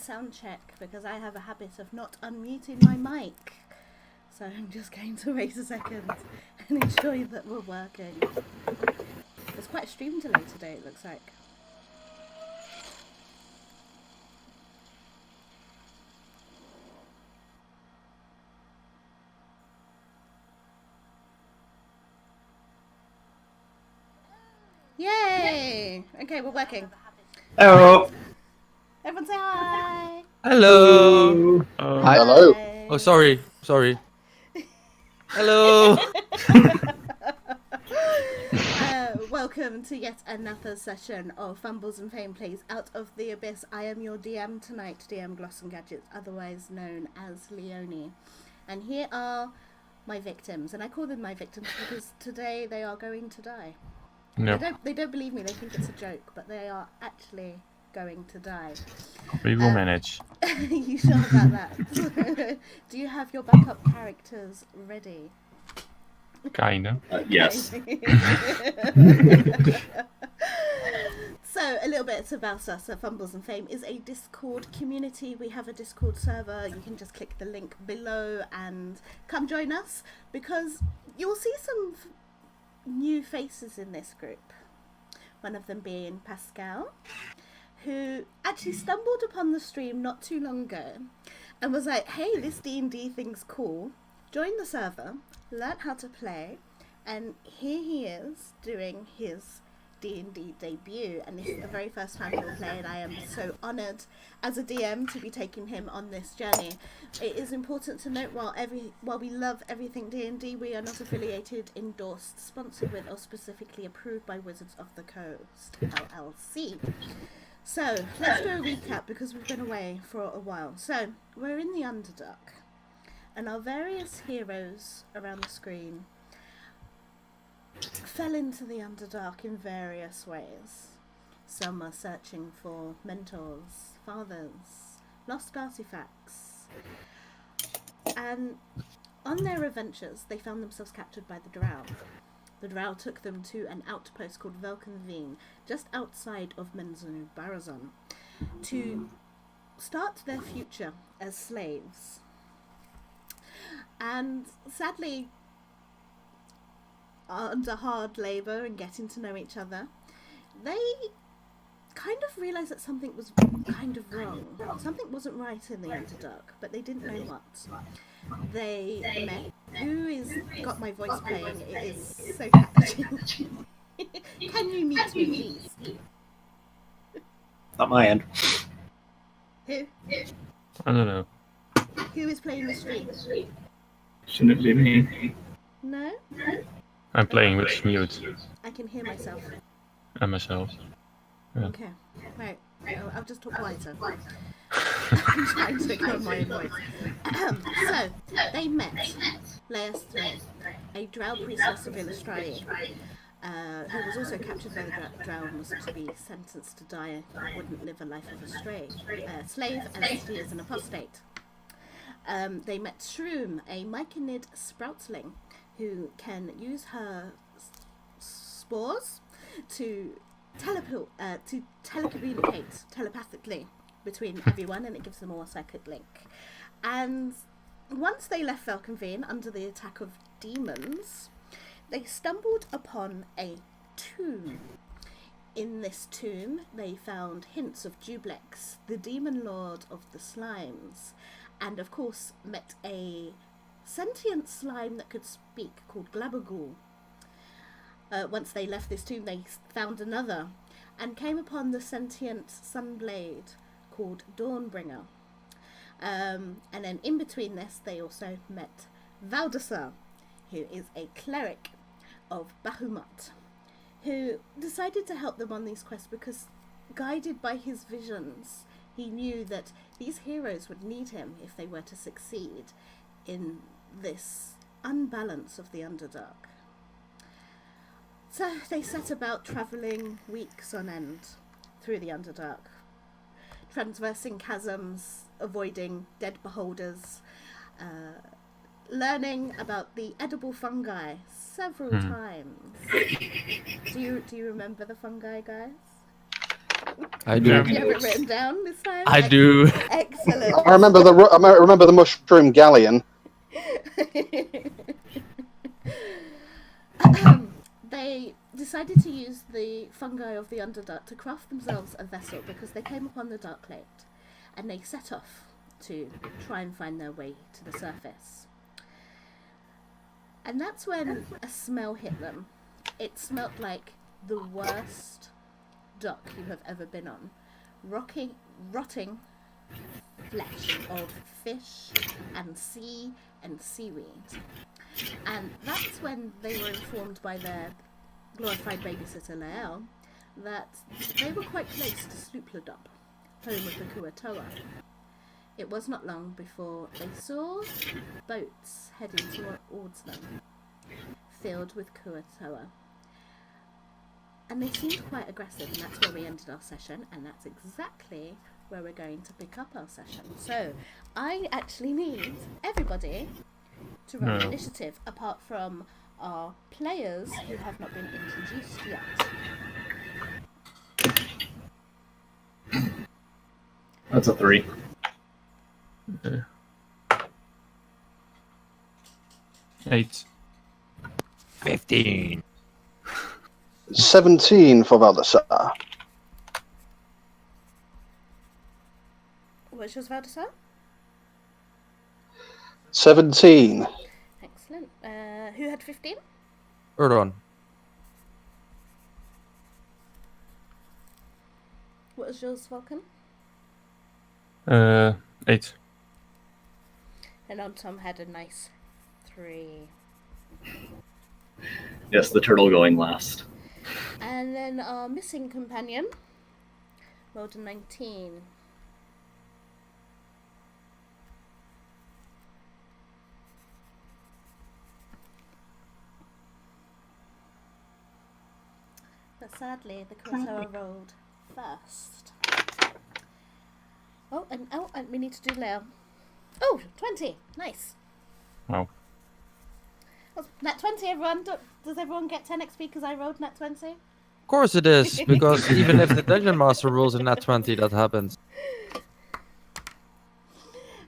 sound check because I have a habit of not unmuting my mic. So I'm just going to wait a second and ensure that we're working. There's quite a stream delay today, it looks like. Yay! Okay, we're working. Hello. Everyone say hi! Hello. Hi. Hello. Oh, sorry. Hello. Welcome to yet another session of Fumbles and Fame Plays Out of the Abyss. I am your DM tonight, DM Gloss and Gadgets, otherwise known as Leonie. And here are my victims. And I call them my victims because today they are going to die. No, They don't believe me, they think it's a joke, but they are actually going to die. we will manage. You sure about that? Do you have your backup characters ready? Kinda. Yes. So, a little bit about us. Fumbles and Fame is a Discord community. We have a Discord server. You can just click the link below and come join us because you'll see some new faces in this group. One of them being Pascal, who actually stumbled upon the stream not too long ago and was like, hey, this D&D thing's cool. Joined the server, learnt how to play, and here he is doing his D&D debut, and this is the very first time he'll play, and I am so honoured as a DM to be taking him on this journey. It is important to note, while we love everything D&D, we are not affiliated, endorsed, sponsored with, or specifically approved by Wizards of the Coast, LLC. So, let's do a recap because we've been away for a while. So, we're in the Underdark, and our various heroes around the screen fell into the Underdark in various ways. Some are searching for mentors, fathers, lost artifacts, and on their adventures they found themselves captured by the Drow. The Drow took them to an outpost called Velkenveen, just outside of Menzunu Barazon, to start their future as slaves. And sadly, under hard labour and getting to know each other, they kind of realised that something was kind of wrong. Something wasn't right in the Underdark, but they didn't know what. They met. Who is got my voice playing? It is so catchy. Can you mute me, please? Not my end. Who? I don't know. Who is playing the stream? Shouldn't it be me? No? I'm playing with mute I can hear myself. and myself. Yeah. Okay. Right. I'll just talk quieter. I'm trying to calm my own voice. So, they met Leia Strain, a Drow priestess of Illustri, who was also captured by the Drow and was to be sentenced to die and wouldn't live a life of a slave, as she is an apostate. They met Shroom, a Myconid sproutling, who can use her spores to telecommunicate telepathically between everyone, and it gives them all a psychic link. And once they left Velkenveen under the attack of demons, they stumbled upon a tomb. In this tomb, they found hints of Dublex, the demon lord of the slimes, and of course met a sentient slime that could speak called Glabagool. Once they left this tomb, they found another and came upon the sentient sunblade called Dawnbringer. And then in between this, they also met Valdasar, who is a cleric of Bahamut, who decided to help them on these quests because, guided by his visions, he knew that these heroes would need him if they were to succeed in this unbalance of the Underdark. So they set about travelling weeks on end through the Underdark, traversing chasms, avoiding dead beholders, learning about the edible fungi several times. Do you remember the fungi, guys? I do. Yeah. Do you have it written down this time? I do. Excellent. I remember the mushroom galleon. They decided to use the fungi of the Underdark to craft themselves a vessel because they came upon the Dark Lake and they set off to try and find their way to the surface. And that's when a smell hit them. It smelt like the worst dock you have ever been on. Rotting flesh of fish and sea and seaweed. And that's when they were informed by their glorified babysitter Lael that they were quite close to Sloopladop, home of the Kuatoa. It was not long before they saw boats heading towards them, filled with Kuatoa. And they seemed quite aggressive, and that's where we ended our session, and that's exactly where we're going to pick up our session. So, I actually need everybody to roll initiative, apart from our players who have not been introduced yet. That's a 3. 8. 15. 17 for Valdasar. What's yours, Valdasar? 17. Excellent. Who had 15? Erdon. What was yours, Vulcan? 8. And Tom had a nice 3. Yes, the turtle going last. And then our missing companion rolled a 19. But sadly, the Kuatoa rolled first. Oh, and we need to do Leo. Oh, 20. Nice. Wow. Oh, nat 20, everyone. Does everyone get 10 XP because I rolled nat 20? Of course it is, because even if the Dungeon Master rolls in that 20, that happens.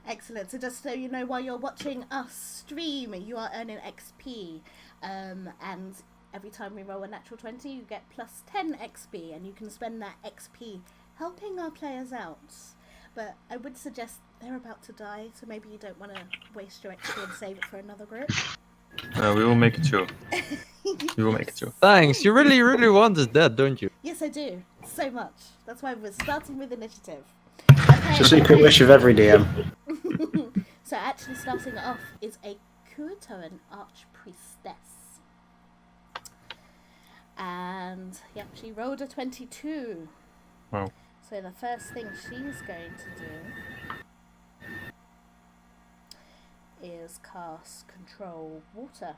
Excellent. So just so you know, while you're watching us stream, you are earning XP. And every time we roll a natural 20, you get plus 10 XP. And you can spend that XP helping our players out. But I would suggest they're about to die, so maybe you don't want to waste your XP and save it for another group. We will make it through. We will make it through. Thanks, you really, really want us dead, don't you? Yes, I do. So much. That's why we're starting with initiative. It's a secret wish of every DM. So actually starting off is a Kuatoan Archpriestess. And, yep, she rolled a 22. Wow. So the first thing she's going to do is cast Control Water.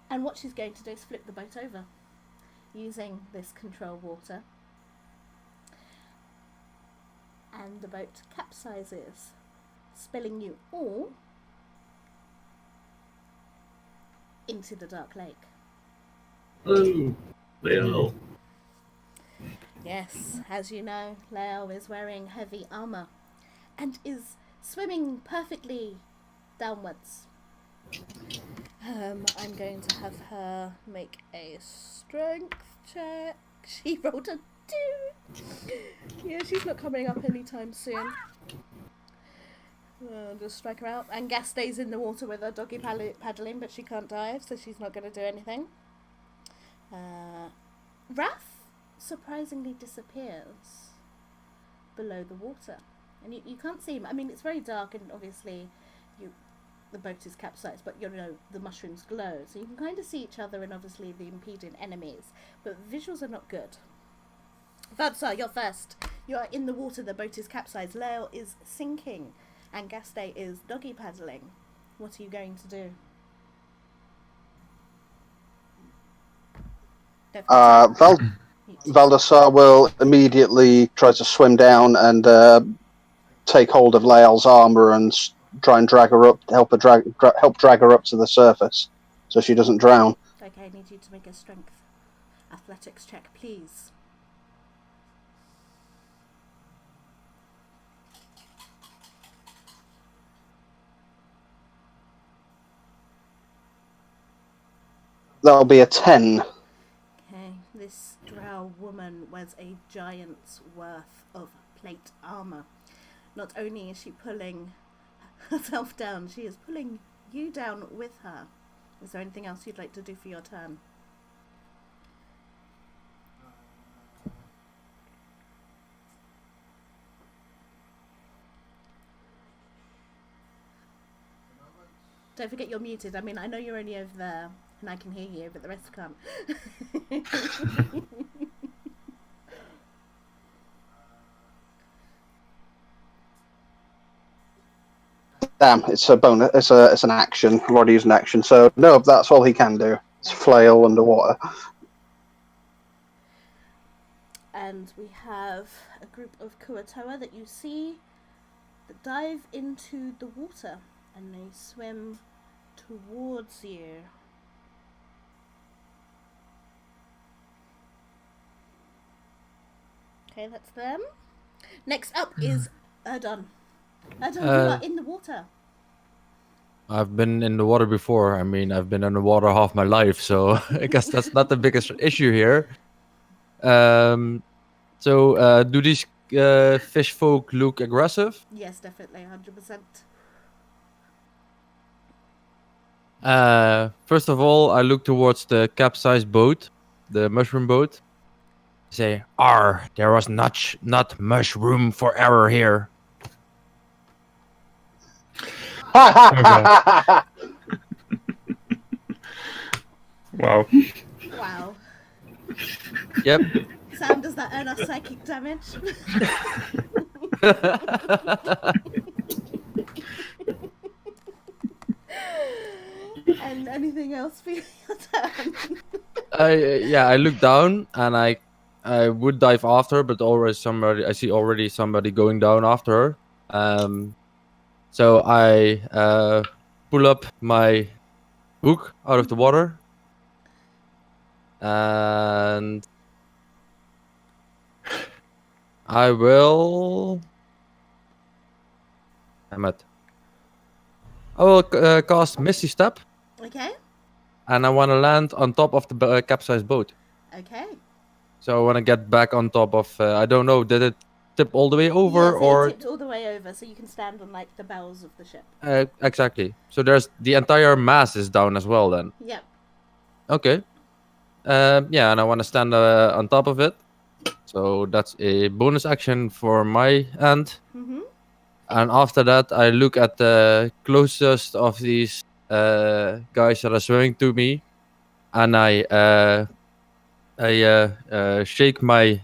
And what she's going to do is flip the boat over using this Control Water. And the boat capsizes, spilling you all into the Dark Lake. Oh, Leo. Yes, as you know, Leo is wearing heavy armor and is swimming perfectly downwards. I'm going to have her make a strength check. She rolled a 2. Yeah, she's not coming up anytime soon. Just strike her out. And Gas stays in the water with her doggy paddling, but she can't dive, so she's not going to do anything. Wrath surprisingly disappears below the water. And you can't see him. I mean, it's very dark, and obviously the boat is capsized, but you know the mushrooms glow, so you can kind of see each other and obviously the impeding enemies. But visuals are not good. Vadsar, you're first. You are in the water, the boat is capsized. Leo is sinking, and Gaste is doggy paddling. What are you going to do? Valdasar will immediately try to swim down and take hold of Lael's armor and try and drag her up, help drag her up to the surface, so she doesn't drown. Okay, I need you to make a strength athletics check, please. That'll be a 10. Okay, this drow woman wears a giant's worth of plate armor. Not only is she pulling herself down, she is pulling you down with her. Is there anything else you'd like to do for your turn? Don't forget you're muted. I mean, I know you're only over there and I can hear you, but the rest can't. Damn, it's a bonus. It's an action. I've already used an action, so no, that's all he can do. It's flail underwater. And we have a group of Kuatoa that you see that dive into the water and they swim towards you. Okay, that's them. Next up is Erdon. Erdon, you are in the water. I've been in the water before. I mean, I've been underwater half my life, so I guess that's not the biggest issue here. Do these fish folk look aggressive? Yes, definitely, 100%. First of all, I look towards the capsized boat, the mushroom boat. Say, there was not much room for error here. Wow. Wow. Yep. Sam, does that earn us psychic damage? And anything else for your turn? I look down and I would dive after, but I see already somebody going down after her. So I pull up my hook out of the water and I will. I will cast Misty Step. Okay. And I want to land on top of the capsized boat. Okay. So I want to get back on top of. I don't know. Did it tip all the way over, Yes, or it tipped all the way over, so you can stand on like the bows of the ship. exactly? So there's the entire mast is down as well. Then. Yep. Okay. Yeah, and I want to stand on top of it. So that's a bonus action for my end. Mhm. And after that, I look at the closest of these guys that are swimming to me, and I shake my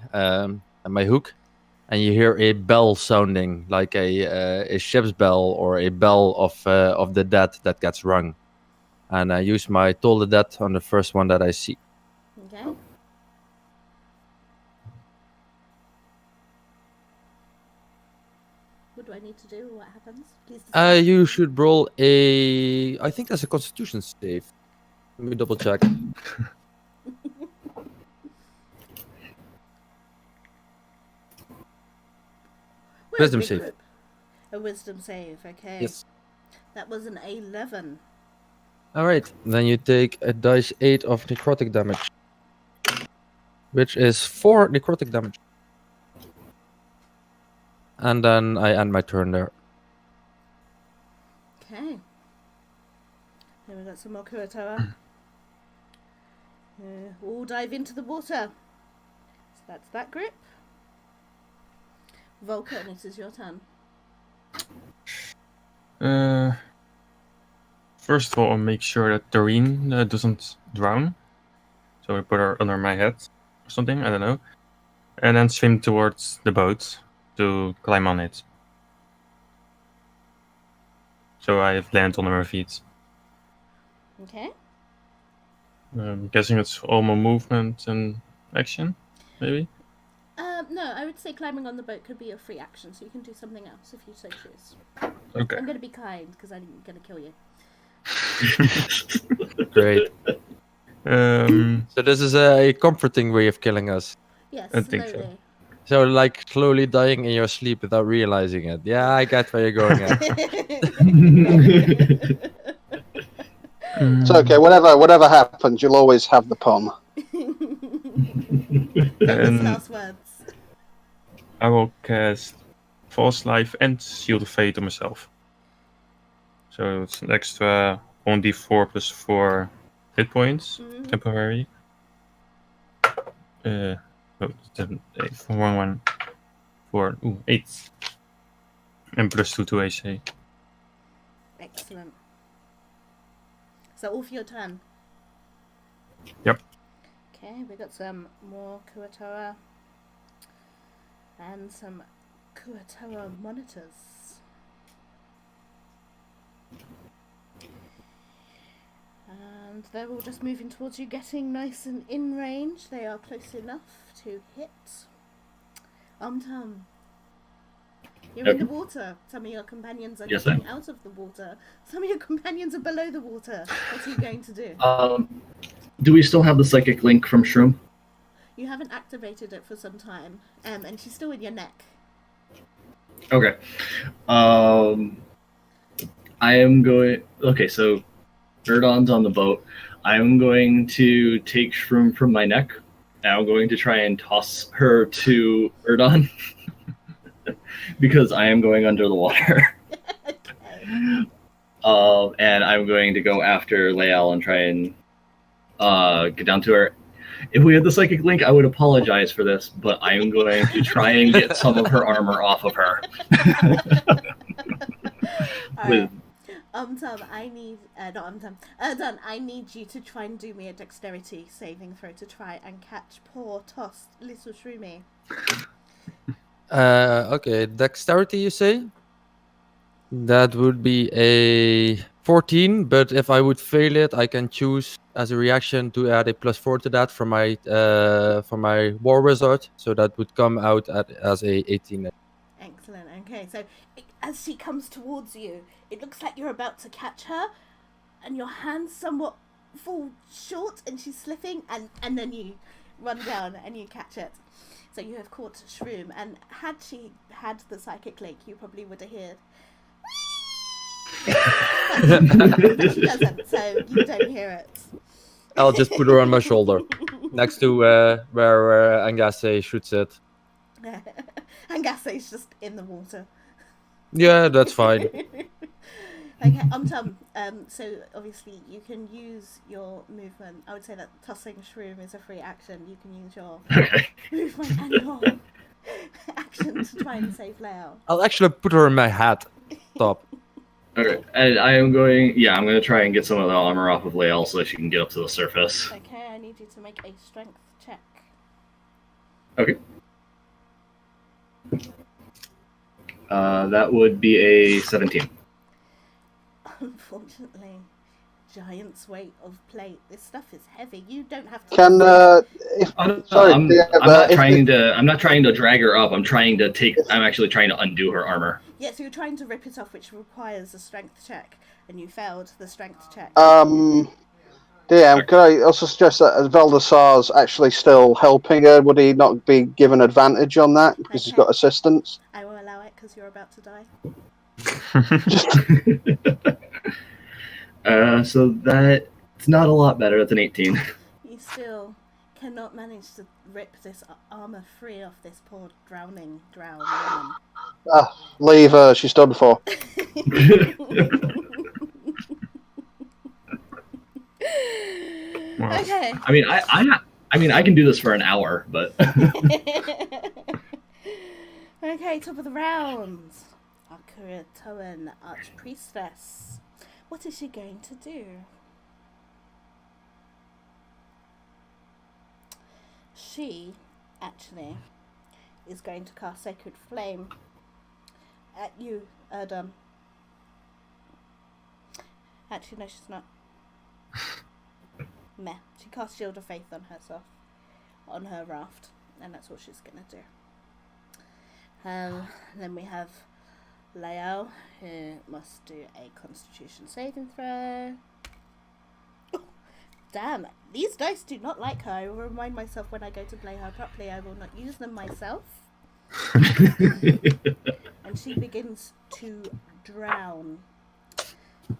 hook, and you hear a bell sounding like a ship's bell or a bell of the dead that gets rung. And I use my Toll the Dead on the first one that I see. Okay. What do I need to do? What happens? Please decide. You should roll a. I think that's a Constitution save. Let me double check. We're a Wisdom big save. group. A wisdom save. Okay. Yes. That was an 11. All right. Then you take a dice 8 of necrotic damage, which is 4 necrotic damage. And then I end my turn there. Okay. Then we got some more Kuatoa. All dive into the water. So that's that group. Vulcan, it is your turn. First of all, I'll make sure that Doreen doesn't drown. So I put her under my head or something, I don't know. And then swim towards the boat to climb on it. So I land on her feet. Okay. I'm guessing it's all my movement and action, maybe? No, I would say climbing on the boat could be a free action, so you can do something else if you so choose. Okay. I'm gonna be kind because I'm gonna kill you. Great. Um, So this is a comforting way of killing us. Yes, I think so. slowly. So like slowly dying in your sleep without realizing it. Yeah, I get where you're going at. It's okay. Whatever happens, you'll always have the pun. Famous And last words. I will cast False Life and Shield of Fate on myself. So it's an extra 1d4 plus 4 hit points, temporary. Oh, 7, 8, 4, 1, 1, 4, 8. And plus 2 to AC. Excellent. So all for your turn. Yep. Okay, we got some more Kuatoa and some Kuatoa monitors. And they're all just moving towards you, getting nice and in range. They are close enough to hit. You're in the water. Some of your companions are Yes, I am. getting out of the water. Some of your companions are below the water. What are you going to do? Do we still have the psychic link from Shroom? You haven't activated it for some time, and she's still in your neck. Okay. I am going. Okay, so Erdon's on the boat. I'm going to take Shroom from my neck. And I'm going to try and toss her to Erdon because I am going under the water. Okay. And I'm going to go after Lael and try and get down to her. If we had the psychic link, I would apologize for this, but I am going to try and get some of her armor off of her. Alright. Tom, I need Erdon, I need you to try and do me a dexterity saving throw to try and catch poor tossed little Shroomy. Okay, dexterity you say? That would be a 14, but if I would fail it, I can choose as a reaction to add a +4 to that for my war wizard, so that would come out as a 18. Excellent. Okay, so as she comes towards you, it looks like you're about to catch her, and your hands somewhat fall short, and she's slipping, and then you run down and you catch it. So you have caught Shroom, and had she had the psychic link, you probably would have heard. But she doesn't, so you don't hear it. I'll just put her on my shoulder, next to where Angase should sit. And Gasse's just in the water. Yeah, that's fine. Okay, so obviously you can use your movement. I would say that tossing Shroom is a free action. You can use your movement and your action to try and save Leo. I'll actually put her in my hat. Top. Okay, and I am going. Yeah, I'm going to try and get some of the armor off of Lael so that she can get up to the surface. Okay, I need you to make a strength check. Okay. That would be a 17. Unfortunately, giant's weight of plate. This stuff is heavy. You don't have to. Can I'm not trying to drag her up. I'm actually trying to undo her armor. Yeah, so you're trying to rip it off, which requires a strength check, and you failed the strength check. DM, could I also suggest that as Valdasar's actually still helping her, would he not be given advantage on that because he's got assistance? I will allow it because you're about to die. So that's not a lot better. That's an 18. You still cannot manage to rip this armor free off this poor drowned woman. Leave her. She's done for. Well, Okay. I mean, I can do this for an hour, but Okay, top of the round. Akura Toan, Archpriestess. What is she going to do? She, actually, is going to cast Sacred Flame at you, Erdon. Actually, no, she's not. Meh. She cast Shield of Faith on herself, on her raft, and that's what she's gonna do. Then we have Leo, who must do a Constitution saving throw. Oh, damn, these dice do not like her. I will remind myself when I go to play her properly, I will not use them myself. And she begins to drown.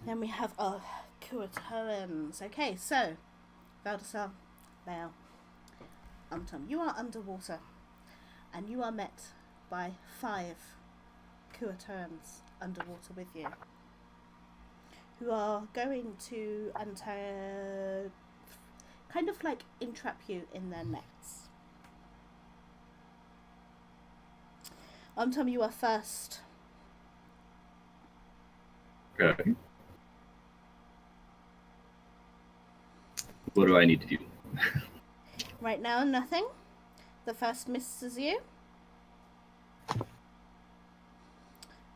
Then we have our Kuatoans. Okay, so Valdesar, Leo, you are underwater, and you are met by 5 Kuatoans underwater with you, who are going to kind of like entrap you in their nets. Tom, you are first. Okay. What do I need to do? Right now, nothing. The first misses you.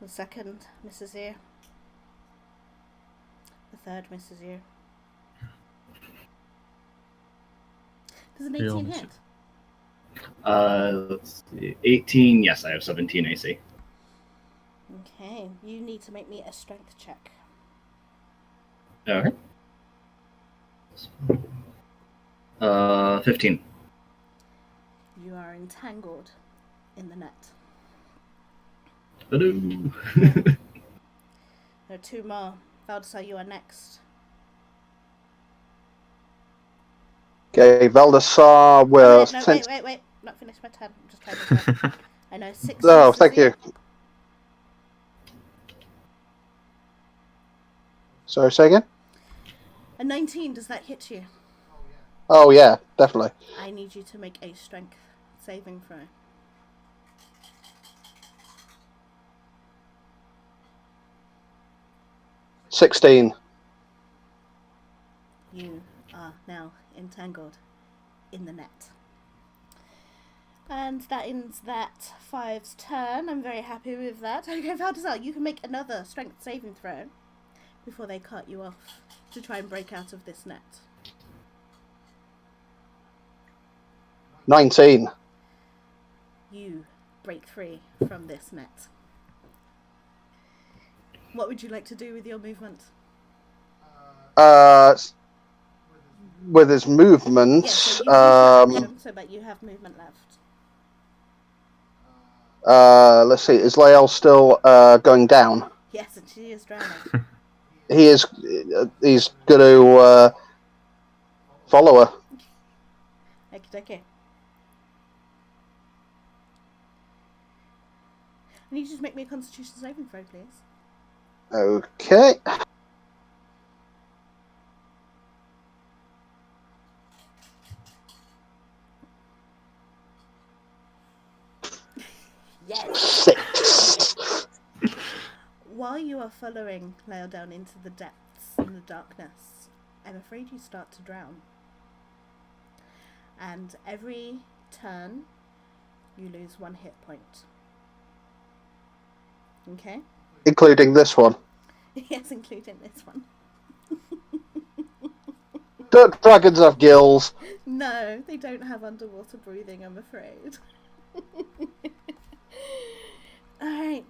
The second misses you. The third misses you. Does an 18 hit? Let's see. 18. Yes, I have 17 AC. Okay, you need to make me a strength check. Okay. 15. You are entangled in the net. Hello. There are 2 more. Valdesar, you are next. Okay, Valdesar will. Wait. Not finished my turn. I'm just trying to go. I know 6. Oh, thank you. Sorry, say again? A 19, does that hit you? Oh, yeah, definitely. I need you to make a strength saving throw. $16. You are now entangled in the net. And that ends that 5's turn. I'm very happy with that. Okay, Valdesar, you can make another strength saving throw before they cut you off to try and break out of this net. 19. You break free from this net. What would you like to do with your movement? With his movement, Yes, so you action so that you have movement left. let's see, is Lael still going down? Yes, and she is drowning. He's going to follow her. Okay. I need you to make me a Constitution saving throw, please. Okay. Yes. 6. While you are following Lael down into the depths in the darkness, I'm afraid you start to drown. And every turn, you lose 1 hit point. Okay? Including this one. Yes, including this one. Don't dragons have gills? No, they don't have underwater breathing, I'm afraid. Alright.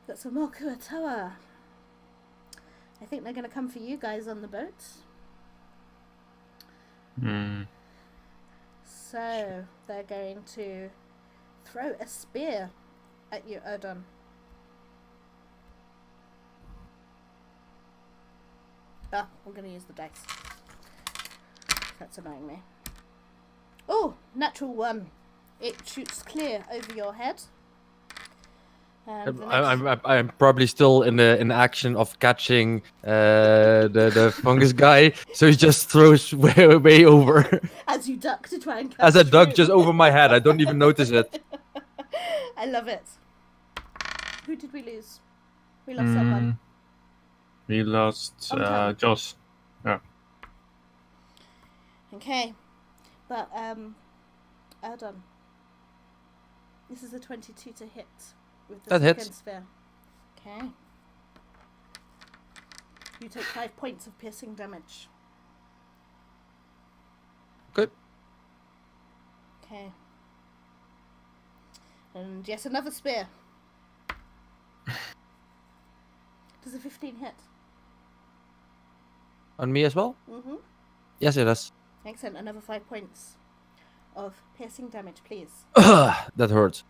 Got some more Kuatoa. I think they're going to come for you guys on the boat. So, they're going to throw a spear at you, Erdon. Ah, I'm going to use the dice. That's annoying me. Oh, natural 1. It shoots clear over your head. And I'm probably still in the action of catching the fungus guy, so he just throws way over. As you duck to try and catch As a duck Shroom. just over my head, I don't even notice it. I love it. Who did we lose? We lost someone. We lost Joss. Yeah. Okay, but Erdon, this is a 22 to hit with the That second hits. sphere. Okay. You take 5 points of piercing damage. Good. Okay. And yes, another spear. Does a 15 hit? On me as well? Mm-hmm. Yes, it does. Excellent. Another 5 points of piercing damage, please. That hurts.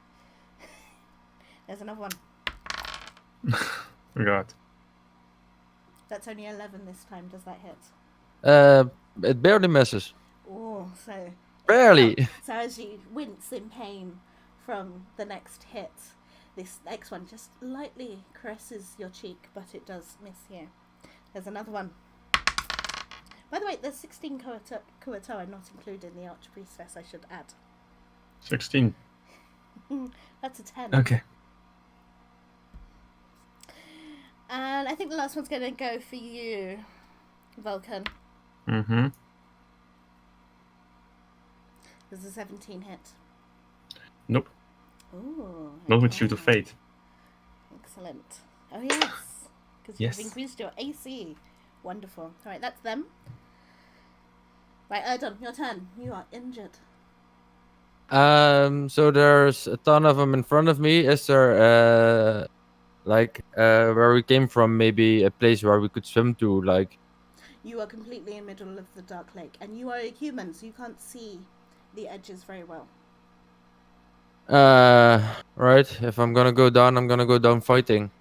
There's another one. Oh God. That's only 11 this time. Does that hit? It barely misses. Oh, so... Barely. So as you wince in pain from the next hit, this next one just lightly caresses your cheek, but it does miss you. There's another one. By the way, there's 16 Kuato I'm not including the Archpriestess, I should add. 16. That's a 10. Okay. And I think the last one's going to go for you, Vulcan. Mm-hmm. There's a 17 hit. Nope. Ooh. Not with Shoot of Fate. Excellent. Oh, yes. Because Yes. you've increased your AC. Wonderful. Alright, that's them. Right, Erdon, your turn. You are injured. So there's a ton of them in front of me. Is there, where we came from, maybe a place where we could swim to, like... You are completely in the middle of the dark lake, and you are a human, so you can't see the edges very well. Right. If I'm gonna go down, I'm gonna go down fighting.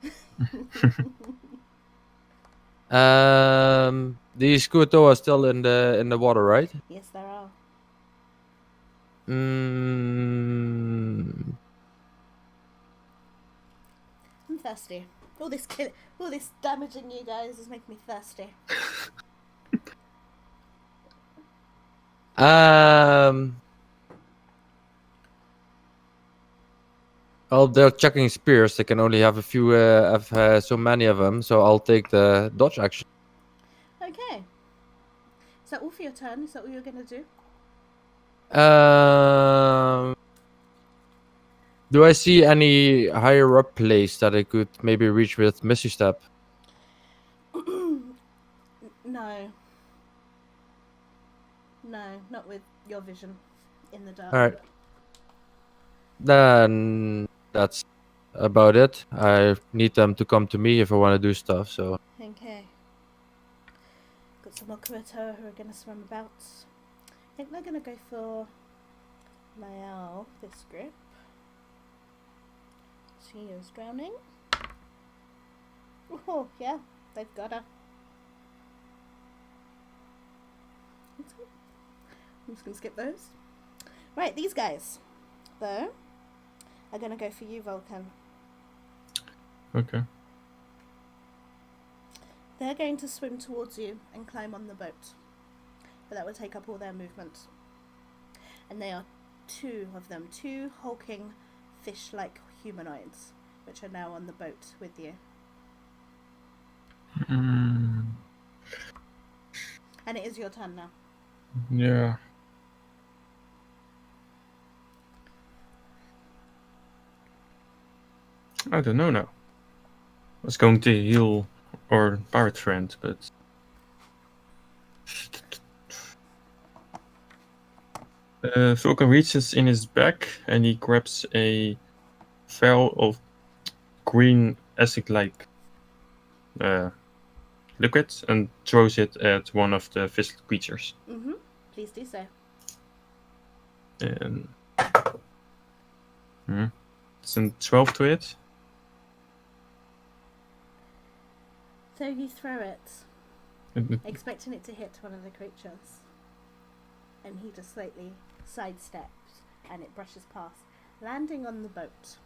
These Kuto are still in the water, right? Yes, there are. Mm, I'm thirsty. All this damaging you guys is making me thirsty. Well, they're chucking spears. They can only have a few, so many of them. So I'll take the dodge action. Okay. Is that all for your turn? Is that what you're going to do? Do I see any higher up place that I could maybe reach with Misty Step? No. No, not with your vision in the dark. Alright. Then that's about it. I need them to come to me if I want to do stuff, so... Okay. Got some more Kuato who are going to swim about. I think they're going to go for Lael, this group. She is drowning. Oh, yeah, they've got her. I'm just going to skip those. Right, these guys, though, are going to go for you, Vulcan. Okay. They're going to swim towards you and climb on the boat. But that will take up all their movement. And they are two of them, two hulking fish-like humanoids, which are now on the boat with you. Mm, And it is your turn now. yeah. I don't know now. I was going to heal our pirate friend, but... Vulcan reaches in his back and he grabs a vial of green acid-like liquid and throws it at one of the fish creatures. Mm-hmm. Please do so. And it's a 12 to hit. So you throw it, expecting it to hit one of the creatures. And he just slightly sidesteps and it brushes past, landing on the boat.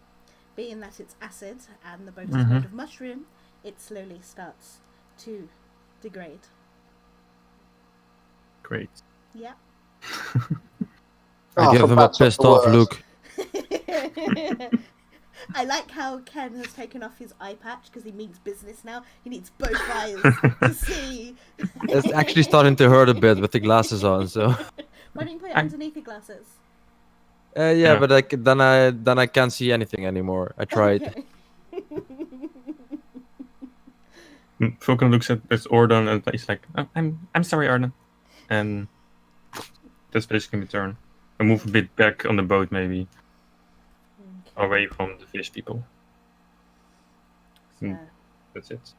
Being that it's acid and the boat is made of mushroom, it slowly starts to degrade. Great. Yeah. I give him a pissed off look. I like how Ken has taken off his eye patch because he means business now. He needs both eyes to see. It's actually starting to hurt a bit with the glasses on, so... Why don't you put it underneath your glasses? Yeah, but then I can't see anything anymore. I tried. Okay. Vulcan looks at Ordon and he's like, oh, I'm sorry, Ordon. And that's basically my turn. I move a bit back on the boat, maybe. away from the fish people. So, That's it.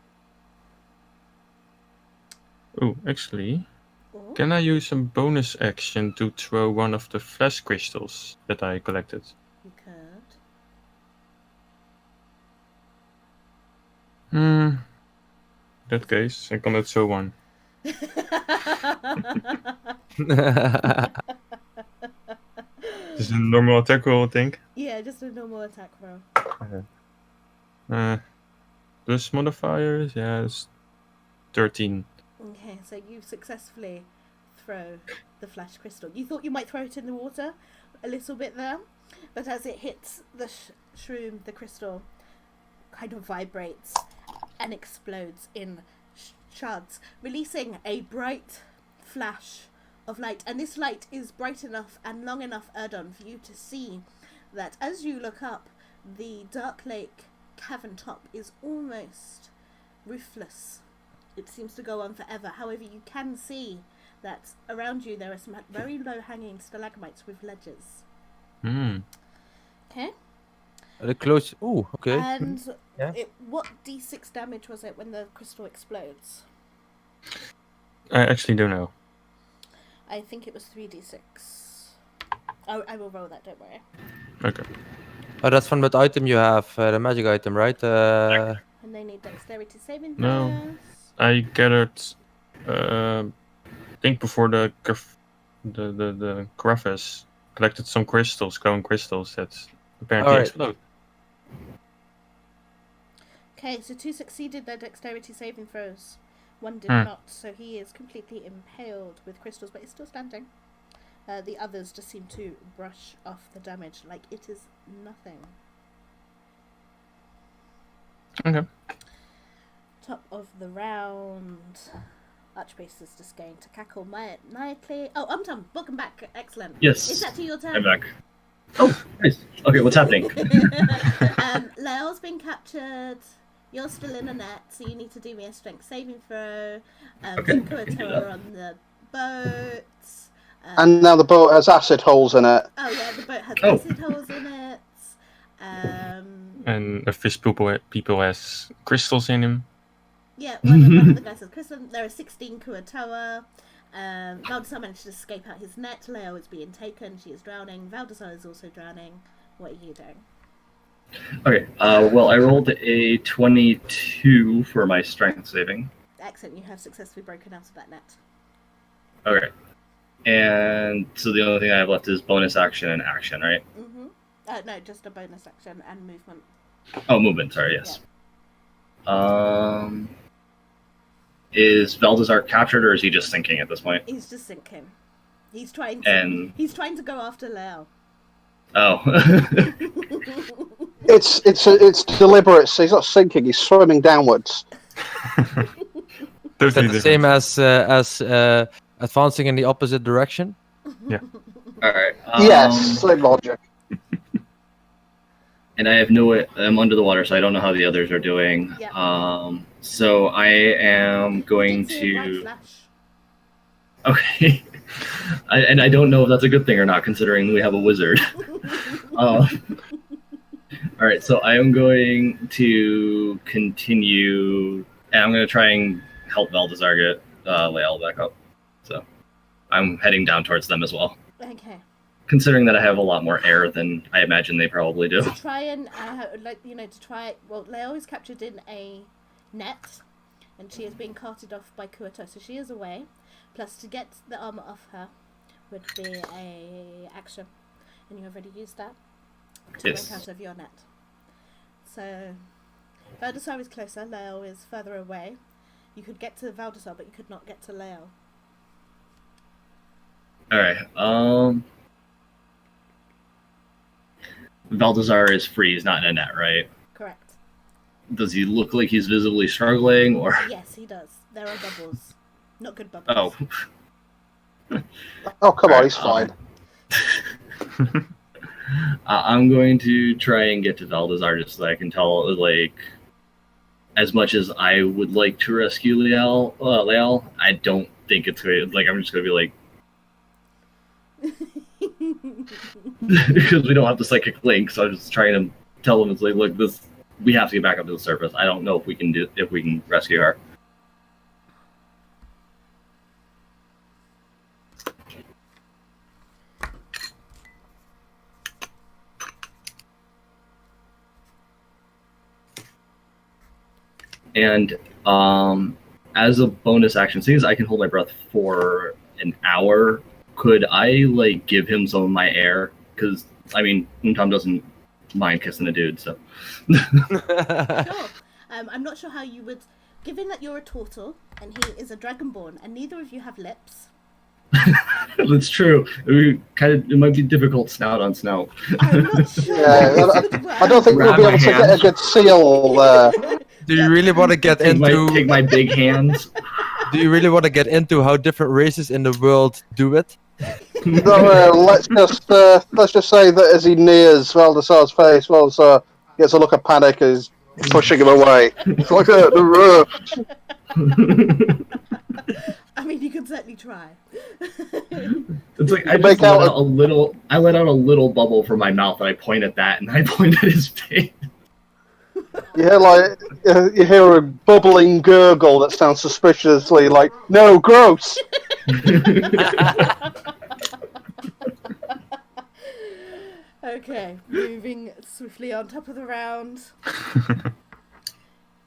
Oh, actually, oh, can I use a bonus action to throw one of the flash crystals that I collected? you could. In that case, I cannot throw one. This is a normal attack roll, I think. Yeah, just a normal attack roll. Plus modifiers, yeah, it's 13. Okay, so you successfully throw the flash crystal. You thought you might throw it in the water a little bit there, but as it hits the shroom, the crystal kind of vibrates and explodes in shards, releasing a bright flash of light. And this light is bright enough and long enough, Erdon, for you to see that as you look up, the Dark Lake cavern top is almost roofless. It seems to go on forever. However, you can see that around you there are some very low-hanging stalagmites with ledges. Okay. Are they close? Oh, okay. And Yeah. what d6 damage was it when the crystal explodes? I actually don't know. I think it was 3d6. Oh, I will roll that, don't worry. Okay. Oh, that's from that item you have, the magic item, right? And they need dexterity saving throws. No. I gathered, I think before the crevice, collected some crystals, glowing crystals that apparently Alright. explode. Okay, so 2 succeeded their dexterity saving throws. 1 did not, so he is completely impaled with crystals, but he's still standing. The others just seem to brush off the damage like it is nothing. Okay. Top of the round. Archpriest is just going to cackle maniacally. Oh, Tom, welcome back. Excellent. Yes. Is that to your turn? I'm back. Oh, nice. Okay, what's happening? Lael's been captured. You're still in a net, so you need to do me a strength saving throw. Okay, Inko I can do and that. are on the boat. And now the boat has acid holes in it. Oh yeah, the boat has Oh. acid holes in it. And a fish people has crystals in him. Yeah, one of the guys has crystal. There are 16 Kuatoa. Valdesar managed to escape out his net. Leo is being taken. She is drowning. Valdesar is also drowning. What are you doing? Okay, well, I rolled a 22 for my strength saving. Excellent. You have successfully broken out of that net. Okay. And so the only thing I have left is bonus action and action, right? Mm-hmm. No, just a bonus action and movement. Oh, movement, sorry, yes. Is Valdesar captured, or is he just sinking at this point? He's just sinking. He's trying to go after Leo. Oh. It's deliberate. So he's not sinking. He's swimming downwards. Is that Totally the same different. as advancing in the opposite direction? Yeah. Alright. Yes, same logic. And I have I'm under the water, so I don't know how the others are doing. Yep. So I am going Did see a bright to... flash. Okay. I don't know if that's a good thing or not, considering we have a wizard. Alright, so I am going to continue, and I'm going to try and help Valdesar get Lael back up. So I'm heading down towards them as well. Okay. Considering that I have a lot more air than I imagine they probably do. To try and well, Leo is captured in a net, and she is being carted off by Kuato, so she is away. Plus, to get the armor off her would be a action, and you have already used that to Yes. break out of your net. So Valdesar is closer. Leo is further away. You could get to Valdesar, but you could not get to Leo. Alright, Valdesar is free, he's not in a net, right? Correct. Does he look like he's visibly struggling, or... Yes, he does. There are bubbles. Not good bubbles. Oh. Oh, come on, he's fine. I'm going to try and get to Valdesar just so I can tell, like, as much as I would like to rescue Lael, I don't think it's going to, like, I'm just going to be like, because we don't have the psychic link. So I'm just trying to tell them, it's like, look, we have to get back up to the surface. I don't know if we can rescue her. And as a bonus action, since I can hold my breath for an hour, could I like give him some of my air? Because I mean, Tom doesn't mind kissing a dude, so. Sure. I'm not sure how you would, given that you're a turtle and he is a dragonborn, and neither of you have lips. That's true. It might be difficult snout on snout. I'm not sure. I don't think we'll be able to get a good seal there. Do you really want to get Take into? my big hands. Do you really want to get into how different races in the world do it? No, let's just say that as he nears Valdasar's face, Valdasar gets a look of panic as he's pushing him away. It's like the I mean, you can certainly try. It's like I let out a little bubble from my mouth, and I point at that, and I point at his face. You hear a bubbling gurgle that sounds suspiciously like, no, gross! Okay, moving swiftly on top of the round.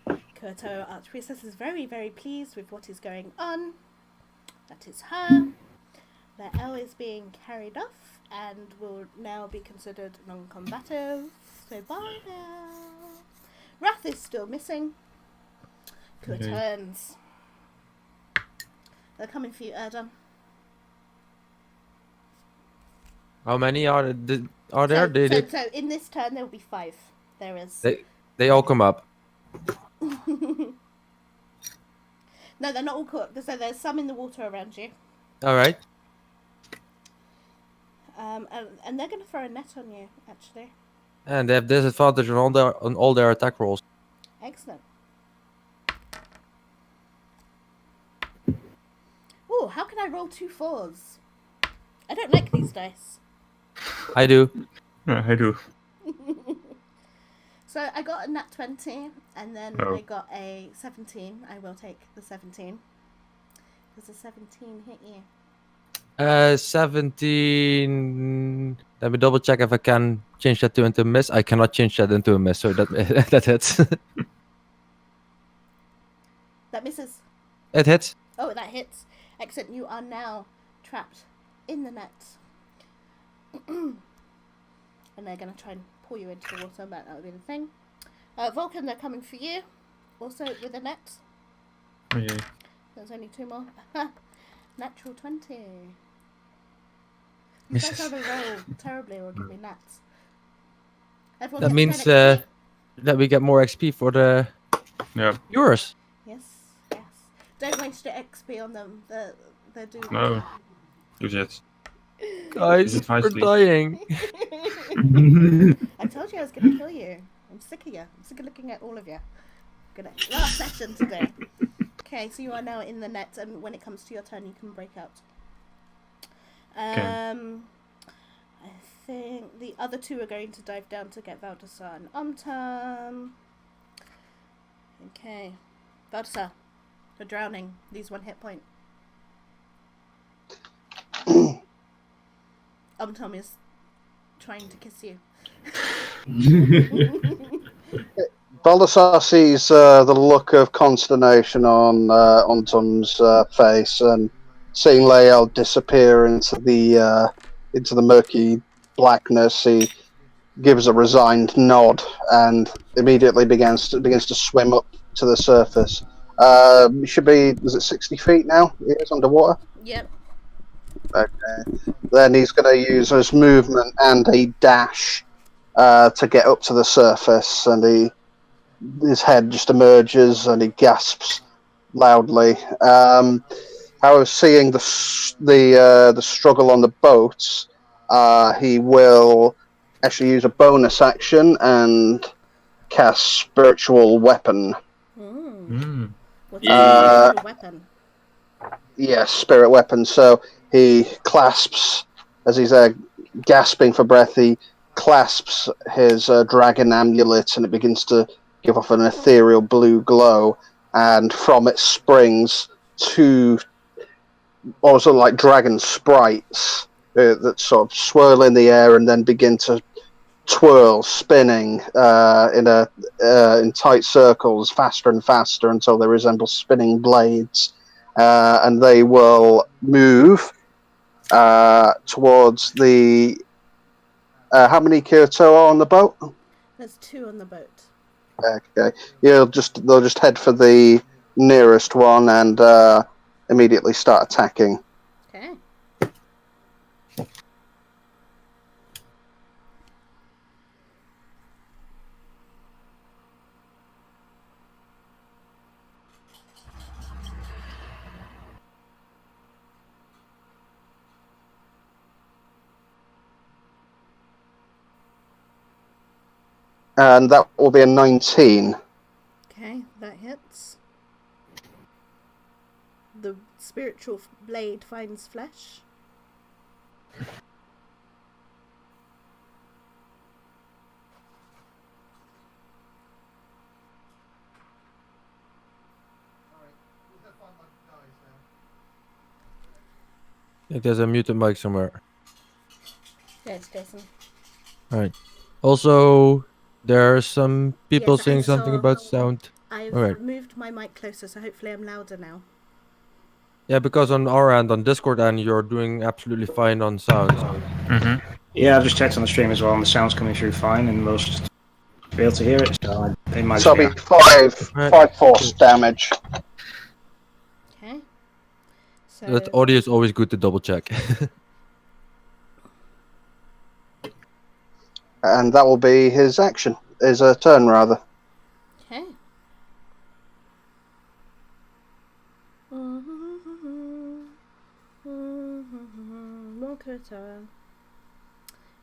Kurto, Archpriestess, is very, very pleased with what is going on. That is her. The L is being carried off and will now be considered non-combative. So bye now. Wrath is still missing. Returns. They're coming for you, Erdon. How many are there? So in this turn there will be 5. There is. They all come up. No, they're not all caught. So there's some in the water around you. All right. And they're going to throw a net on you, actually. And they have disadvantage on all their attack rolls. Excellent. Oh, how can I roll 2 4s? I don't like these dice. I do. Yeah, I do. So I got a nat 20, and then Oh. I got a 17. I will take the 17. Does a 17 hit you? 17. Let me double check if I can change that into a miss. I cannot change that into a miss, so that that hits. That misses. It hits. Oh, that hits. Excellent. You are now trapped in the net. And they're going to try and pull you into the water, but that would be the thing. Vulcan, they're coming for you. Also with a net. Okay. There's only 2 more. Natural 20. You Misses. guys either roll terribly or give me nats. Everyone That gets means 10 XP. that we get more XP for the Yeah. viewers. Yes, yes. Don't waste your XP on them. They're doing No. Use it. Guys, Is it we're wisely? dying. I told you I was going to kill you. I'm sick of you. I'm sick of looking at all of you. Last session today. Okay, so you are now in the net, and when it comes to your turn, you can break out. I think the other 2 are going to dive down to get Valdasar and Umtam. Okay. Valdasar, you're drowning. Lose 1 hit point. Umtam is trying to kiss you. Baldassar sees the look of consternation on Tom's face, and seeing Lael disappear into the murky blackness, he gives a resigned nod and immediately begins to swim up to the surface. It should be, was it 60 feet now? He is underwater. Yep. Okay. Then he's going to use his movement and a dash to get up to the surface, and his head just emerges and he gasps loudly. However, seeing the struggle on the boat, he will actually use a bonus action and cast Spiritual Weapon. What's your weapon? Yes, Spirit Weapon. So he clasps, as he's gasping for breath, he clasps his dragon amulet, and it begins to give off an ethereal blue glow. And from it springs two, also like dragon sprites that sort of swirl in the air and then begin to twirl, spinning in tight circles, faster and faster until they resemble spinning blades. And they will move towards the. How many Kyoto are on the boat? There's 2 on the boat. Okay, they'll just head for the nearest one and immediately start attacking. Okay. And that will be a 19. Okay, that hits. The spiritual blade finds flesh. I think there's a muted mic somewhere. Yes, Jason. Alright. Also, there are some people Yes, I saying something saw- about sound. I've Alright. moved my mic closer, so hopefully I'm louder now. Yeah, because on our end, on Discord end, you're doing absolutely fine on sound. Mm-hmm. Yeah, I've just checked on the stream as well, and the sound's coming through fine, and most be able to hear it. So they might So be. it'll be five force damage. Okay. So That audio is always good to double check. And that will be his action. His turn, rather. okay.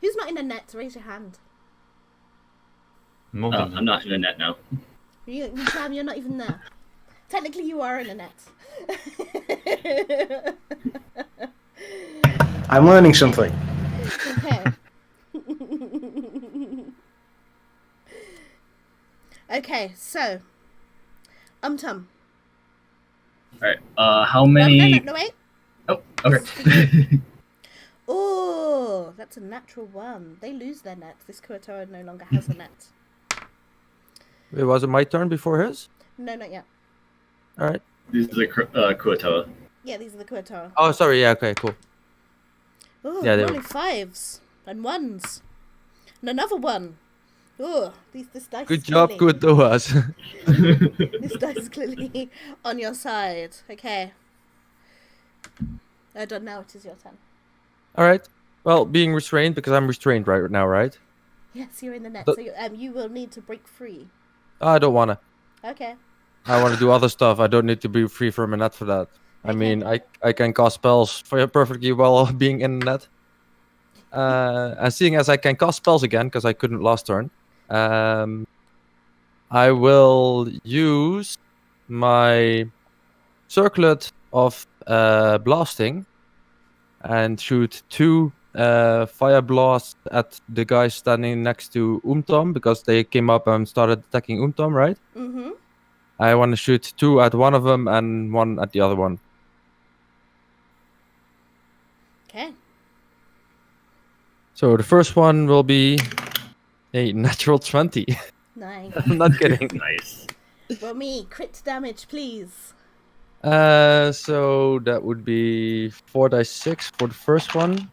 Who's not in a net? Raise your hand. I'm not in the net now. Sam, you're not even there. Technically, you are in a net. I'm learning something. Okay. Okay, so Tum. Alright, how many... No, wait. Oh, okay. Oh, that's a natural 1. They lose their net. This Kuatara no longer has a net. Wait, was it my turn before his? No, not yet. Alright. This is a Kuatoa. Yeah, these are the Kuatara. Oh, sorry. Yeah, okay, cool. Oh, Yeah, they rolling 5s and 1s. And another 1. Oh, this dice Good is job, clearly, good to us. This dice is clearly on your side. Okay. Done now. It is your turn. Alright. Well, being restrained, because I'm restrained right now, right? Yes, you're in the net, But- so you will need to break free. I don't wanna. Okay. I want to do other stuff. I don't need to be free from a net for that. I mean, I can cast spells for perfectly well being in the net. And seeing as I can cast spells again, because I couldn't last turn, I will use my circlet of blasting and shoot 2 fire blasts at the guys standing next to Umtom, because they came up and started attacking Umtom, right? Mm-hmm. I want to shoot 2 at one of them and 1 at the other one. Okay. So the first one will be a natural 20. Nice. I'm not kidding. Nice. Roll me crit damage, please. So that would be 4 dice 6 for the first one.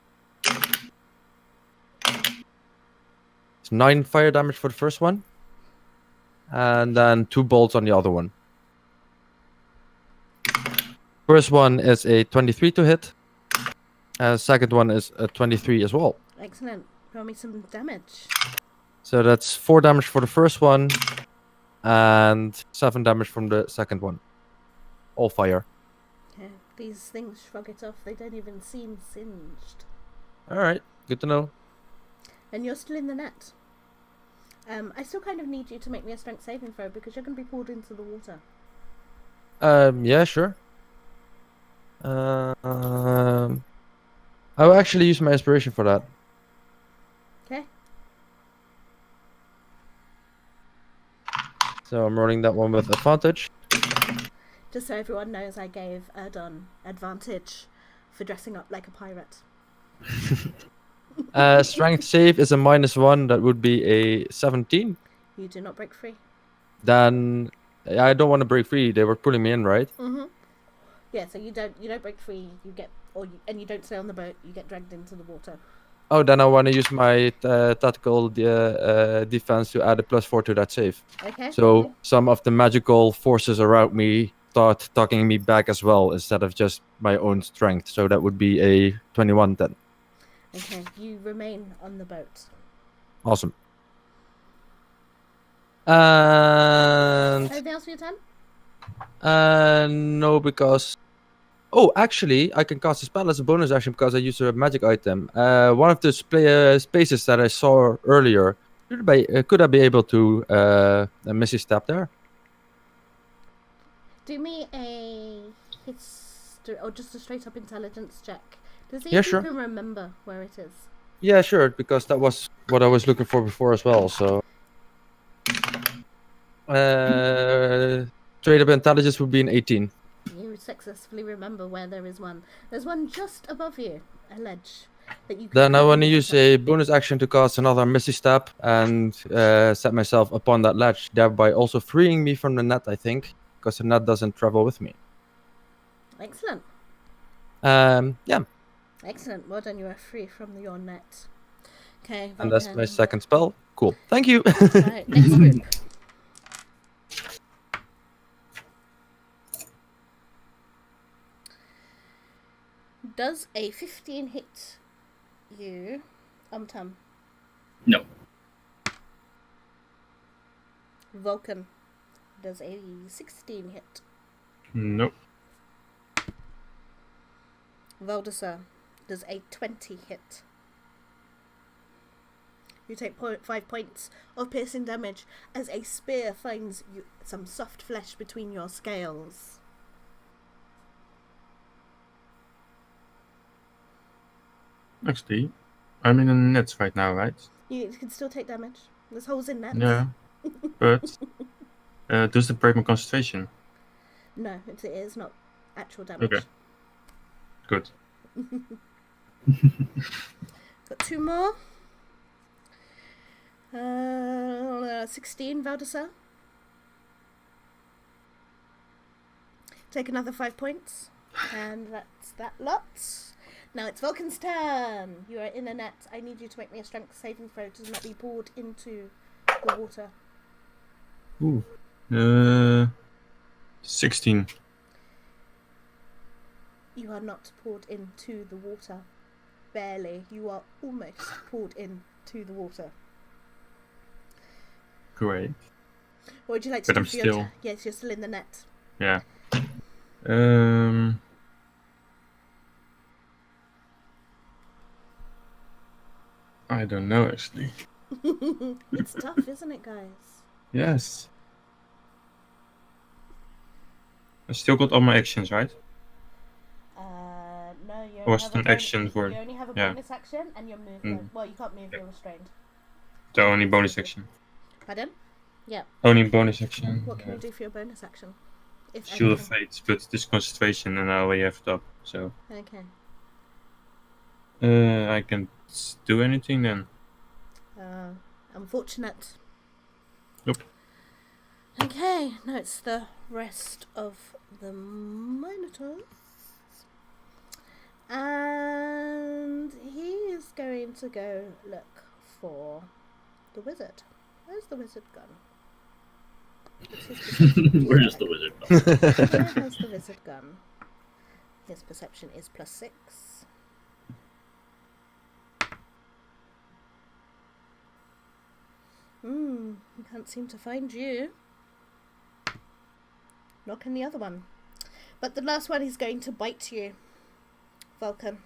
It's 9 fire damage for the first one. And then 2 bolts on the other one. First one is a 23 to hit. Second one is a 23 as well. Excellent. Roll me some damage. So that's 4 damage for the first one. And 7 damage from the second one. All fire. Yeah, these things shrug it off. They don't even seem singed. Alright, good to know. And you're still in the net. I still kind of need you to make me a strength saving throw because you're going to be pulled into the water. Yeah, sure. I will actually use my inspiration for that. So I'm rolling that one with advantage. Just so everyone knows, I gave Erdon advantage for dressing up like a pirate. Strength save is a -1. That would be a 17. You do not break free. Then I don't want to break free. They were pulling me in, right? Mm-hmm. Yeah, so you don't break free. And you don't stay on the boat. You get dragged into the water. Oh, then I want to use my tactical defense to add a +4 to that save. Okay. So some of the magical forces around me start tugging me back as well, instead of just my own strength. So that would be a 21 then. Okay, you remain on the boat. Awesome. And Anything else for your turn? no, because actually, I can cast a spell as a bonus action because I use a magic item. One of the spaces that I saw earlier. Could I be able to a Misty Step there? Do me a history or just a straight up intelligence check. To see Yeah, if sure. you can remember where it is. Yeah, sure, because that was what I was looking for before as well. So, straight up intelligence would be an 18. You successfully remember where there is one. There's one just above you, a ledge that you can. Then I want to use a bonus action to cast another Misty Step and set myself upon that ledge, thereby also freeing me from the net, I think, because the net doesn't travel with me. Excellent. Yeah. Excellent. Well done. You are free from your net. Okay. And that's my second spell. Cool. Thank you. Alright, next group. Does a 15 hit you, Tum? No. Vulcan. Does a 16 hit? Nope. Valdesar. Does a 20 hit? You take 5 points of piercing damage as a spear finds you some soft flesh between your scales. Actually, I'm in a net right now, right? You can still take damage. There's holes in nets. Yeah. But does it break my concentration? No, it is not actual damage. Okay. Good. Got 2 more. 16, Valdesar. Take another 5 points. And that's that lot. Now it's Vulcan's turn. You are in a net. I need you to make me a strength saving throw to not be pulled into the water. Ooh. 16. You are not pulled into the water. Barely. You are almost pulled into the water. Great. What would you like to But do I'm for your still- turn? Yes, you're still in the net. Yeah. I don't know actually. It's tough, isn't it, guys? Yes. I still got all my actions, right? No, you Or only is have it an action for- You only have a yeah. bonus action and your movement. Well, you can't move, you're restrained. The only bonus action. Pardon? Yeah. Only bonus action. What can you do for your bonus action? If Shield of anything? Fate, but this concentration and I already have it up, so Okay. I can do anything then. Unfortunate. Nope. Okay, now it's the rest of the Minotaurs. And he is going to go look for the wizard. Where's the wizard gone? What's his perception? Where's the wizard? Where has the wizard gone? His perception is +6. He can't seem to find you. Nor can the other one. But the last one is going to bite you, Vulcan.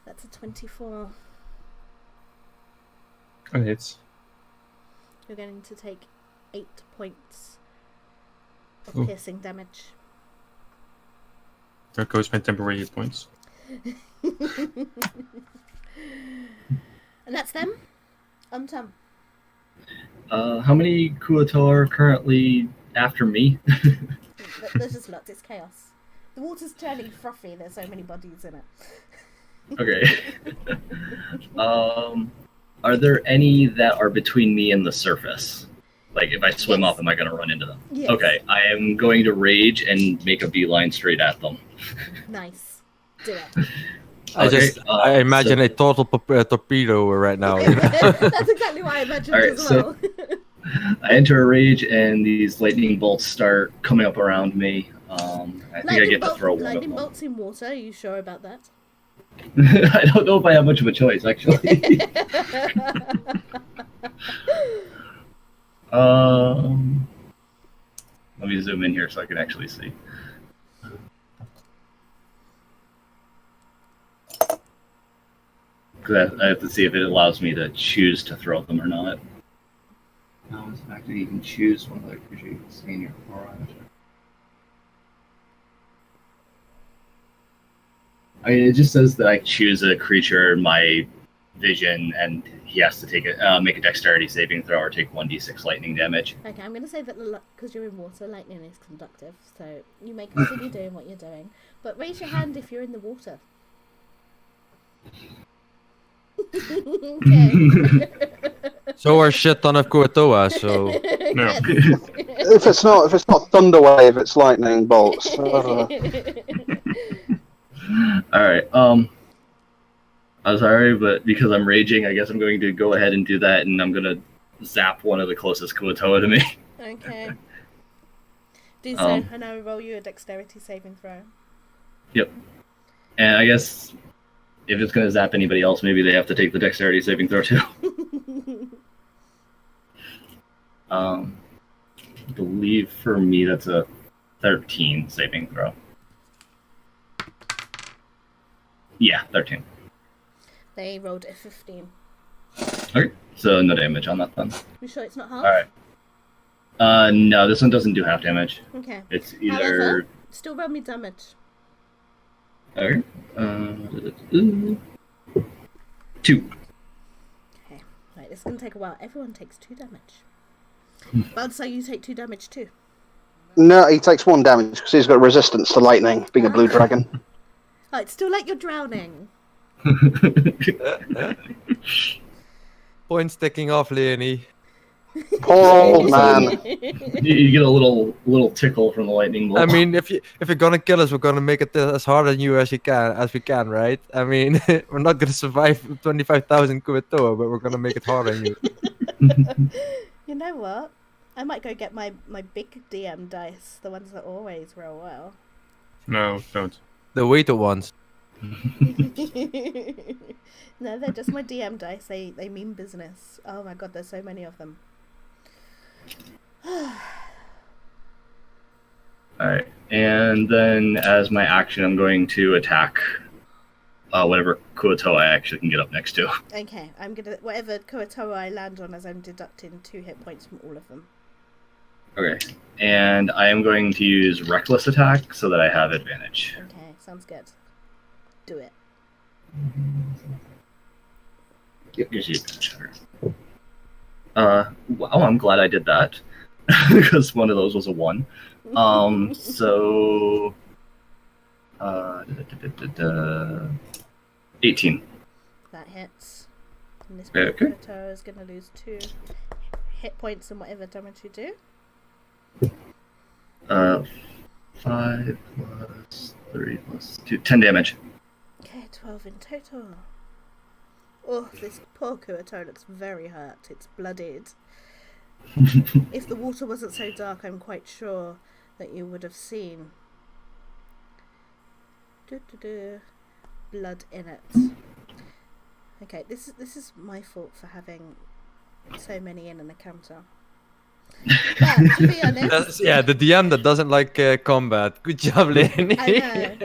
That's a 24. Oh, hits. You're going to take 8 points of Ooh. piercing damage. There goes my temporary hit points. And that's them. Tom. How many Kuoto are currently after me? There's just lots. It's chaos. The water's turning frothy. There's so many bodies in it. Okay. Are there any that are between me and the surface? Like, if I swim Yes. up, am I going to run into them? Yes. Okay, I am going to rage and make a beeline straight at them. Nice. Do it. I imagine a total torpedo right now. You know? That's exactly what I imagined Alright, as well. I enter a rage, and these lightning bolts start coming up around me. I think I get to throw one of lightning them. bolts in water. Are you sure about that? I don't know if I have much of a choice, actually. Let me zoom in here so I can actually see. Because I have to see if it allows me to choose to throw them or not. No, it's fact that you can choose one of the creatures you can see in your forest. I mean, it just says that I choose a creature in my vision, and he has to take make a dexterity saving throw or take 1d6 lightning damage. Okay, I'm going to say that because you're in water, lightning is conductive, so you may continue doing what you're doing. But raise your hand if you're in the water. Okay. So are shit ton of Kuatoa, so No. If it's not thunderwave, it's lightning bolts. Alright, I'm sorry, but because I'm raging, I guess I'm going to go ahead and do that, and I'm going to zap one of the closest Kuatoa to me. Okay. Do so, and I will roll you a dexterity saving throw. Yep. And I guess if it's going to zap anybody else, maybe they have to take the dexterity saving throw too. I believe for me that's a 13 saving throw. Yeah, 13. They rolled a 15. Okay, so no damage on that then. You sure it's not half? Alright. No, this one doesn't do half damage. Okay. It's However, either... still roll me damage. Okay. 2. Okay. Right, this is going to take a while. Everyone takes 2 damage. But so you take 2 damage too. No, he takes 1 damage because he's got resistance to lightning, being a blue dragon. Oh, it's still like you're drowning. points ticking off, Leonie. Poor old man. You get a little tickle from the lightning bolt. I mean, if you're gonna kill us, we're gonna make it as hard on you as we can, right? I mean, we're not gonna survive 25,000 Kuatoa, but we're gonna make it hard on you. You know what? I might go get my big DM dice, the ones that always roll well. No, don't. The weighted ones. No, they're just my DM dice. They mean business. Oh my god, there's so many of them. Alright, and then as my action, I'm going to attack whatever Kuoto I actually can get up next to. Okay, I'm gonna whatever Kuotoa I land on, as I'm deducting 2 hit points from all of them. Okay, and I am going to use Reckless Attack so that I have advantage. Okay, sounds good. Do it. Yep, gives you advantage. Wow, I'm glad I did that. Because one of those was a 1. So... 18. That hits. And this Okay. Kuotoa is gonna lose 2 hit points and whatever damage you do. 5 plus 3 plus 2. 10 damage. Okay, 12 in total. Oh, this poor Kuotoa looks very hurt. It's bloodied. If the water wasn't so dark, I'm quite sure that you would have seen blood in it. Okay, this is my fault for having so many in an encounter. But to be honest, The DM that doesn't like combat. Good job, Leonie. I know.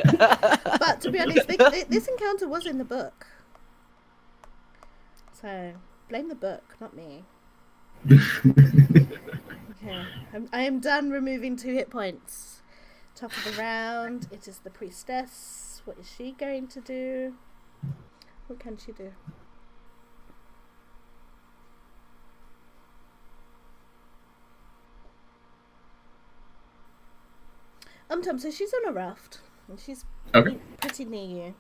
But to be honest, this encounter was in the book, so blame the book, not me. Okay, I am done removing 2 hit points. Top of the round, it is the priestess. What is she going to do? What can she do? Tom, so she's on a raft, and she's Okay. pretty near you.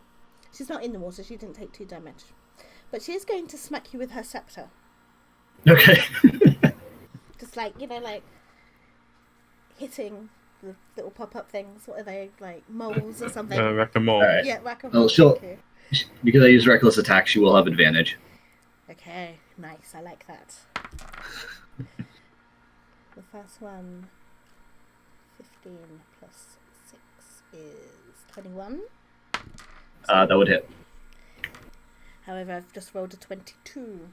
She's not in the water, she didn't take 2 damage. But she is going to smack you with her scepter. Okay. Just like, like hitting the little pop-up things. What are they, like moles or something? Whack-a-mole. Alright. Yeah, whack-a-mole. Well, she'll- thank you. Because I use reckless attack, she will have advantage. Okay, nice, I like that. The first one, 15 plus 6 is 21. That would hit. However, I've just rolled a 22.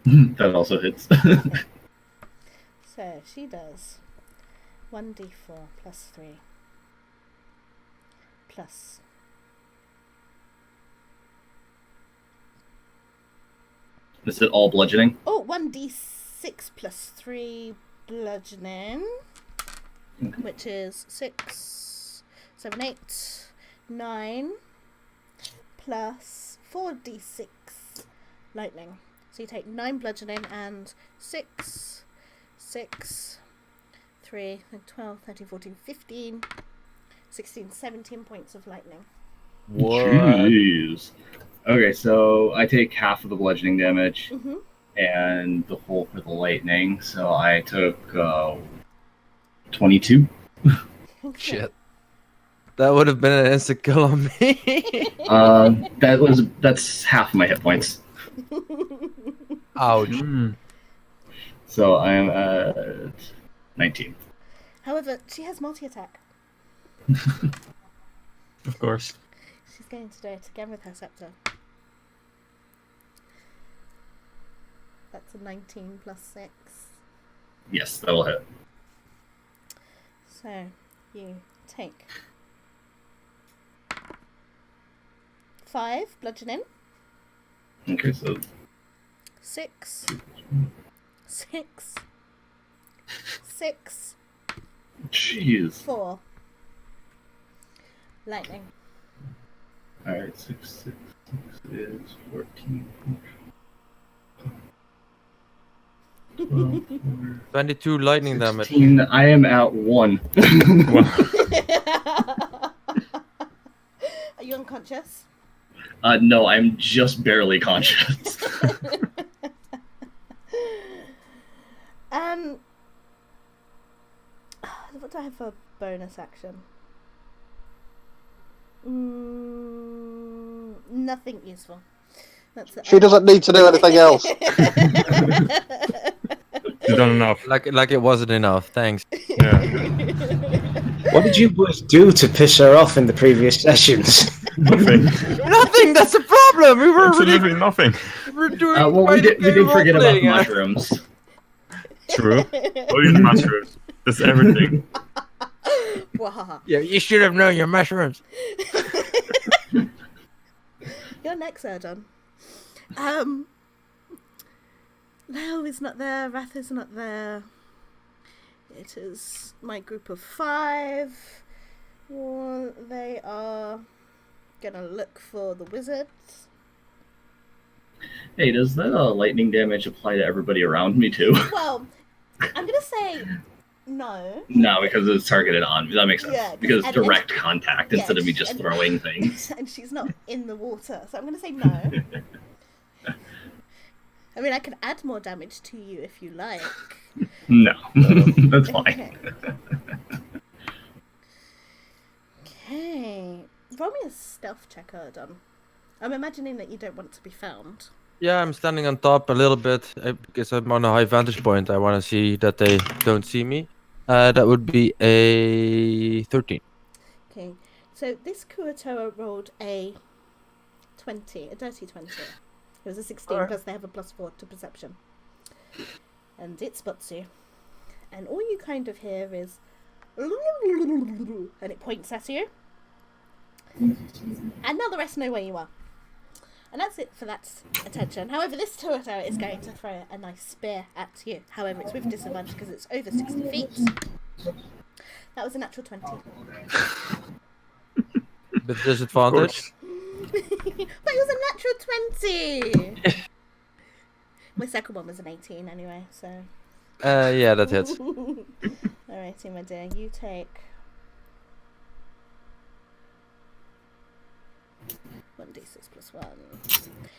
That also hits. So she does 1d4 plus 3 plus. Is it all bludgeoning? Oh, 1d6 plus 3 bludgeoning, which is 6, 7, 8, 9, plus 4d6 lightning. So you take 9 bludgeoning and 6, 3, 12, 13, 14, 15, 16, 17 points of lightning. What? Jeez. Okay, so I take half of the bludgeoning damage Mm-hmm. and the whole for the lightning. So I took 22. Shit. That would have been an instant kill on me. That's half my hit points. Ouch. Mm. So I am at 19. However, she has multi-attack. Of course. She's going to do it again with her scepter. That's a 19 plus 6. Yes, that will hit. So you take 5 bludgeoning, Okay, so 6, 6, 6, jeez. 4 lightning. All right, 6 is 14. 12, 22 lightning damage. 16. I am at 1. Wow. Are you unconscious? No, I'm just barely conscious. What do I have for bonus action? Nothing useful. That's She doesn't need to do anything else. You've done enough. Like it wasn't enough. Thanks. Yeah. What did you boys do to piss her off in the previous sessions? Nothing. Nothing. That's the problem. We were Absolutely nothing. doing. Well, we did forget about the mushrooms. True. Oh, your mushrooms. That's everything. Wahaha. Yeah, you should have known your mushrooms. You're next, Erdon. Leo is not there. Wrath is not there. It is my group of 5. Well, they are gonna look for the wizards. Hey, does that lightning damage apply to everybody around me too? Well, I'm gonna say no. No, because it's targeted on me. That makes sense. Yeah, because and- direct contact yeah, instead of me just and- throwing things. And she's not in the water, so I'm gonna say no. I mean, I can add more damage to you if you like. No, that's fine. Okay. Okay. Roll me a stealth check, Erdon. I'm imagining that you don't want to be found. Yeah, I'm standing on top a little bit because I'm on a high vantage point. I want to see that they don't see me. That would be a 13. Okay. So this Kuatoa rolled a 20, a dirty 20. It was a 16 Alright. plus they have a +4 to perception. And it spots you. And all you kind of hear is and it points at you. And now the rest know where you are. And that's it for that attention. However, this Kuatoa is going to throw a nice spear at you. However, it's with disadvantage because it's over 60 feet. That was a natural 20. With disadvantage. But it was a natural 20! My second one was an 18 anyway, so... Yeah, that hits. Alrighty, my dear, you take... 1d6 plus 1.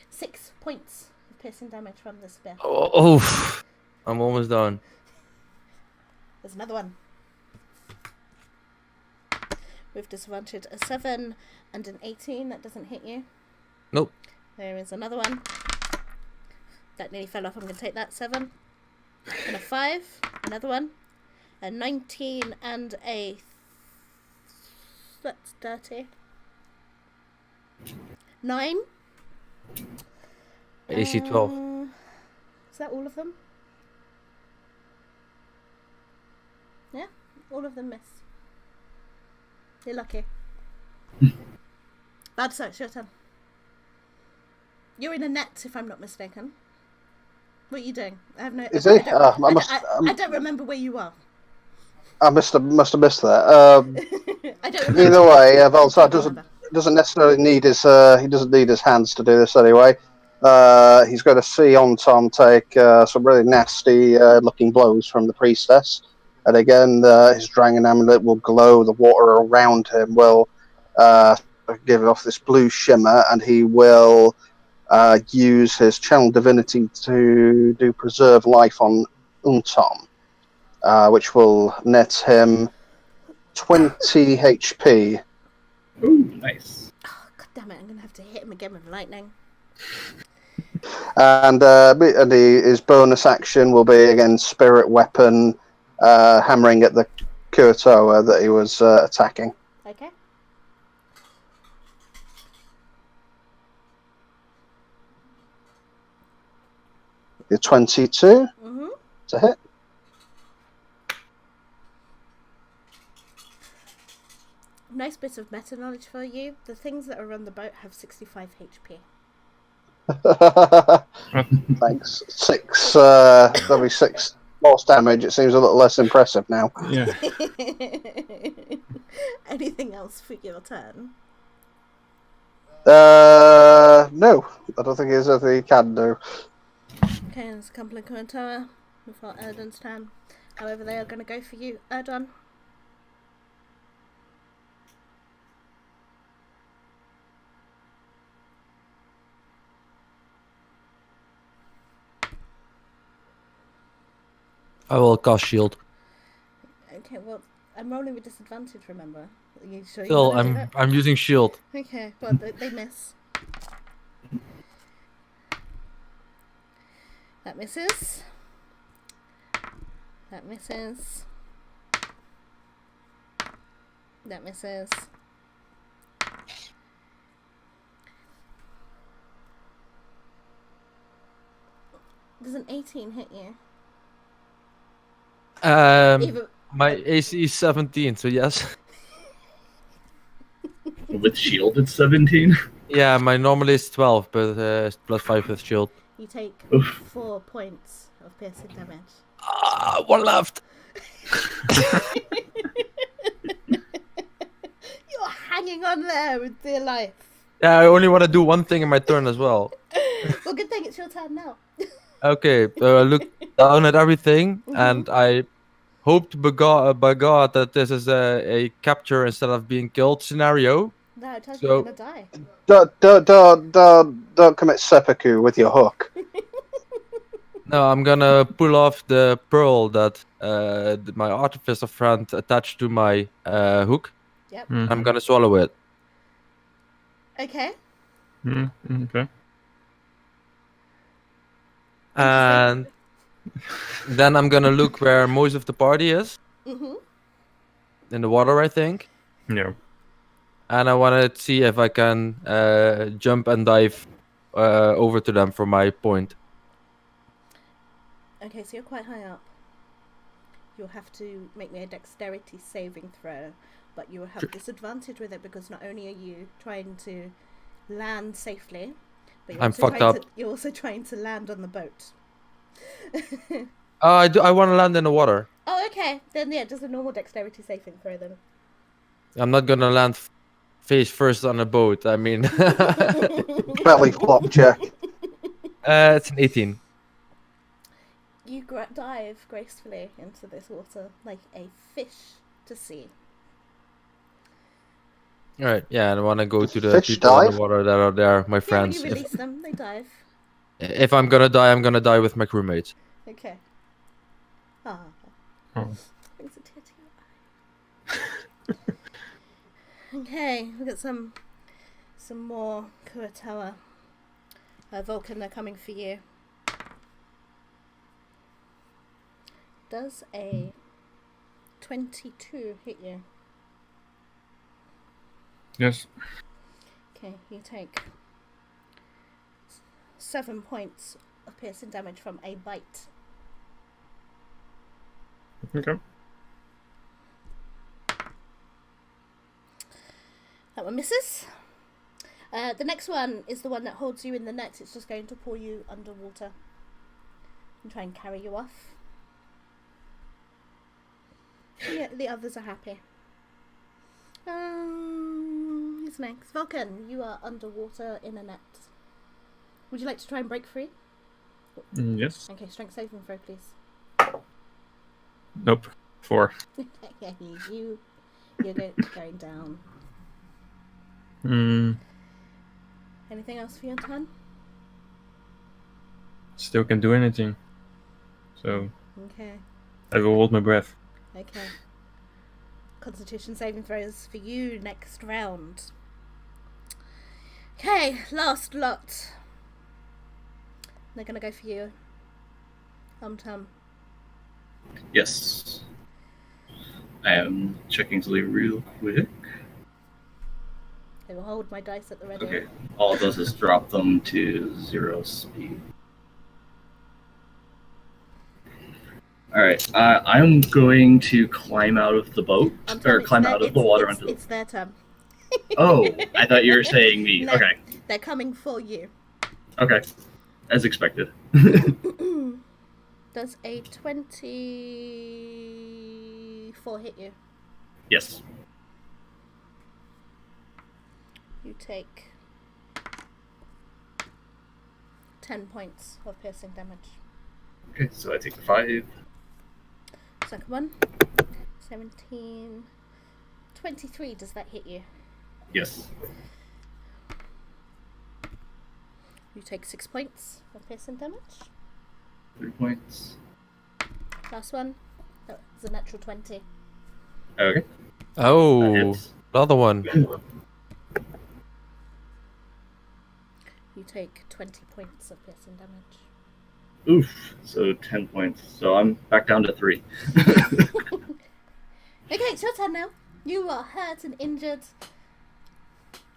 6 points of piercing damage from the spear. Oh, I'm almost done. There's another one. With disadvantage, a 7 and an 18. That doesn't hit you. Nope. There is another one. That nearly fell off. I'm going to take that 7. And a 5. Another one. A 19 and a... That's dirty. 9. AC 12. Is that all of them? Yeah, all of them miss. You're lucky. Bad so, it's your turn. You're in a net, if I'm not mistaken. What are you doing? I have no. Is he? I don't remember where you are. I must have missed that. I don't remember. Either way, Valsar I don't doesn't remember. doesn't necessarily need his he doesn't need his hands to do this anyway. He's going to see on Tom take some really nasty looking blows from the priestess, and again his dragon amulet will glow. The water around him will give off this blue shimmer, and he will use his channel divinity to do preserve life on Untom, which will net him 20 HP. Ooh, nice. Oh, God damn it! I'm gonna have to hit him again with lightning. And his bonus action will be again spirit weapon, hammering at the Kurtoa that he was attacking. Okay. The 22 Mhm. to hit. Nice bit of meta knowledge for you. The things that are on the boat have 65 HP. Thanks. 6. That'll be 6 lost damage. It seems a little less impressive now. Yeah. Anything else for your turn? No, I don't think there's anything he can do. Okay, there's a couple of Kuantoa before Erdan's turn. However, they are going to go for you, Erdan. I will cast shield. Okay, well, I'm rolling with disadvantage, remember? Are you sure you Still, wanna do that? I'm using shield. Okay, well, they miss. That misses. That misses. That misses. Does an 18 hit you? Either... My AC is 17, so yes. With shield, it's 17. Yeah, my normally is 12, but it's plus 5 with shield. You take Oof. 4 points of piercing damage. Ah, one left. You're hanging on there with dear life. Yeah, I only want to do one thing in my turn as well. Well, good thing it's your turn now. Okay, look down at everything, and I hope to by God that this is a capture instead of being killed scenario. No, it tells So- you're gonna die. Don't commit seppuku with your hook. No, I'm gonna pull off the pearl that my artificer friend attached to my hook. Yep. I'm gonna swallow it. Okay. Okay. And then I'm gonna look where most of the party is. Mhm. In the water, I think. Yeah. And I want to see if I can jump and dive over to them for my point. Okay, so you're quite high up. You'll have to make me a dexterity saving throw, but you will have disadvantage with it because not only are you trying to land safely, but I'm fucked up. you're also trying to land on the boat. I want to land in the water. Oh, okay. Then yeah, just a normal dexterity saving throw then. I'm not gonna land face first on a boat. I mean, Belly flop check. it's an 18. You dive gracefully into this water like a fish to sea. All right, yeah, and I want to go to the Fish people in dive? the water that are there, my Yeah, when friends. you release them, they dive. If I'm gonna die, I'm gonna die with my crewmates. Okay. Ah. Oh. Brings a tear to your eye. Okay, we've got some more Kuatoa. Vulcan, they're coming for you. Does a 22 hit you? Yes. Okay, you take 7 points of piercing damage from a bite. Okay. That one misses. The next one is the one that holds you in the net. It's just going to pull you underwater and try and carry you off. Yeah, the others are happy. Who's next? Vulcan, you are underwater in a net. Would you like to try and break free? Yes. Okay, strength saving throw, please. Nope. 4. Yeah, you're going down. Anything else for your turn? Still can do anything. So Okay. I will hold my breath. Okay. Constitution saving throws for you next round. Okay, last lot. They're gonna go for you. Tum. Yes. I am checking to leave real quick. I will hold my dice at the ready. Okay. All it does is drop them to 0 speed. Alright, I'm going to climb out of the boat, or climb out of the water onto the... It's their turn. Oh, I thought you were saying me. No, Okay. They're coming for you. Okay. As expected. Does a 24 hit you? Yes. You take 10 points of piercing damage. Okay, so I take the 5. Second one. 17. 23, does that hit you? Yes. You take 6 points of piercing damage. 3 points. Last one. That was a natural 20. Okay. That Oh, hits. another one. You take 20 points of piercing damage. Oof. So 10 points. So I'm back down to 3. Okay, it's your turn now. You are hurt and injured.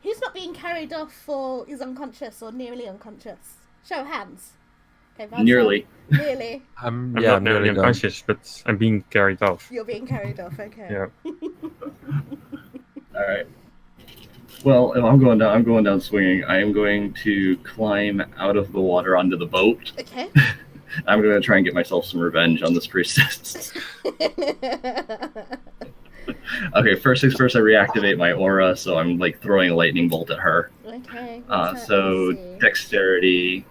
Who's not being carried off or is unconscious or nearly unconscious? Show of hands. Okay, Valsa. Nearly. Nearly. I'm Yeah, not I'm nearly nearly done. unconscious, but I'm being carried off. You're being carried off, okay. Yeah. Alright. Well, if I'm going down swinging. I am going to climb out of the water onto the boat. Okay. I'm going to try and get myself some revenge on this priestess. Okay, first things first, I reactivate my aura, so I'm like throwing a lightning bolt at her. Okay. So dexterity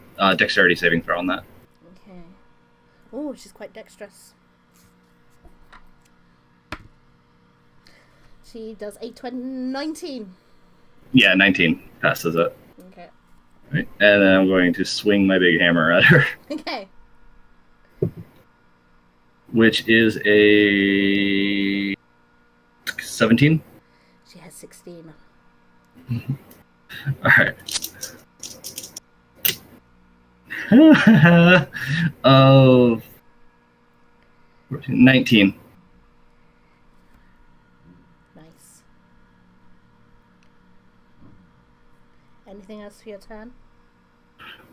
saving throw on that. Okay. Oh, she's quite dexterous. She does a 19. Yeah, 19 passes it. Okay. Right. And then I'm going to swing my big hammer at her, Okay. which is a 17. She has 16. Alright. Of 19. Nice. Anything else for your turn?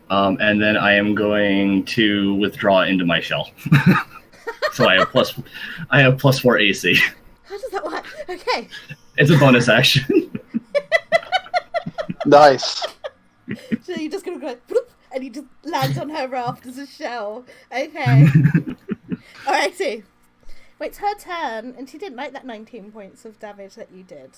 And then I am going to withdraw into my shell. So I have plus 4 AC. How does that work? Okay. It's a bonus action. Nice. So you're just gonna go like, bloop, and you just land on her raft as a shell. Okay. Alrighty. Wait, it's her turn, and she didn't like that 19 points of damage that you did.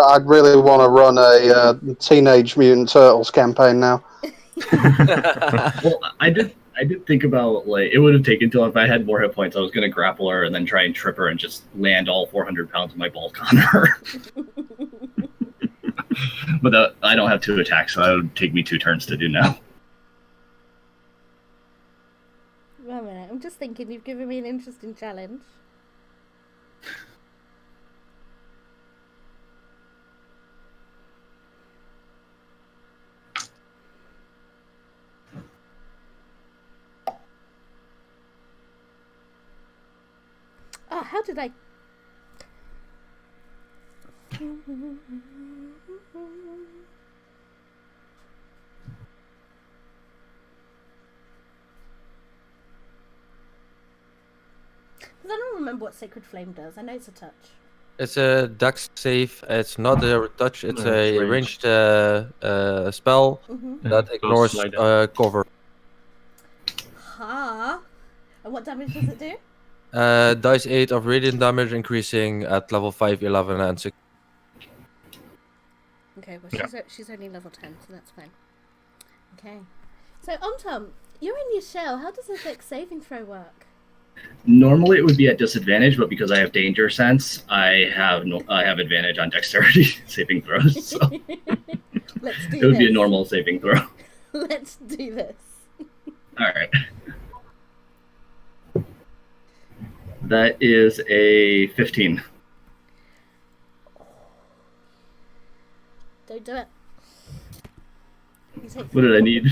I'd really want to run a Teenage Mutant Turtles campaign now. Well, I did think about, like, it would have taken till if I had more hit points, I was gonna grapple her and then try and trip her and just land all 400 pounds of my bulk on her. But I don't have 2 attacks, so that would take me 2 turns to do now. Wait a minute, I'm just thinking you've given me an interesting challenge. Oh, how did I... I don't remember what Sacred Flame does. I know it's a touch. It's a dex save. It's not a touch. It's No, it's a ranged. ranged spell that ignores Close like cover. Ha! And what damage does it do? Dice 8 of radiant damage increasing at level 5, 11, and 6. Okay, well, Yeah. she's only level 10, so that's fine. Okay. So, Tom, you're in your shell. How does a dex saving throw work? Normally it would be at disadvantage, but because I have danger sense, I have advantage on dexterity saving throws. So Let's do it would this. be a normal saving throw. Let's do this. All right. That is a 15. Don't do it. You take What did I need?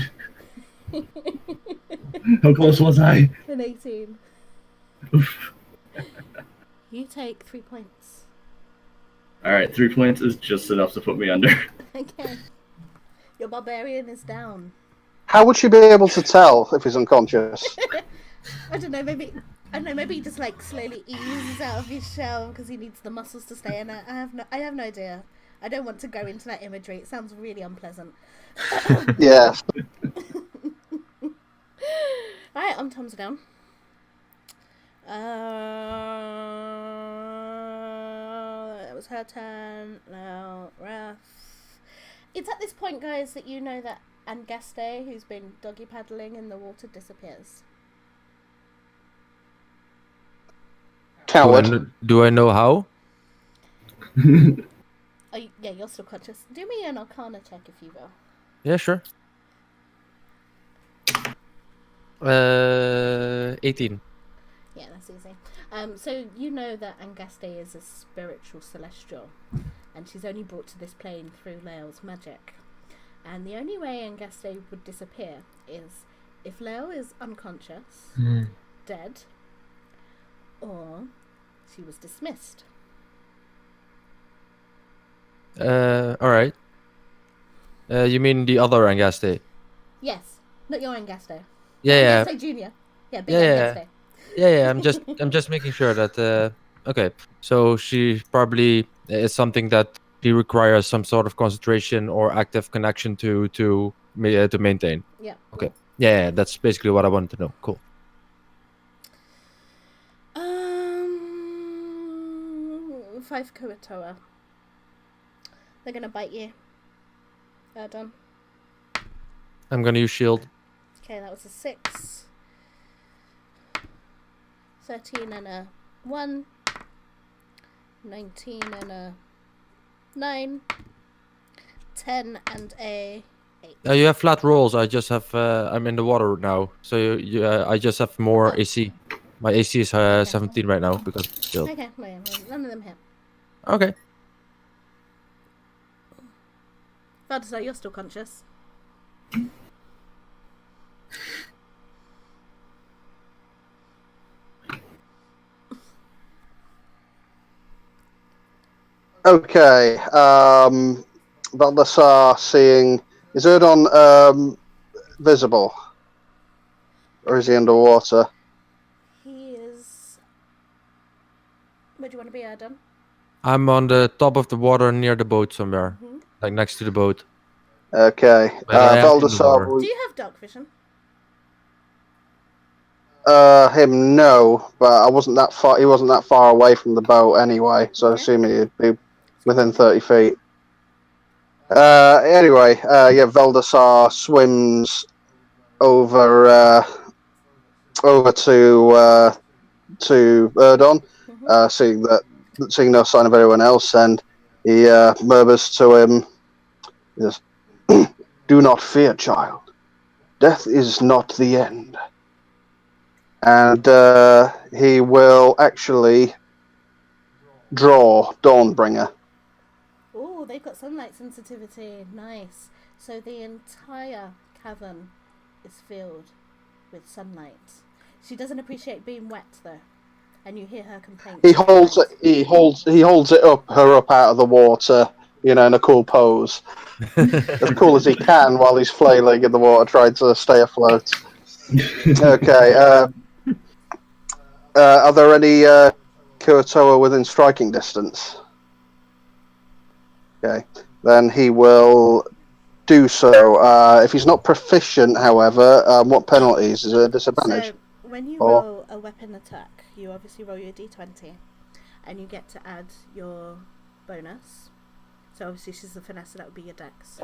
How close was I? an 18. You take 3 points. All right, 3 points is just enough to put me under. Okay. Your barbarian is down. How would she be able to tell if he's unconscious? I don't know, maybe he just like slowly eases out of his shell because he needs the muscles to stay in it. I have no idea. I don't want to go into that imagery. It sounds really unpleasant. Yeah. Alright, Tom's down. That was her turn. Now, Raph. It's at this point, guys, that you know that Angaste, who's been doggy paddling in the water, disappears. Coward. Do I know how? Oh, yeah, you're still conscious. Do me an Arcana check, if you will. Yeah, sure. 18. Yeah, that's easy. So you know that Angaste is a spiritual celestial, and she's only brought to this plane through Lael's magic. And the only way Angaste would disappear is if Lael is unconscious, dead, or she was dismissed. Alright. You mean the other Angaste? Yes, not your Angaste. Yeah, Angaste Junior. Yeah, big Yeah. Angaste. yeah. I'm just making sure that. Okay, so she probably is something that she requires some sort of concentration or active connection to maintain. Yeah. Okay. Yeah, that's basically what I wanted to know. Cool. 5 Kuatoa. They're gonna bite you. Done. I'm gonna use shield. Okay, that was a 6. 13 and a 1. 19 and a 9. 10 and a 8. You have flat rolls. I just have. I'm in the water now, so I just have more AC. My AC is 17 right now because of shield. Okay, well, none of them hit. Okay. Valdezar, you're still conscious. Okay. Baldassar seeing. Is Erdon visible? Or is he underwater? He is... Where do you want to be, Adam? I'm on the top of the water near the boat somewhere, like next to the boat. Okay. But I am in the Baldassar. water. Do you have dark vision? Him, no, but I wasn't that far. He wasn't that far away from the boat anyway, so I assume he'd be within 30 feet. Anyway, yeah, Veldasar swims over to Erdon, seeing no sign of anyone else, and he murmurs to him, "Yes, do not fear, child. Death is not the end." And he will actually draw Dawnbringer. Oh, they've got sunlight sensitivity. Nice. So the entire cavern is filled with sunlight. She doesn't appreciate being wet though, and you hear her complaint. He holds it her up out of the water, in a cool pose, as cool as he can while he's flailing in the water, trying to stay afloat. Okay. Are there any Kurotoa within striking distance? Okay, then he will do so. If he's not proficient, however, what penalties? Is it a disadvantage? So when you roll a weapon attack, you obviously roll your d20, and you get to add your bonus. So obviously she's the finesse, so that would be your dex,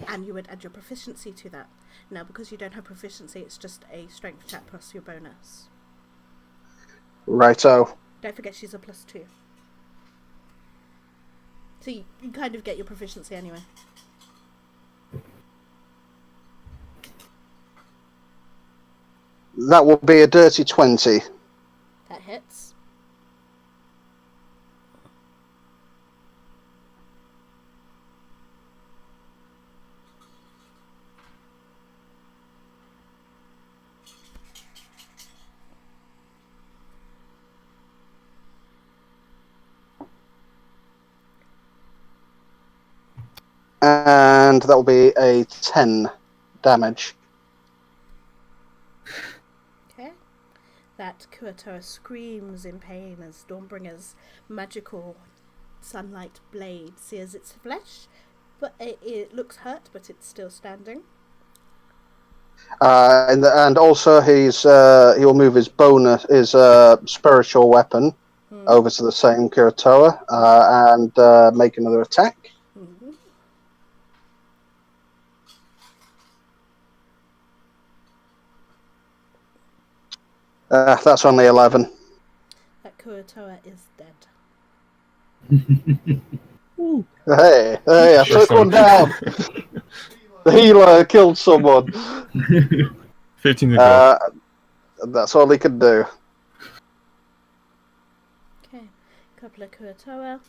and you would add your proficiency to that. Now, because you don't have proficiency, it's just a strength check plus your bonus. Righto. Don't forget she's a +2. So you kind of get your proficiency anyway. That will be a dirty 20. That hits. And that will be a 10 damage. Okay. That Kurotoa screams in pain as Dawnbringer's magical sunlight blade sears its flesh, but it looks hurt, but it's still standing. And also he will move his spiritual weapon over to the same Kurotoa and make another attack. Mm-hmm. That's only 11. That Kurotoa is dead. Hey, I took one down. The healer killed someone. 15 to go. That's all he could do. Okay, couple of Kurotoa.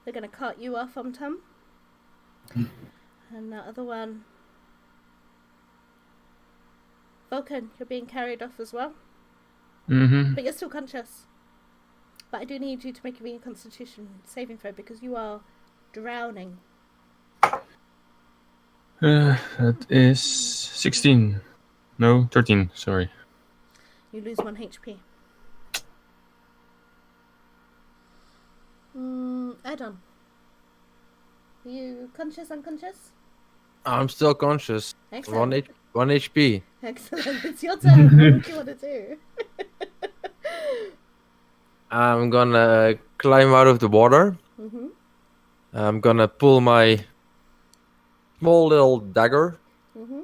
They're going to cart you off, Tom. And the other one... Vulcan, you're being carried off as well. Mm-hmm. But you're still conscious. But I do need you to make a Constitution saving throw because you are drowning. That is 16. No, 13, sorry. You lose 1 HP. Adam. Are you conscious, unconscious? I'm still conscious. Excellent. 1 HP. Excellent. It's your turn. What do you want to do? I'm gonna climb out of the water. Mm-hmm. I'm gonna pull my small little dagger. Mm-hmm.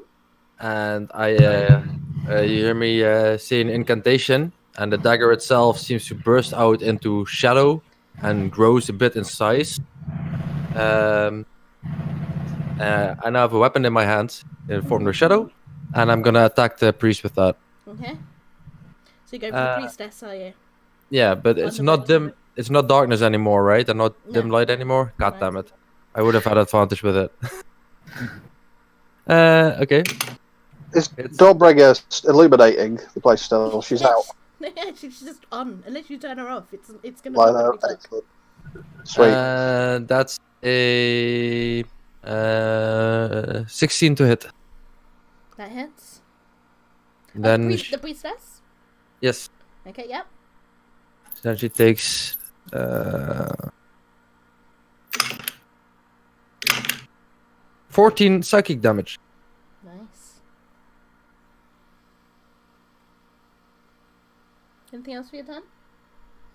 And you hear me say an incantation, and the dagger itself seems to burst out into shadow and grows a bit in size. I now have a weapon in my hand in the form of a shadow, and I'm gonna attack the priest with that. Okay. So you go for the priestess, are you? Yeah, but it's not dim. It's not darkness anymore, right? And not dim light anymore. God damn it! I would have had advantage with it. Okay. Is Dawnbringer illuminating the place still? She's out. Yeah, she's just on. Unless you turn her off, it's gonna. Line there. Excellent. Sweet. That's a 16 to hit. That hits. Then the priestess. Yes. Okay. Yep. Then she takes 14 psychic damage. Nice. Anything else for your turn?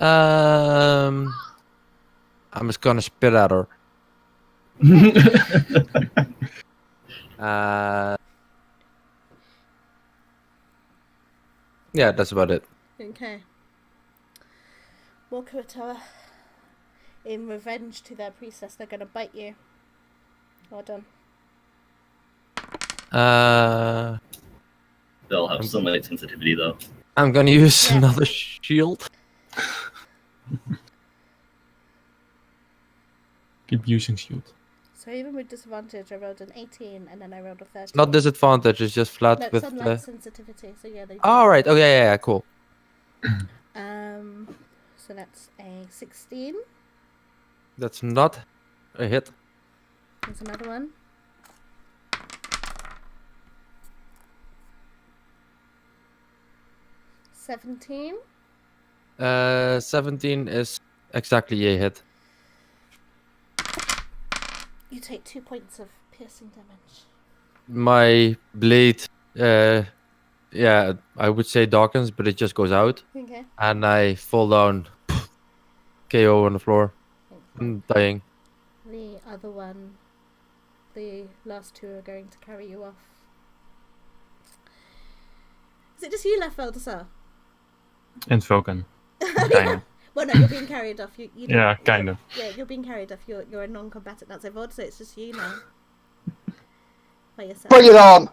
I'm just gonna spit at her. Yeah, that's about it. Okay. Mokuatoa, in revenge to their priestess, they're gonna bite you. Well done. They'll have some light sensitivity though. I'm gonna use another shield. Keep using shield. So even with disadvantage, I rolled an 18 and then I rolled a 13. It's not disadvantage, it's just flat No, with some the... light sensitivity, so yeah, they do. Oh, right. Oh, yeah, cool. So that's a 16. That's not a hit. There's another one. $17. 17 is exactly a hit. You take 2 points of piercing damage. My blade, yeah, I would say darkens, but it just goes out. Okay. And I fall down. KO on the floor. I'm dying. The other one, the last two are going to carry you off. Is it just you left, Valdesar? And Vulcan. Kinda. Well, no, you're being carried off. You Yeah, kind of. Yeah, you're being carried off. You're a non-combatant now. So Valdesar, it's just you now. By yourself. Bring it on!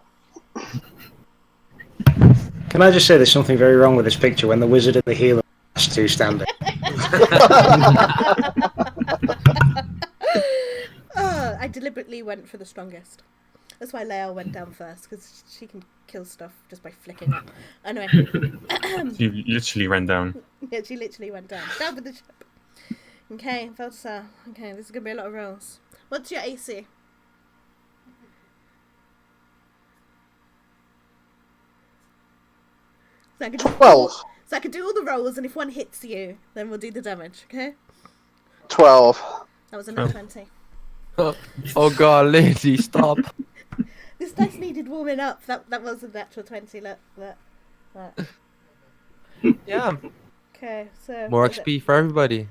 Can I just say there's something very wrong with this picture when the wizard and the healer are two standing? I deliberately went for the strongest. That's why Leia went down first, because she can kill stuff just by flicking it. Anyway. You literally ran down. Yeah, she literally went down. Down with the ship. Okay, Valdesar. Okay, this is going to be a lot of rolls. What's your AC? So I can do 12. So I can do all the rolls, and if one hits you, then we'll do the damage, okay? 12. That was a nat 20. Oh god, lady, stop. This dice needed warming up. That was a natural 20. Look. Yeah. Okay, so... More XP for everybody.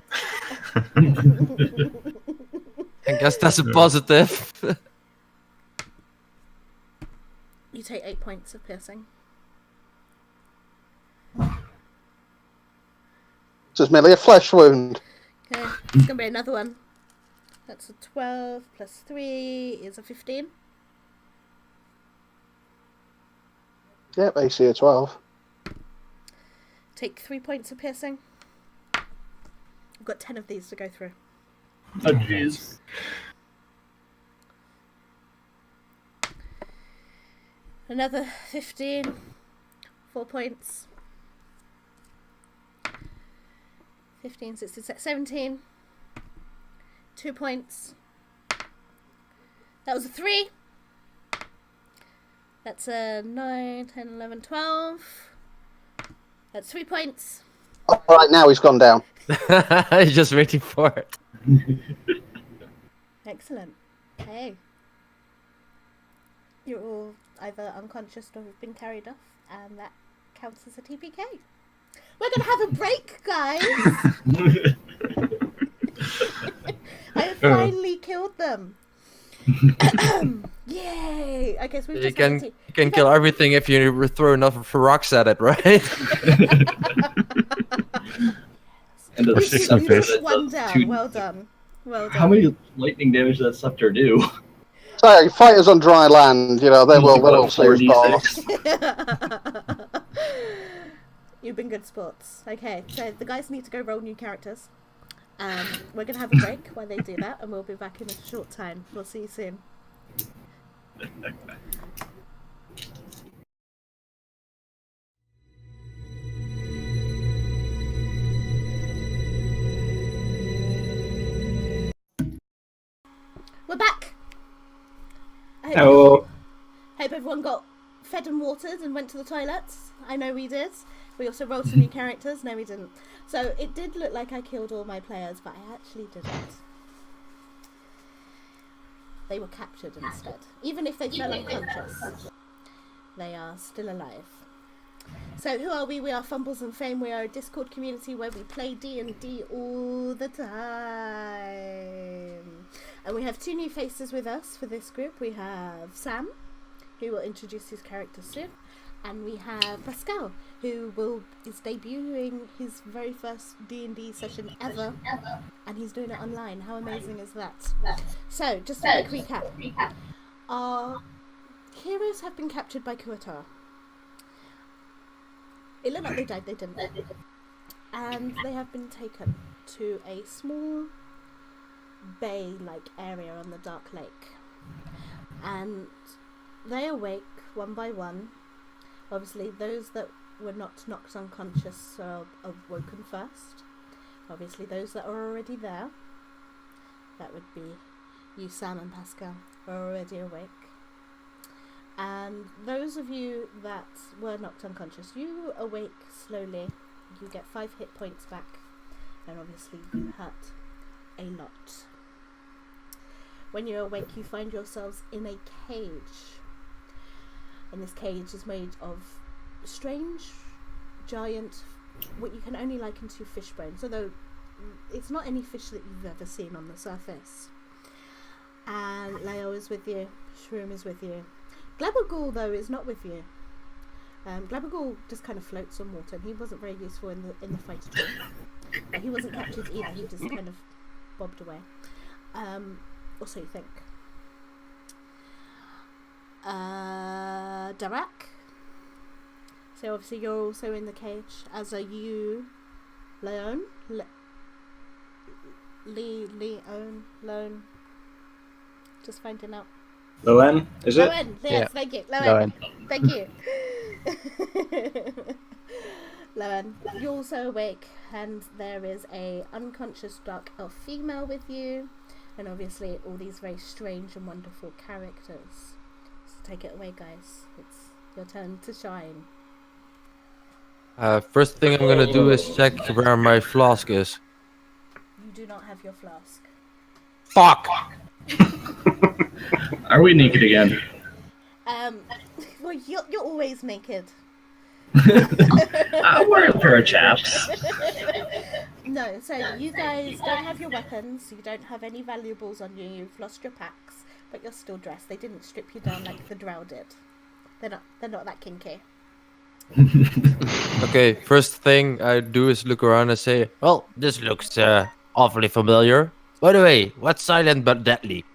I guess that's a positive. You take 8 points of piercing. Just merely a flesh wound. Okay, it's going to be another one. That's a 12 plus 3 is a 15. Yep, AC of 12. Take 3 points of piercing. I've got 10 of these to go through. Oh jeez. Another 15. 4 points. 15, 16, 17. 2 points. That was a 3. That's a 9, 10, 11, 12. That's 3 points. Alright, now he's gone down. Just waiting for it. Excellent. Okay. You're all either unconscious or have been carried off, and that counts as a TPK. We're going to have a break, guys! I have finally killed them. Yay! Okay, so we've You just had can kill everything if you throw enough rocks at it, right? And the we six took of this one does down. two- Well done. Well done. How many lightning damage does that scepter do? So, fighters on dry land, they will see his boss. You've been good sports. Okay, so the guys need to go roll new characters. We're going to have a break while they do that, and we'll be back in a short time. We'll see you soon. We're back! I hope everyone got fed and watered and went to the toilets. I know we did. We also rolled some new characters. No, we didn't. So it did look like I killed all my players, but I actually didn't. They were captured instead. Even if they fell unconscious, they are still alive. So who are we? We are Fumbles and Fame. We are a Discord community where we play D&D all the time. And we have 2 new faces with us for this group. We have Sam, who will introduce his character soon. And we have Pascal, who is debuting his very first D&D session ever. And he's doing it online. How amazing is that? So, just a quick recap. Our heroes have been captured by Kuatar. It looked like they died, they didn't. And they have been taken to a small bay-like area on the Dark Lake. And they awake one by one. Obviously, those that were not knocked unconscious are awoken first. Obviously, those that are already there, that would be you, Sam and Pascal, are already awake. And those of you that were knocked unconscious, you awake slowly. You get 5 hit points back, and obviously you hurt a lot. When you awake, you find yourselves in a cage. And this cage is made of strange, giant, what you can only liken to fish bones, although it's not any fish that you've ever seen on the surface. And Leo is with you, Shroom is with you. Glabberghoul, though, is not with you. Glabberghoul just kind of floats on water, and he wasn't very useful in the fight at all. But he wasn't captured either, he just kind of bobbed away. Or so you think. Darak. So obviously you're also in the cage, as are you, Leon. Leon. Just finding out. Loen, is it? Loen, yes, Yeah. thank you. Loen. Thank you. Loen, you're also awake, and there is a unconscious dark elf female with you, and obviously all these very strange and wonderful characters. So take it away, guys. It's your turn to shine. First thing I'm gonna do is check where my flask is. You do not have your flask. Fuck! Are we naked again? Well, you're always naked. I'll wear a pair of chaps. No, so you guys don't have your weapons, you don't have any valuables on you, you've lost your packs, but you're still dressed. They didn't strip you down like the drow did. They're not that kinky. Okay, first thing I do is look around and say, well, this looks awfully familiar. By the way, what's silent but deadly?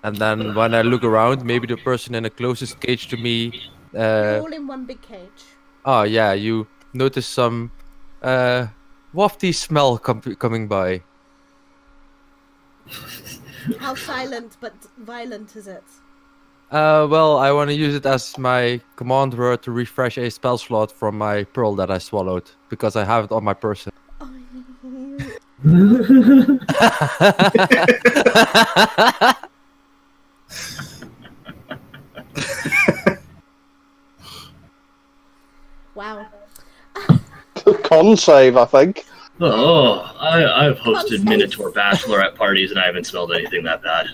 And then when I look around, maybe the person in the closest cage to me... You're all in one big cage. Oh yeah, you notice some wafty smell coming by. How silent but violent is it? Well, I want to use it as my command word to refresh a spell slot from my pearl that I swallowed, because I have it on my person. Oh, wow. Con save, I think. Oh, I've hosted Minotaur bachelorette parties and I haven't smelled anything that bad.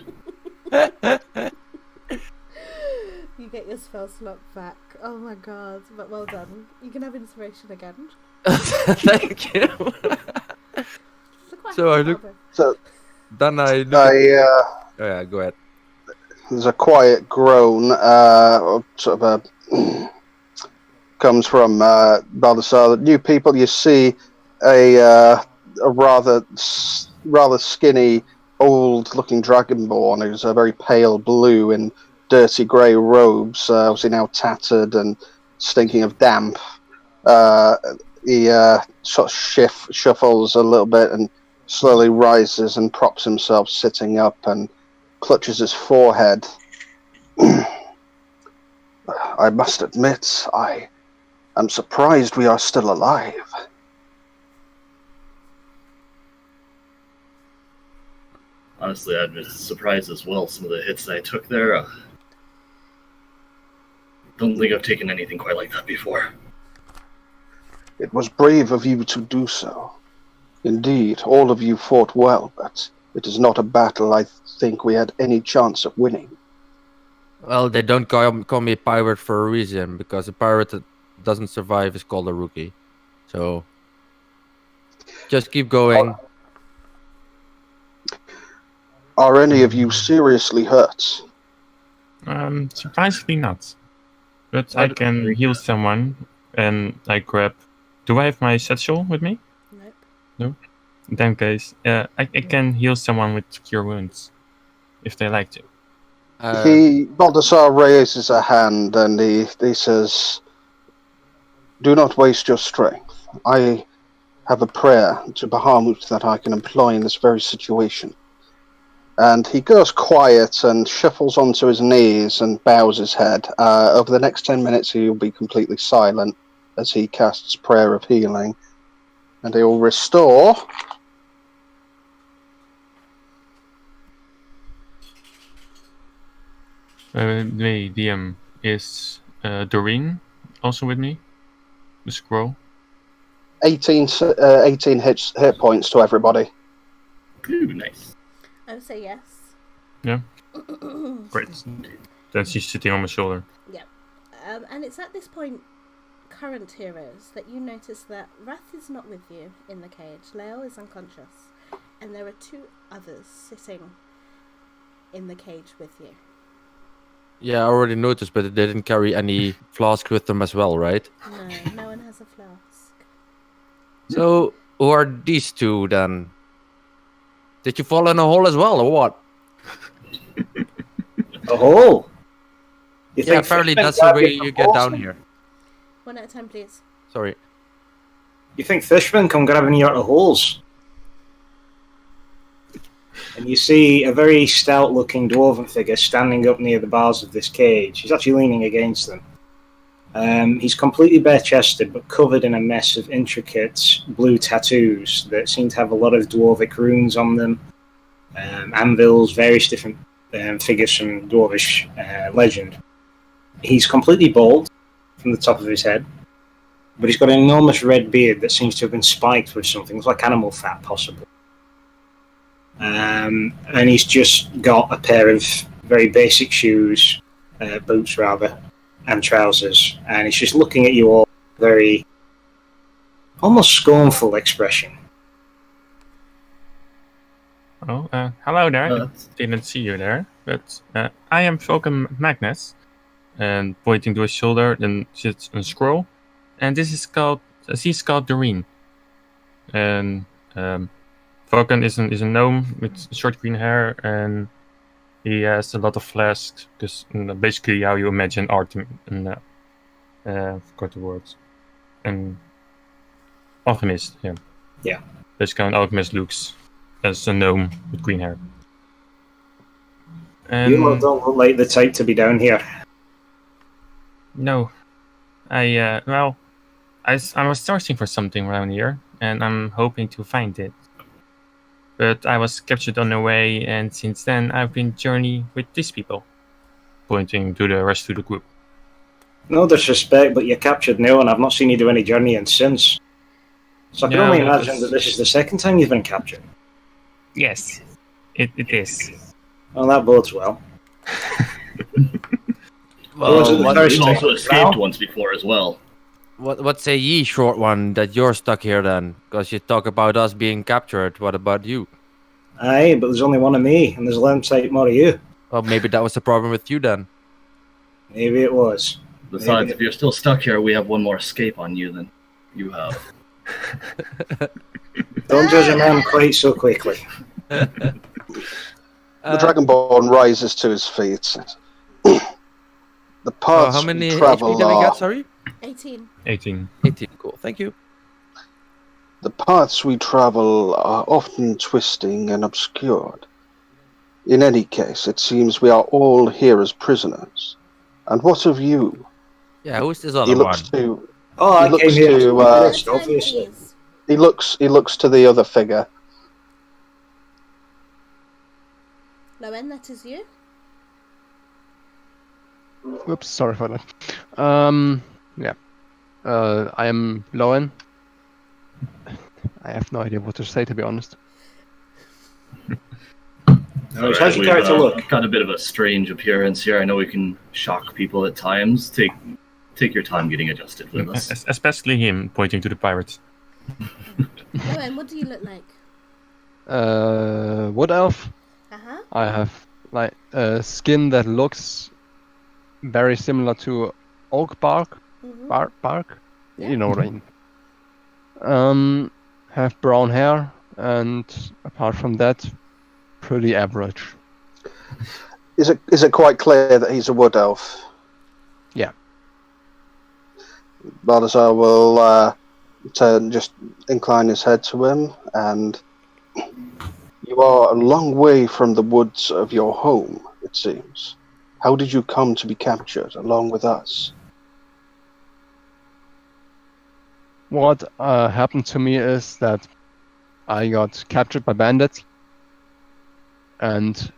You get your spell slot back. Oh my god, but well done. You can have inspiration again. Thank you. So I look. So Then I look. oh, Yeah, go ahead. there's a quiet groan, sort of a comes from Baldassar. You people, you see a rather skinny, old-looking dragonborn who's a very pale blue in dirty grey robes, obviously now tattered and stinking of damp. He sort of shuffles a little bit and slowly rises and props himself sitting up and clutches his forehead. I must admit, I am surprised we are still alive. Honestly, I've been surprised as well. Some of the hits that I took there. Don't think I've taken anything quite like that before. It was brave of you to do so. Indeed, all of you fought well, but it is not a battle I think we had any chance of winning. Well, they don't call me a pirate for a reason, because a pirate that doesn't survive is called a rookie. So just keep going. Are any of you seriously hurt? Surprisingly not. But I can heal someone, and I grab. Do I have my satchel with me? Nope. No. In that case, I can heal someone with cure wounds, if they like to. Baldassar raises a hand and he says, "Do not waste your strength. I have a prayer to Bahamut that I can employ in this very situation." And he goes quiet and shuffles onto his knees and bows his head. Over the next 10 minutes, he will be completely silent as he casts Prayer of Healing. And he will restore... The DM is Doreen also with me? The scroll? 18 hit points to everybody. Ooh, nice. I would say yes. Yeah. Great. Then she's sitting on my shoulder. Yeah. And it's at this point, current heroes, that you notice that Wrath is not with you in the cage. Leo is unconscious. And there are 2 others sitting in the cage with you. Yeah, I already noticed, but they didn't carry any flask with them as well, right? No, no one has a flask. So, who are these 2 then? Did you fall in a hole as well, or what? A hole? Yeah, apparently that's the way you get down here. One at a time, please. Sorry. You think fishermen come grabbing you out of holes? And you see a very stout-looking dwarven figure standing up near the bars of this cage. He's actually leaning against them. He's completely bare-chested, but covered in a mess of intricate blue tattoos that seem to have a lot of dwarvic runes on them, anvils, various different figures from dwarvish legend. He's completely bald from the top of his head, but he's got an enormous red beard that seems to have been spiked with something. It's like animal fat, possibly. And he's just got a pair of very basic shoes, boots rather, and trousers, and he's just looking at you all very almost scornful expression. Oh, hello there. Didn't see you there, but I am Falcon Magnus, and pointing to his shoulder, then sits a scroll, and this is called she's called Doreen, and Falcon is a gnome with short green hair, and he has a lot of flasks, because basically how you imagine art, and forgot the words, an alchemist, yeah. Yeah. Basically an alchemist looks as a gnome with green hair. And You don't look like the type to be down here. no, I was searching for something around here, and I'm hoping to find it. But I was captured on the way, and since then I've been journeying with these people, pointing to the rest of the group. No disrespect, but you're captured now, and I've not seen you do any journeying since. So I can only imagine that this is the second time you've been captured. Yes, it is. Well, that bodes well. He's also escaped once before as well. What say ye, short one, that you're stuck here then? Because you talk about us being captured. What about you? Aye, but there's only one of me, and there's 11 sight more of you. Well, maybe that was the problem with you then. Maybe it was. Besides, if you're still stuck here, we have one more escape on you than you have. Don't judge a man quite so quickly. The Dragonborn rises to his feet. The paths how many we travel HP did we are... get, sorry? 18. 18. 18, cool, thank you. The paths we travel are often twisting and obscured. In any case, it seems we are all here as prisoners. And what of you? Yeah, who's this He other one? looks to... Oh, He I looks came here to, first, obviously. Please. He looks to the other figure. Lowen, that is you. Whoops, sorry for that. Yeah. I am Lowen. I have no idea what to say, to be honest. Alright, how's your character look? Got a bit of a strange appearance here. I know we can shock people at times. Take your time getting adjusted with us. Especially him, pointing to the pirates. Owen, what do you look like? Wood elf. Uh-huh. I have like a skin that looks very similar to oak bark. Bark. Yeah. You know what I mean. Have brown hair, and apart from that, pretty average. Is it quite clear that he's a wood elf? Yeah. Baldassar will just incline his head to him, and you are a long way from the woods of your home, it seems. How did you come to be captured along with us? What happened to me is that I got captured by bandits, and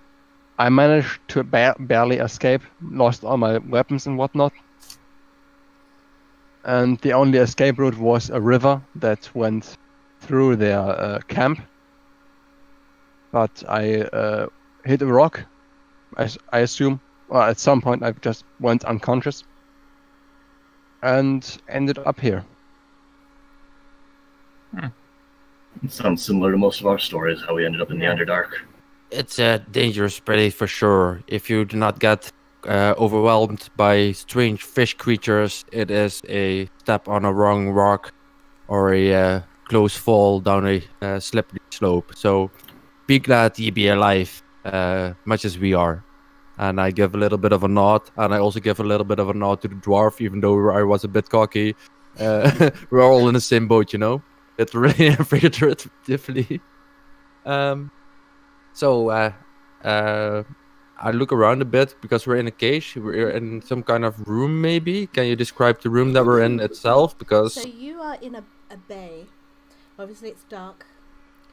I managed to barely escape, lost all my weapons and whatnot. And the only escape route was a river that went through their camp. But I hit a rock, I assume. Well, at some point I just went unconscious and ended up here. It sounds similar to most of our stories, how we ended up in the Underdark. It's a dangerous place for sure. If you do not get overwhelmed by strange fish creatures, it is a step on a wrong rock or a close fall down a slippery slope. So be glad you be alive, much as we are. And I give a little bit of a nod, and I also give a little bit of a nod to the dwarf, even though I was a bit cocky. We're all in the same boat, you know? Literally and figuratively. So I look around a bit because we're in a cage. We're in some kind of room, maybe. Can you describe the room that we're in itself? Because So you are in a bay. Obviously, it's dark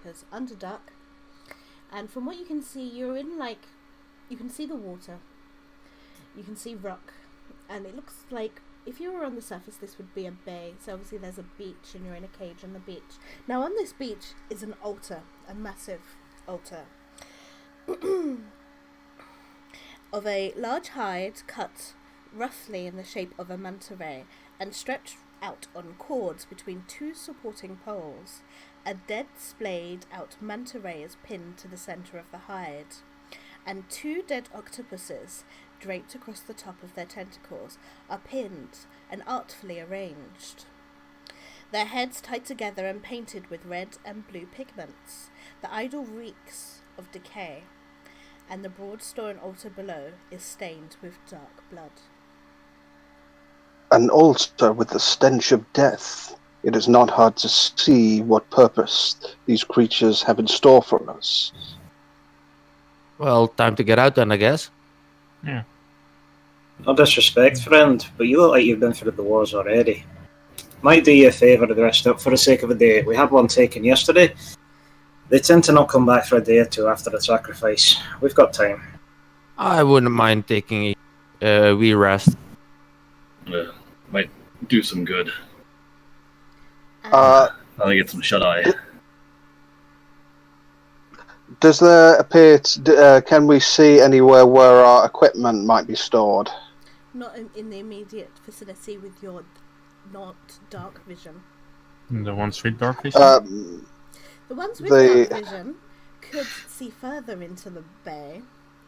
because Underdark. And from what you can see, you're in you can see the water. You can see rock, and it looks like if you were on the surface, this would be a bay. So obviously, there's a beach, and you're in a cage on the beach. Now, on this beach is an altar, a massive altar. Of a large hide cut roughly in the shape of a manta ray and stretched out on cords between two supporting poles. A dead splayed out manta ray is pinned to the centre of the hide, and two dead octopuses draped across the top of their tentacles are pinned and artfully arranged. Their heads tied together and painted with red and blue pigments. The idol reeks of decay, and the broad stone altar below is stained with dark blood. An altar with the stench of death. It is not hard to see what purpose these creatures have in store for us. well, time to get out then, I guess. Yeah. No disrespect, friend, but you look like you've been through the wars already. Might do you a favour to rest up for the sake of a day. We had one taken yesterday. They tend to not come back for a day or two after the sacrifice. We've got time. I wouldn't mind taking a wee rest. Might do some good. Uh, I'll get some shut-eye. Does there appear can we see anywhere where our equipment might be stored? Not in the immediate vicinity with your not dark vision. The ones with dark vision? The ones with dark vision could see further into the bay,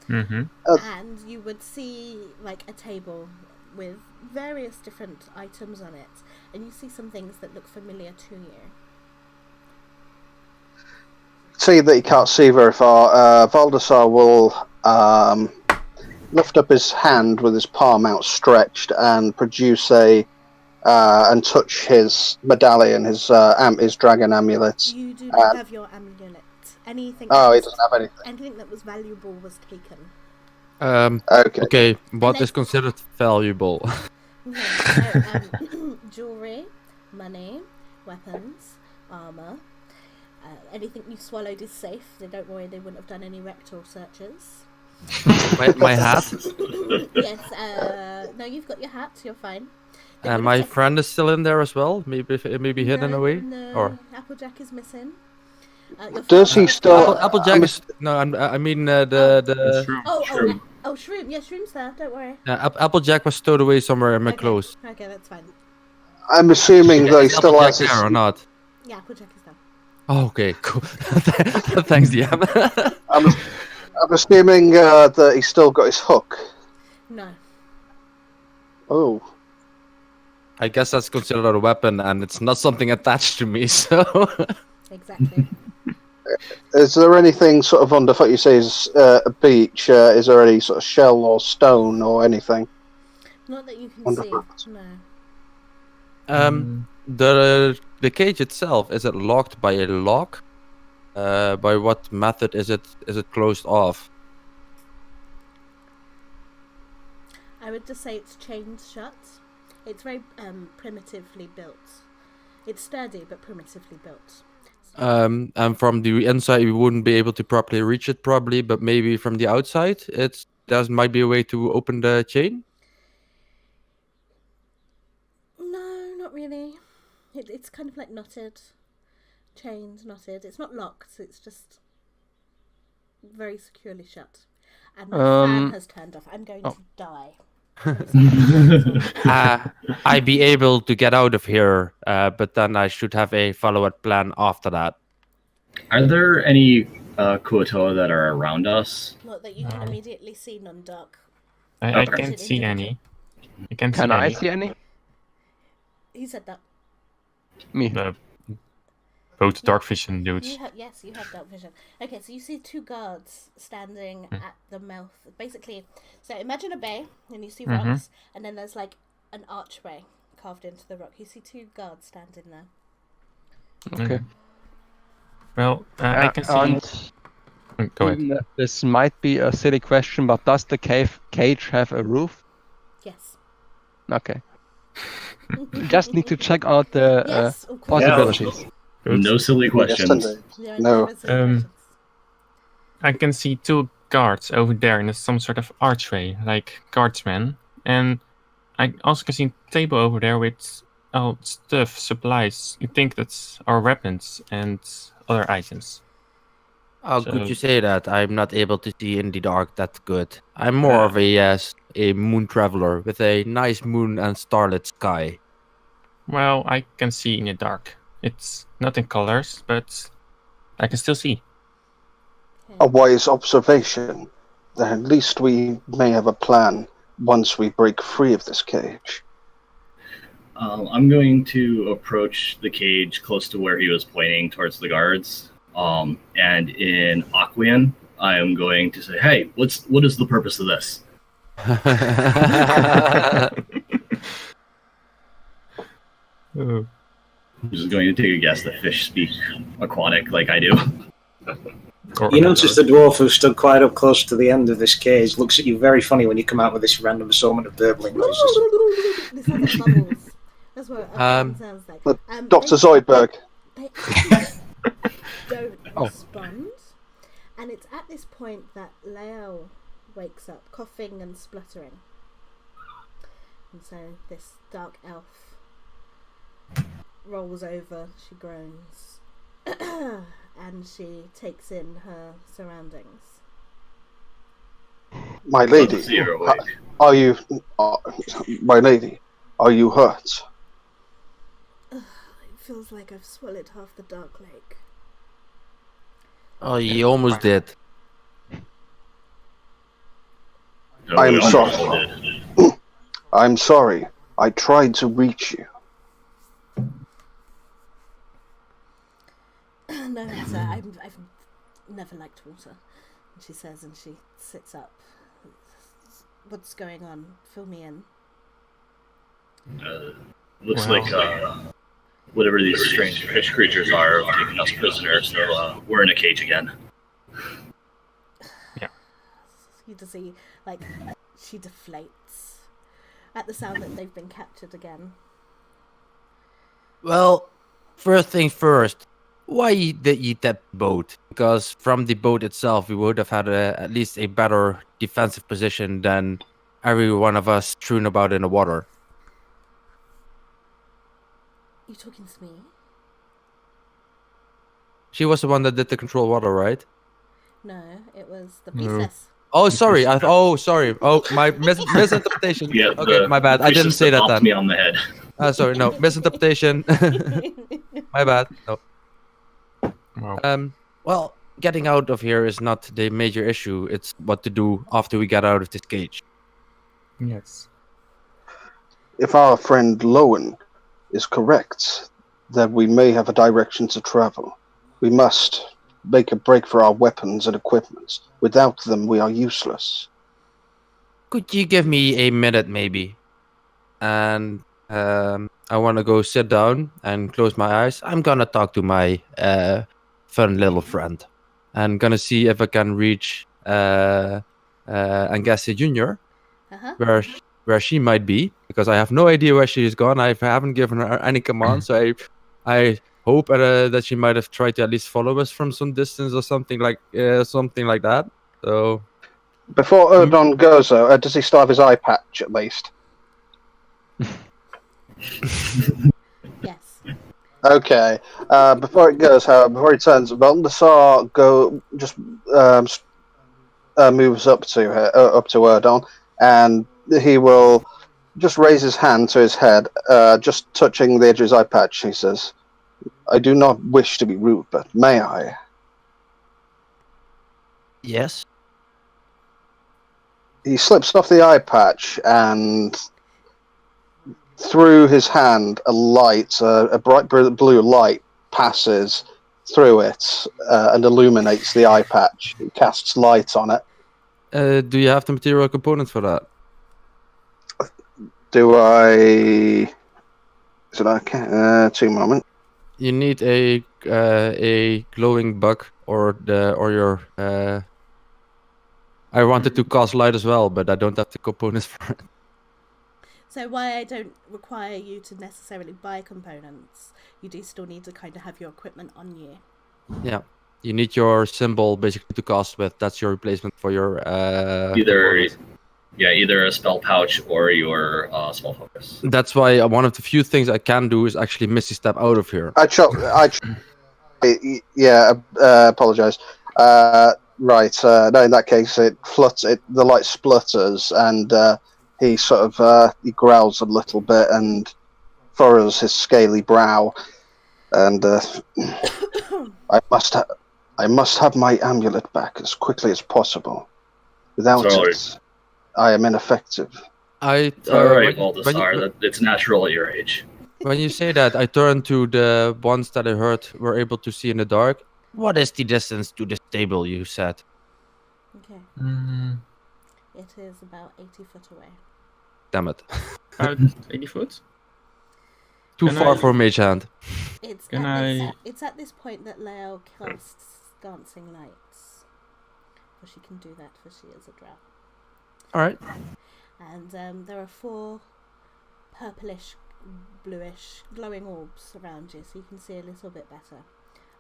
and you would see like a table with various different items on it, and you see some things that look familiar to you. See that you can't see very far. Baldassar will lift up his hand with his palm outstretched and produce and touch his medallion, his dragon amulet. You do not have your amulet. Anything? Oh, he doesn't have anything. Anything that was valuable was taken. Okay, what is considered valuable? Jewelry, money, weapons, armor. Anything you swallowed is safe. So don't worry, they wouldn't have done any rectal searches. my hat? Yes. No, you've got your hat. You're fine. And my friend is still in there as well. Maybe hidden away. No, Or Applejack is missing. Your Does he father- still? Applejack I'm is no. I mean Oh. the Shroom. Shroom. Yeah, Shroom's there. Don't worry. Applejack was stowed away somewhere in my Okay. clothes. Okay, that's fine. I'm assuming that he Is still Applejack has his. there or not? Yeah, Applejack is there. Oh, okay, cool. Thanks, DM. I'm assuming that he's still got his hook. No. Oh, I guess that's considered a weapon, and it's not something attached to me. So Exactly. is there anything sort of underfoot? You say is a beach. Is there any sort of shell or stone or anything Not that you can underfoot? see. No. the cage itself, is it locked by a lock? By what method is it closed off? I would just say it's chained shut. It's very primitively built. It's sturdy but primitively built. And from the inside, we wouldn't be able to properly reach it, probably, but maybe from the outside, there might be a way to open the chain. No, not really. It's kind of like knotted, chained, knotted. It's not locked. It's just very securely shut. And my fan has turned off. I'm going to die. I'd be able to get out of here, but then I should have a follow-up plan after that. Are there any Kuotoa that are around us? Not that you can immediately see, non-dark. I Okay. can't see any. I can't Can see I any. see any? He said that. Me. Both dark vision dudes. Yes, you have dark vision. Okay, so you see two guards standing at the mouth. Basically, so imagine a bay, and you see rocks, and then there's like an archway carved into the rock. You see two guards standing there. Okay. Well, I can see. Go ahead. This might be a silly question, but does the cage have a roof? Yes. Okay. Just need to check out the Yes, of course. possibilities. Good. No silly questions. Yes, There are No. no questions. I can see two guards over there in some sort of archway, like guardsmen. And I also can see a table over there with stuff, supplies. You think that's our weapons and other items. How So- could you say that? I'm not able to see in the dark that good. I'm more of a moon traveler with a nice moon and starlit sky. Well, I can see in the dark. It's not in colors, but I can still see. a wise observation. Then at least we may have a plan once we break free of this cage. I'm going to approach the cage close to where he was pointing towards the guards. And in Aquian, I am going to say, "Hey, what is the purpose of this?" Ooh. I'm just going to take a guess that fish speak aquatic like I do. You notice the dwarf who stood quite up close to the end of this cage looks at you very funny when you come out with this random assortment of burbling noises. This sounds like bubbles. That's what a fan sounds like. Dr. Zoidberg. They actually don't respond. And it's at this point that Leo wakes up, coughing and spluttering. And so this dark elf rolls over, she groans, and she takes in her surroundings. My lady, You're awake. are you... my lady, are you hurt? It feels like I've swallowed half the dark lake. Oh, you almost did. No, I'm we all sorry. did. I'm sorry. I tried to reach you. No, sir, I've never liked water. She says, and she sits up. What's going on? Fill me in. Looks Wow. like whatever these strange fish creatures are have taken us prisoners, so we're in a cage again. You just see, like, she deflates at the sound that they've been captured again. Well, first thing first, why did you that boat? Because from the boat itself, we would have had at least a better defensive position than every one of us strewn about in the water. You talking to me? She was the one that did the control water, right? No, it was the No. priestess. Oh, sorry. Sorry. Oh, my misinterpretation. Yeah, Okay, my bad. I didn't say that bopped then. me on the head. Sorry, no, misinterpretation. My bad. No. Wow. Well, getting out of here is not the major issue. It's what to do after we get out of this cage. Yes. If our friend Lowen is correct, that we may have a direction to travel. We must make a break for our weapons and equipment. Without them, we are useless. Could you give me a minute, maybe? And I want to go sit down and close my eyes. I'm gonna talk to my fun little friend. I'm gonna see if I can reach Angassi Jr. Uh-huh. where she might be, because I have no idea where she is gone. I haven't given her any commands, so I hope that she might have tried to at least follow us from some distance or something like that. So Before Erdon goes, though, does he still have his eye patch at least? Yes. Okay. Before it goes, however, before he turns, Baldassar moves up to Erdon, and he will just raise his hand to his head, just touching the edge of his eye patch. He says, "I do not wish to be rude, but may I?" yes. He slips off the eye patch, and through his hand, a bright blue light passes through it and illuminates the eye patch. It casts light on it. Do you have the material components for that? Do I? Is it okay? 2 moments. You need a glowing bug or your. I wanted to cast light as well, but I don't have the components for it. So why I don't require you to necessarily buy components, you do still need to kind of have your equipment on you. Yeah, you need your symbol basically to cast with. That's your replacement for your. Either a spell pouch or your spell focus. That's why one of the few things I can do is actually Misty Step out of here. Apologize. Right. No, in that case, the light splutters, and he sort of he growls a little bit and furrows his scaly brow, and I must have my amulet back as quickly as possible. Without it, I am ineffective. It's all right, Baldassar. It's natural at your age. When you say that, I turn to the ones that I heard were able to see in the dark. What is the distance to this table, you said? Okay. It is about 80 foot away. Damn it. About 80 foot? Too far for Mage Hand. It's at this point that Leo casts Dancing Lights. For she can do that, for she is a drow. Alright. And there are 4 purplish, bluish, glowing orbs around you, so you can see a little bit better.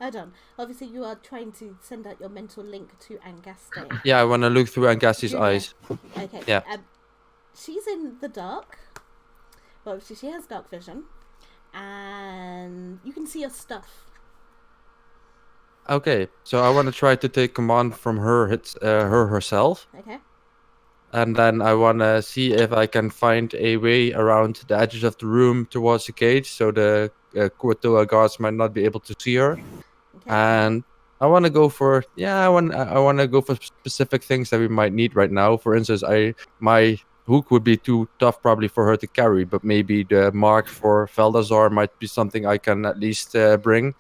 Erdon, obviously you are trying to send out your mental link to Angaste. Yeah, I want to look through Angaste's eyes. Okay. Yeah. She's in the dark. Well, she has dark vision. And you can see her stuff. Okay, so I want to try to take command from her herself. Okay. And then I want to see if I can find a way around the edges of the room towards the cage, so the Kuatoa guards might not be able to see her. Okay. And I want to go for I want to go for specific things that we might need right now. For instance, my hook would be too tough probably for her to carry, but maybe the mark for Valdazar might be something I can at least bring.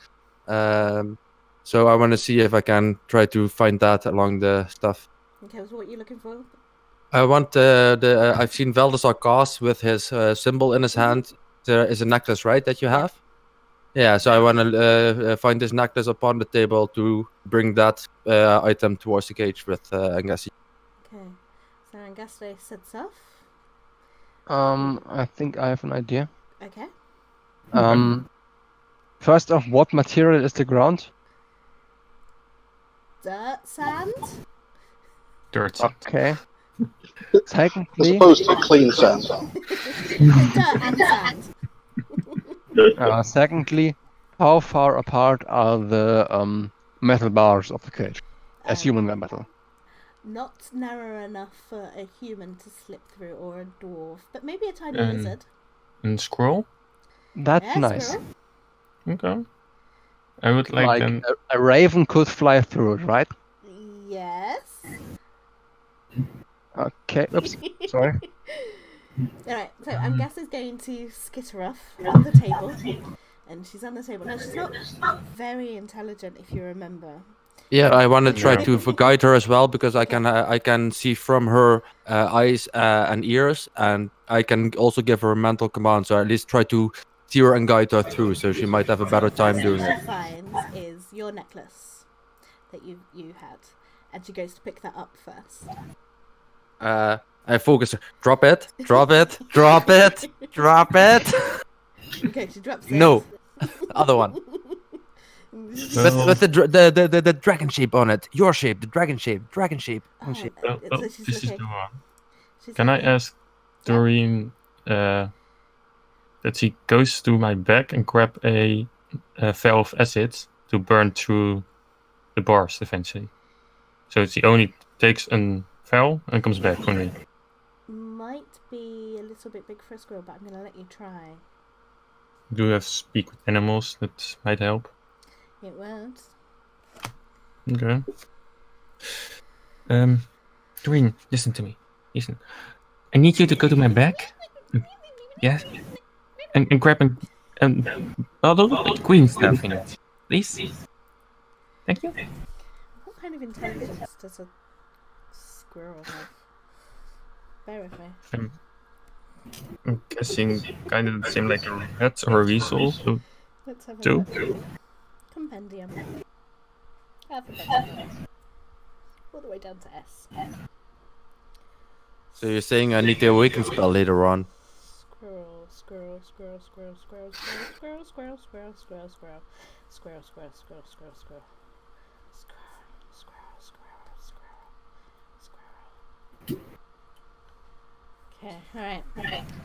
So I want to see if I can try to find that along the stuff. Okay, so what are you looking for? I want I've seen Valdazar cast with his symbol in his hand. There is a necklace, right, that you have? Yeah, so I want to find this necklace upon the table to bring that item towards the cage with Angassi. Okay, so Angaste sets off. I think I have an idea. Okay. First off, what material is the ground? Dirt, sand. Dirt. Sand. Okay. Secondly, as opposed to clean sand. Dirt and sand. Secondly, How far apart are the metal bars of the cage? As human metal. Not narrow enough for a human to slip through, or a dwarf, but maybe a tiny And- lizard. And scroll? That's Yeah, nice. squirrel. Okay. I would like then. a raven could fly through it, right? Yes. Okay. Oops. Sorry. Alright, so Angus is going to skitter off on the table. And she's on the table. Now, she's not very intelligent, if you remember. Yeah, I want to try Yeah. to guide her as well because I can see from her eyes and ears, and I can also give her mental commands. So at least try to steer and guide her through, so she might have a better time doing What it. she finds is your necklace that you had, and she goes to pick that up first. I focus. Drop it. Drop it. Drop it. Drop it. Okay, she drops it. No, other one. With the dragon shape on it. Your shape, the dragon shape. Dragon shape. Oh, shape. Oh, so oh, she's this is looking. the one. She's Can I looking. ask Doreen that she goes to my back and grab a vial of acid to burn through the bars eventually? So she only takes a vial and comes back for me. Might be a little bit big for a squirrel, but I'm going to let you try. Do you have speak with animals that might help? It won't. Okay. Doreen, listen to me. Listen. I need you to go to my back. Yes. And grab an bottle of green stuff in it. Please. Thank you. What kind of intelligence does a squirrel have? Bear with me. I'm guessing kind of the same like a rat or a weasel. So Let's have a two. look. Compendium. Alphabet. All the way down to S. So you're saying I need the awaken spell later on? Squirrel, squirrel, squirrel, squirrel, squirrel, squirrel, squirrel, squirrel, squirrel, squirrel, squirrel, squirrel, squirrel, squirrel, squirrel, squirrel, squirrel, squirrel, squirrel. Okay, alright.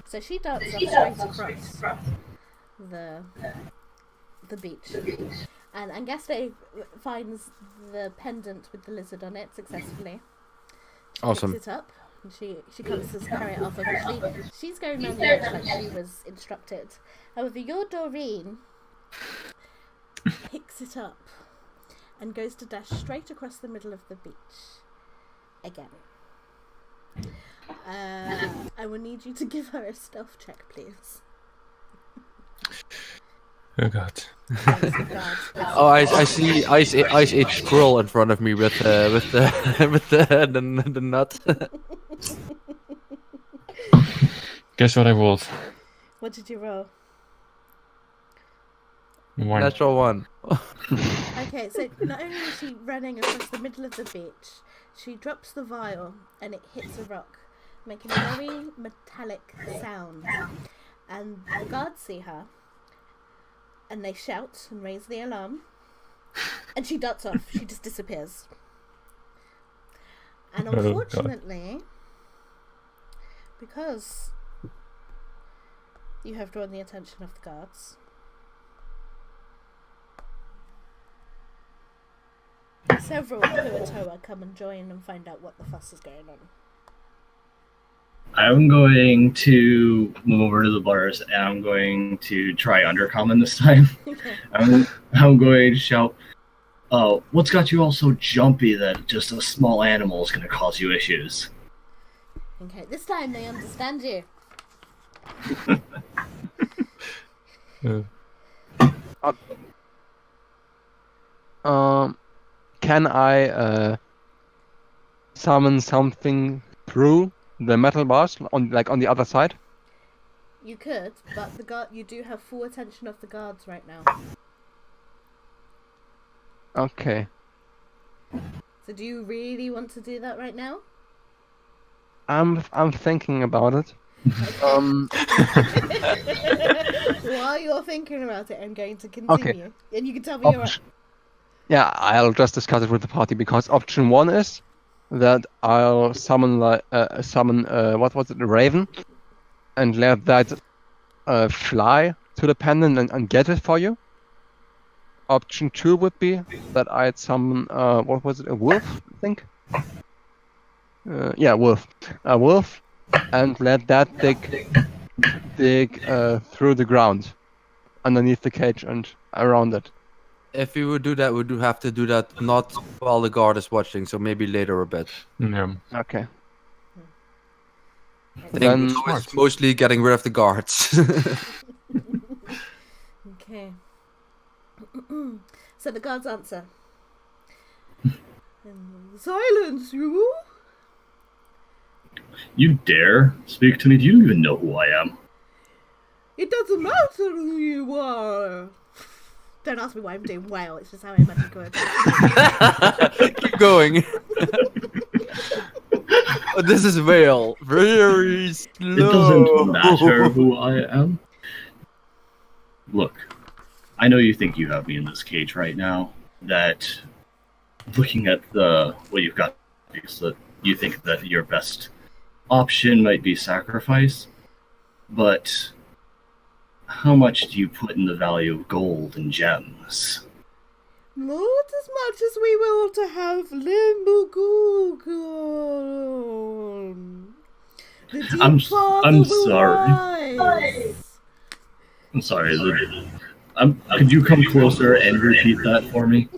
So she darts off straight across the beach. And Angaste finds the pendant with the lizard on it successfully. She Awesome. picks it up. And she comes to carry it off. She's going down the edge like she was instructed. However, your Doreen picks it up and goes to dash straight across the middle of the beach again. I will need you to give her a stealth check, please. Oh god. Thanks, God. Oh, I see Ice Age Squirrel in front of me with the nut. Guess what I rolled? What did you roll? One. Natural one. Okay, so not only is she running across the middle of the beach, she drops the vial and it hits a rock, making a very metallic sound. And the guards see her, and they shout and raise the alarm, and she darts off. She just disappears. And Oh, God. unfortunately, because you have drawn the attention of the guards, several Kuatoa come and join and find out what the fuss is going on. I'm going to move over to the bars and I'm going to try undercommon this time. Okay. I'm going to shout, "Oh, what's got you all so jumpy that just a small animal is going to cause you issues?" Okay, this time they understand you. Can I summon something through the metal bars on the other side? You could, but you do have full attention of the guards right now. Okay. So do you really want to do that right now? I'm thinking about it. While you're thinking about it, I'm going to continue. And you can tell me your... Yeah, I'll just discuss it with the party because option one is that I'll summon what was it, a raven, and let that fly to the pendant and get it for you. option 2 would be that I'd summon, what was it, a wolf, I think? Yeah, wolf. A wolf, and let that dig through the ground, underneath the cage and around it. If we would do that, we do have to do that not while the guard is watching, so maybe later a bit. Yeah. Okay. I think Then- it's mostly getting rid of the guards. Okay. So the guards answer. Silence, you! You dare speak to me? Do you even know who I am? It doesn't matter who you are. Don't ask me why I'm doing well. It's just how I imagine going. Keep going. Oh, this is Vale. Very slow. It doesn't matter who I am. Look, I know you think you have me in this cage right now. That looking at what you've got, that you think that your best option might be sacrifice, but how much do you put in the value of gold and gems? Not as much as we will to have Limburgugan. The deep I'm father will sorry. rise. I'm sorry. Could you come closer and repeat that for me?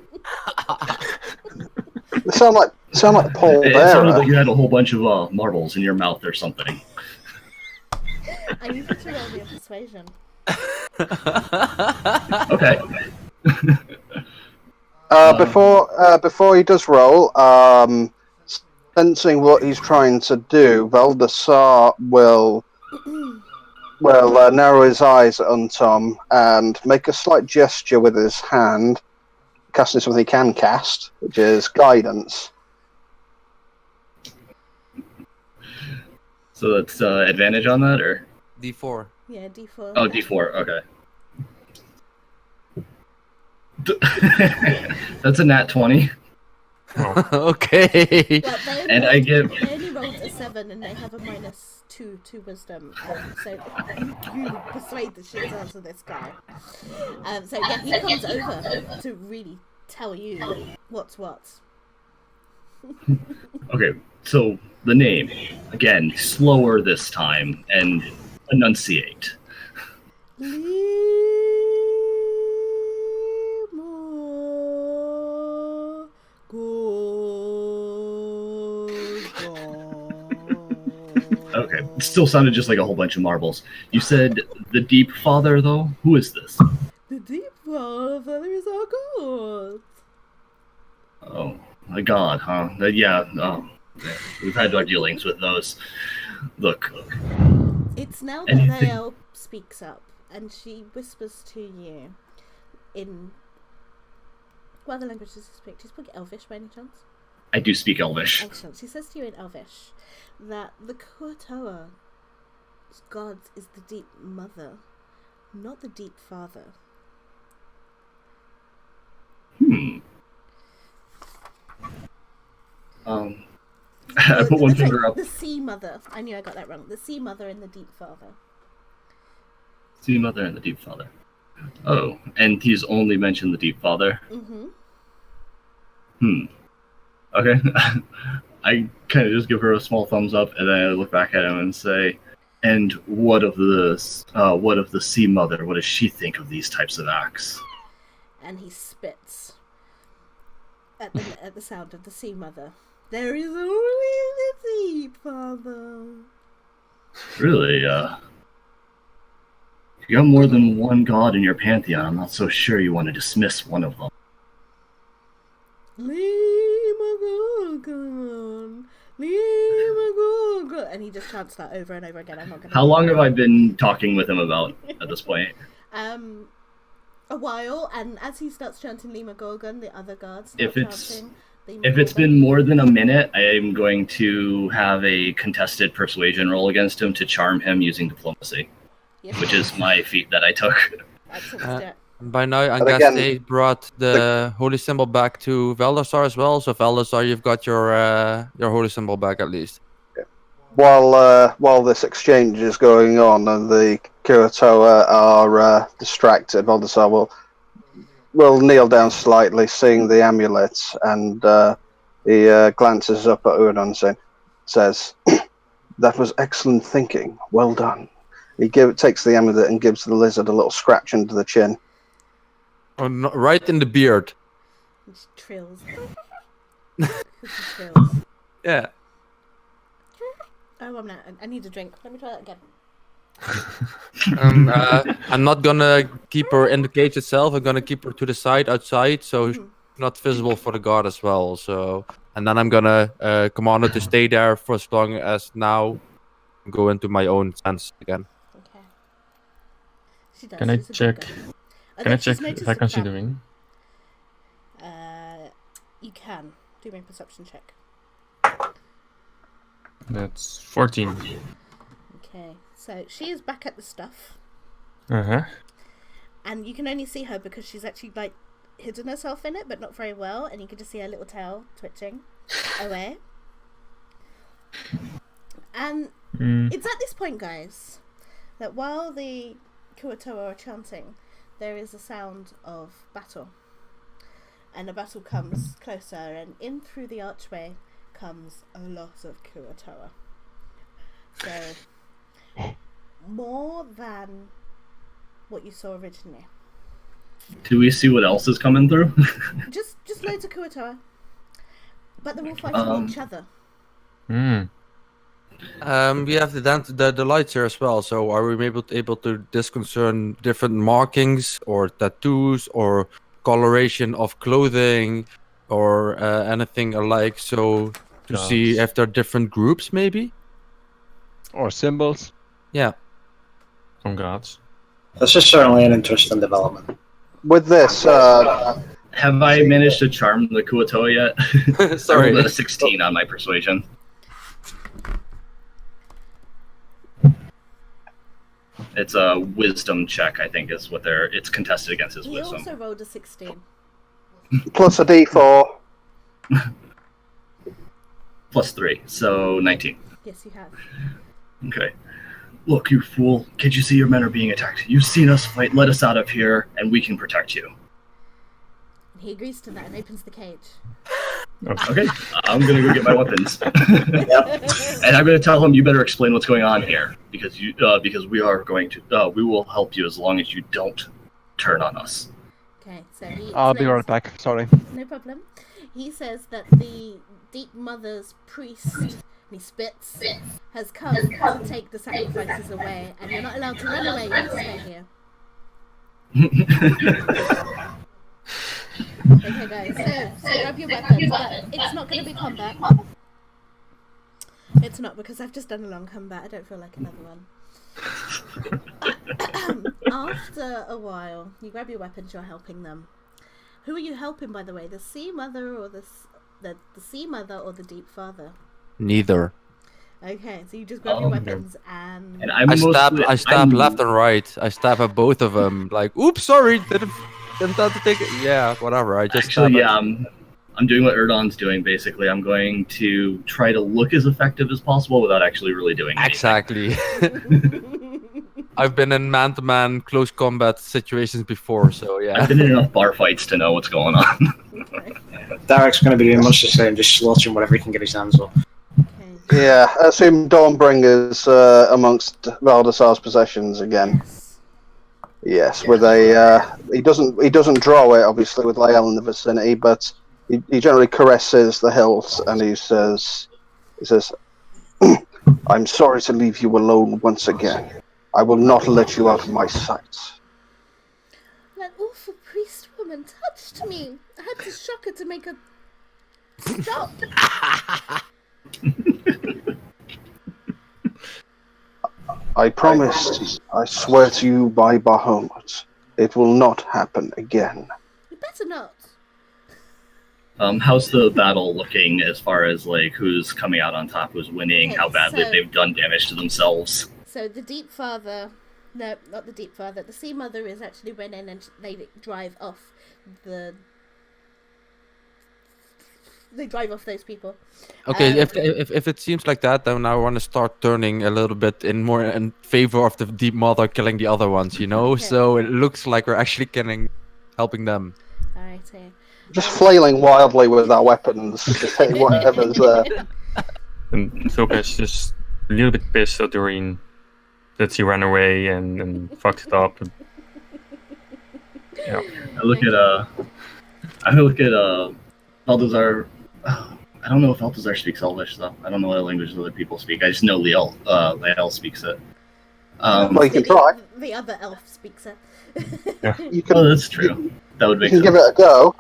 They sound like the Paul It sounded Bearer. like you had a whole bunch of marbles in your mouth or something. I need you to roll me a persuasion. Okay. Before he does roll, sensing what he's trying to do, Valdasar will narrow his eyes at Untom and make a slight gesture with his hand, casting something he can cast, which is guidance. So that's advantage on that, or? D4. Yeah, D4. Oh, D4. Okay. That's a nat 20, Okay. Well, they and I give. They only rolled a 7 and they have a -2 to wisdom. So you persuade the shit out of this guy. So yeah, he comes over to really tell you what's what. Okay, so the name again, slower this time, and enunciate. Okay, it still sounded just like a whole bunch of marbles. You said the Deep Father, though? Who is this? The deep father is our god. Oh, a god, huh? Yeah, we've had our dealings with those. Look, It's now that Anything- Nael speaks up and she whispers to you in what other language does she speak? Do you speak Elvish by any chance? I do speak Elvish. Excellent. She says to you in Elvish that the Kuatoa's god is the deep mother, not the deep father. I put one finger up. The sea mother. I knew I got that wrong. The sea mother and the deep father. Sea Mother and the Deep Father. Oh, and he's only mentioned the Deep Father. Mm-hmm. Okay. I kind of just give her a small thumbs up, and then I look back at him and say, "And what of the Sea Mother? What does she think of these types of acts?" And he spits at the sound of the sea mother. There is only the deep father. Really, if you got more than one god in your pantheon, I'm not so sure you want to dismiss one of them. Limagogon, Limagogon. And he just chants that over and over again. I'm not gonna. How long have I been talking with him about at this point? A while, and as he starts chanting Limagogon, the other guards start If it's- chanting If it's been more than a minute, I am going to have a contested persuasion roll against him to charm him using diplomacy, Yes. which is my feat that I took. Excellent. By now, I But guess again, they brought the holy symbol back to Valdasar as well. So Valdasar, you've got your holy symbol back at least. While this exchange is going on and the Kuratoa are distracted, Valdasar will will kneel down slightly, seeing the amulet, and he glances up at Udon and says, "That was excellent thinking. Well done." He takes the amulet and gives the lizard a little scratch under the chin. Oh, no, right in the beard. It trills. Trills. Yeah. Oh, I need a drink. Let me try that again. I'm not gonna keep her in the cage itself. I'm gonna keep her to the side outside, so she's not visible for the guard as well. So, and then I'm gonna command her to stay there for as long as now. Go into my own sense again. Okay. She does. Can I She's a good check? girl. Can I she's check noticed if I the can see trap. the ring? You can. Do me a perception check. That's 14. Okay. So she is back at the stuff. Uh-huh. And you can only see her because she's actually like hidden herself in it, but not very well. And you can just see her little tail twitching away. And it's at this point, guys, that while the Kuatoa are chanting, there is a sound of battle. And a battle comes closer, and in through the archway comes a lot of Kuatoa. So, more than what you saw originally. Do we see what else is coming through? Just loads of Kuatoa. But they're all fighting each other. We have the lights here as well. So are we able to discern different markings or tattoos or coloration of clothing or anything alike? So to see if there are different groups, maybe, Or symbols. Yeah. From gods. This is certainly an interesting development. With this, have I managed to charm the Kuatoa yet? Sorry. I rolled a 16 on my persuasion. It's a wisdom check, I think, is what it's contested against his He wisdom. also rolled a 16. plus a d4. Plus 3, so 19. Yes, you have. Okay. Look, you fool. Can't you see your men are being attacked? You've seen us fight. Let us out of here, and we can protect you. He agrees to that and opens the cage. Okay, I'm gonna go get my weapons. And I'm gonna tell him you better explain what's going on here, because we are going to we will help you as long as you don't turn on us. Okay, so he I'll be explains- right back. Sorry. No problem. He says that the Deep Mother's priest, and he spits, has come to take the sacrifices away, and you're not allowed to run away, you have to stay here. Okay guys, so grab your weapons, but it's not going to be combat. It's not, because I've just done a long combat, I don't feel like another one. After a while, you grab your weapons, you're helping them. Who are you helping, by the way? The Sea Mother or the Sea Mother or the Deep Father? Neither. Okay, so you just grab your weapons and I stab left and right. I stab at both of them. Like, oops, sorry, didn't have to take it. Yeah, whatever. I just actually, stab yeah, I'm doing what Erdon's doing. Basically, I'm going to try to look as effective as possible without actually really doing anything. Exactly. I've been in man-to-man close combat situations before, so yeah. I've been in enough bar fights to know what's going on. Derek's going to be doing much the same, just slaughtering whatever he can get his hands on. Yeah, I assume Dawnbringer's amongst Valdasar's possessions again. Yes, with a he doesn't draw it obviously with Lael in the vicinity, but he generally caresses the hilt and he says, "I'm sorry to leave you alone once again. I will not let you out of my sight." That awful priest woman touched me. I had to shock her to make her stop. I promised, I swear to you by Bahamut, it will not happen again. You better not. How's the battle looking as far as like who's coming out on top, who's winning, Okay, how badly so- they've done damage to themselves? So the Deep Father, no, not the Deep Father, the Sea Mother is actually winning and they drive off those people. Okay, if it seems like that, then I want to start turning a little bit more in favor of the Deep Mother killing the other ones, you know? Okay. So it looks like we're actually killing helping them. Alrighty. Just flailing wildly with our weapons, just hitting whatever's there. And Vilka's just a little bit pissed at Doreen that she ran away and fucked it up. Yeah. I look at Balthazar. I don't know if Balthazar speaks Elvish though. I don't know what languages other people speak. I just know Lael speaks it. Well, you can try. The other elf speaks it. You can, Oh, that's true. That would you make can sense. give it a go.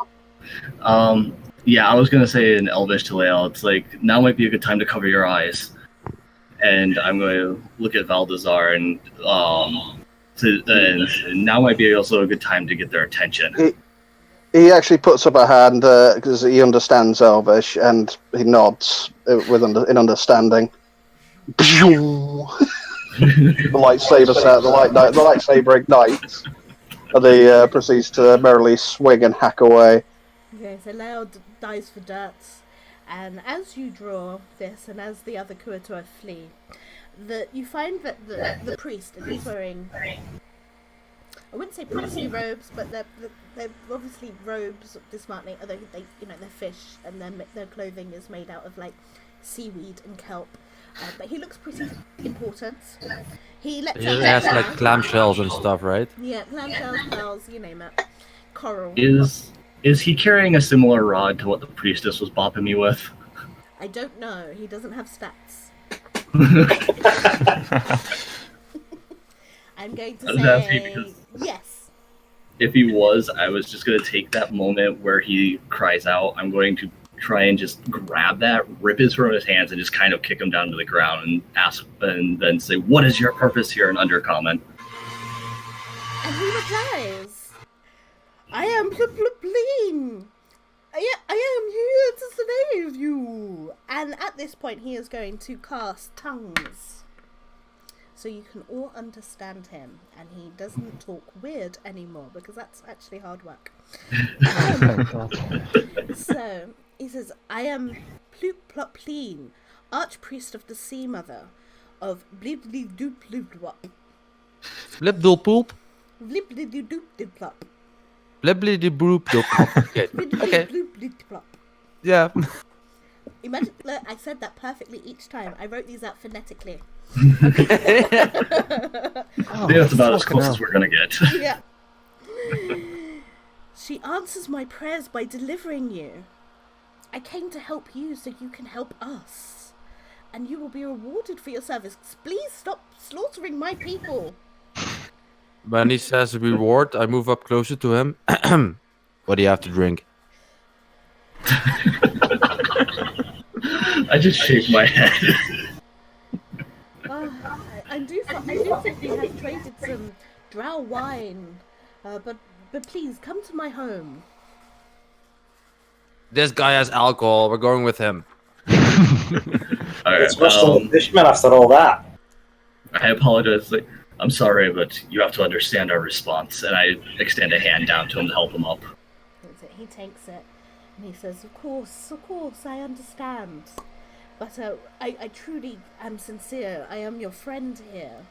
Yeah, I was gonna say in Elvish to Lael. It's like now might be a good time to cover your eyes, and I'm going to look at Balthazar and now might be also a good time to get their attention. He actually puts up a hand because he understands Elvish, and he nods in understanding. The lightsaber set, the lightsaber ignites, and he proceeds to merrily swing and hack away. Okay, so Leo dies for dirt, and as you draw this, and as the other Kuatua flee, you find that the priest, and he's wearing, I wouldn't say priestly robes, but they're obviously robes dismartly, although they're fish, and their clothing is made out of like seaweed and kelp. But he looks pretty important. He has like clamshells and stuff, right? Yeah, clamshells, pearls, you name it. Coral. Is he carrying a similar rod to what the priestess was bopping me with? I don't know. He doesn't have stats. I'm going to say yes. If he was, I was just going to take that moment where he cries out. I'm going to try and just grab that, rip it from his hands, and just kind of kick him down to the ground and ask, and then say, "What is your purpose here?" in Undercommon. And he replies, "I am Pleen. I am here to save you." And at this point, he is going to cast tongues, so you can all understand him, and he doesn't talk weird anymore because that's actually hard work. So he says, "I am Pleen, Archpriest of the Sea Mother of Blibblidoop-Blibblop. Blibdoolpoop? Blibblidoop-Blibblop. Blibblidoop-Blibblop. Okay. Blibblidoop-Blibblop." Yeah. Imagine, look, I said that perfectly each time. I wrote these out phonetically. I think that's about as close as we're going to get. Yeah. "She answers my prayers by delivering you. I came to help you so you can help us. And you will be rewarded for your service. Please stop slaughtering my people." When he says reward, I move up closer to him. What do you have to drink? I just shake my head. I do think we have traded some drow wine. But please, come to my home. This guy has alcohol. We're going with him. Alright, It's Western Fishman after all that. I apologize. I'm sorry, but you have to understand our response. And I extend a hand down to him to help him up. He takes it, and he says, of course, I understand. But I truly am sincere. I am your friend here."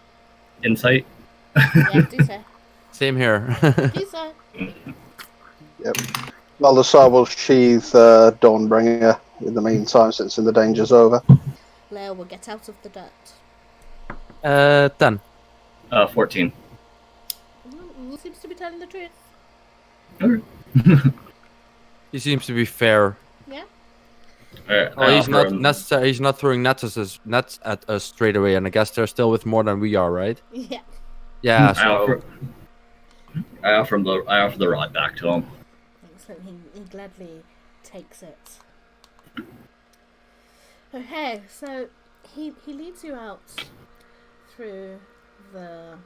Insight? Yeah, do so. Same here. Do so. Yep. Balthazar will sheathe Dawnbringer in the meantime, since the danger's over. Leo will get out of the dirt. 10. 14. Seems to be telling the truth. Okay. He seems to be fair. Yeah. Alright, Oh, he's not necessary. He's not throwing nets at us straight away, and I guess they're still with more than we are, right? Yeah. Yeah. So I offer the rod back to him. Excellent. He gladly takes it. Okay, so he leads you out through the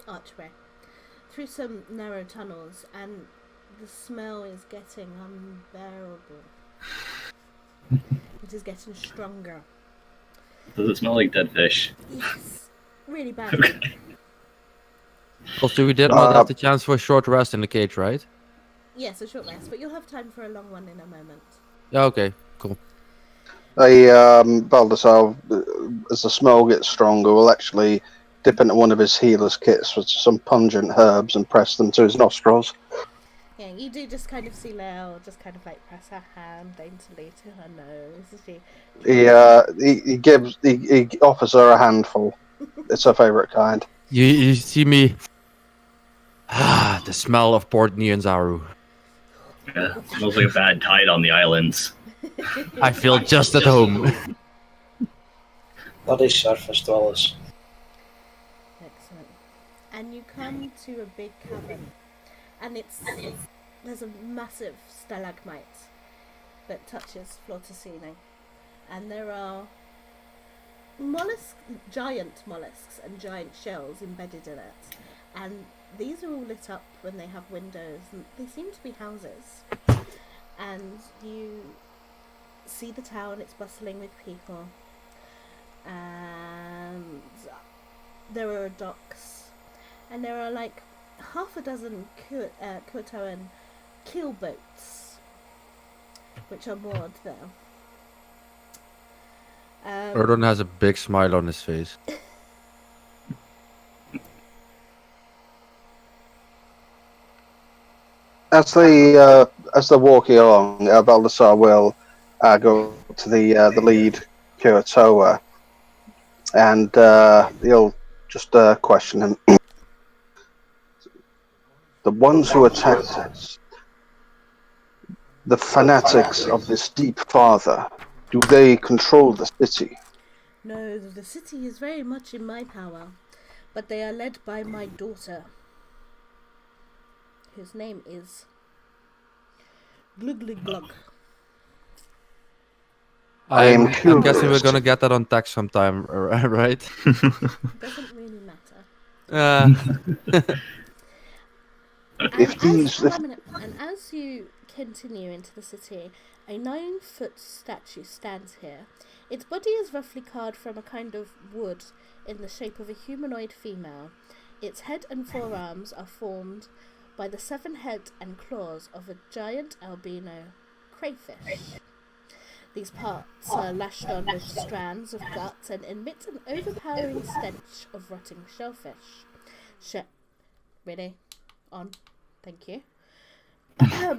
archway, through some narrow tunnels, and the smell is getting unbearable. It is getting stronger. Does it smell like dead fish? Yes, really bad. Okay. also, we did not have the chance for a short rest in the cage, right? Yes, a short rest, but you'll have time for a long one in a moment. Yeah. Okay. Cool. Balthazar, as the smell gets stronger, will actually dip into one of his healer's kits with some pungent herbs and press them to his nostrils. Yeah, you do just kind of see Leo just kind of like press her hand daintily to her nose. He offers her a handful. It's her favourite kind. You see me. The smell of Port Nyanzaru. Yeah, smells like a bad tide on the islands. I feel just at home. Bloody surface dwellers. Excellent. And you come to a big cavern, and there's a massive stalagmite that touches floor to ceiling, and there are giant mollusks and giant shells embedded in it, and these are all lit up when they have windows, and they seem to be houses. And you see the town, it's bustling with people, and there are docks, and there are like half a dozen Kuatoan keel boats which are moored there. Erdon has a big smile on his face. As they're walking along, Baldassar will go to the lead Kuratoa, and he'll just question him. The ones who attacked us, the fanatics of this deep father, do they control the city? No, the city is very much in my power, but they are led by my daughter, whose name is Glug Glug. I'm curious. guessing we're gonna get that on text sometime, right? Doesn't really matter. And as you continue into the city, a 9-foot statue stands here. Its body is roughly carved from a kind of wood in the shape of a humanoid female. Its head and forearms are formed by the 7 heads and claws of a giant albino crayfish. These parts are lashed on with strands of guts and emit an overpowering stench of rotting shellfish. Really? On. Thank you. I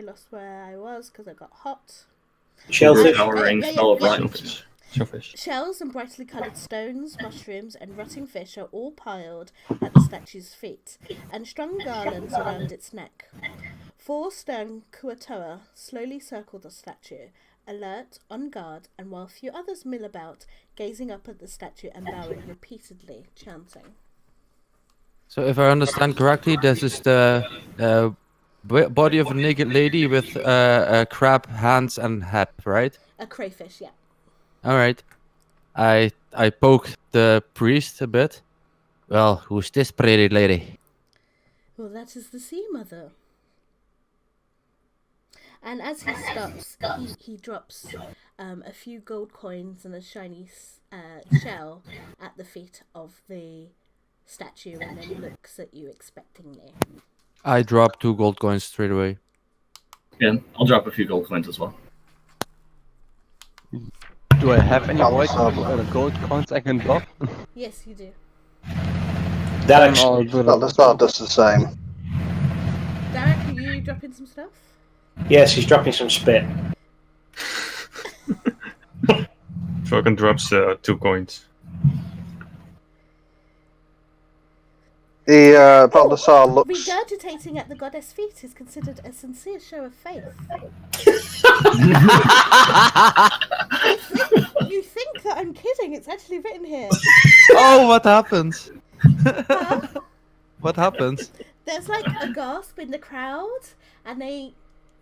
lost where I was because I got hot. Shellfish. Smell of rotten fish. Shellfish. Shells and brightly coloured stones, mushrooms, and rotting fish are all piled at the statue's feet and strung garlands around its neck. 4 stern Kuatoa slowly circle the statue, alert, on guard, and while a few others mill about, gazing up at the statue and bowing repeatedly, chanting. So if I understand correctly, this is the body of a naked lady with a crab hands and head, right? A crayfish, yeah. All right. I poke the priest a bit. Well, who's this pretty lady? Well, that is the Sea Mother. And as he stops, he drops a few gold coins and a shiny shell at the feet of the statue and then looks at you expectingly. I drop 2 gold coins straight away. Yeah, I'll drop a few gold coins as well. Do I have any white gold coins I can drop? Yes, you do. Baldassar does the same. Derek, are you dropping some stuff? Yes, he's dropping some spit. Falcon drops 2 coins. Baldassar looks. Regurgitating at the goddess' feet is considered a sincere show of faith. You think that I'm kidding? It's actually written here. Oh, what happens? Huh? What happens? There's like a gasp in the crowd, and they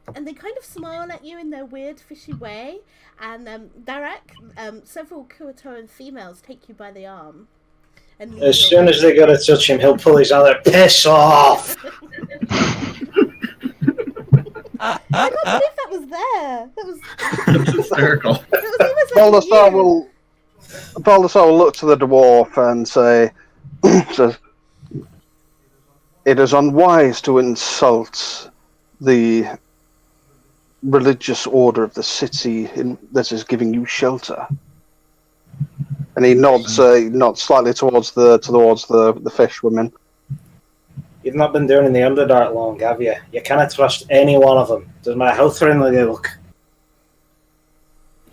kind of smile at you in their weird fishy way. And Darek, several Kuatoan females take you by the arm. And As soon as they go to touch him, he'll pull his other piss off. I can't believe that was there. That was hysterical. It was almost like Baldassar will look to the dwarf and say, "It is unwise to insult the religious order of the city that is giving you shelter. And he nods slightly towards the fish women. You've not been doing in the Underdark long, have you? You cannot trust any one of them. Doesn't matter how friendly they look.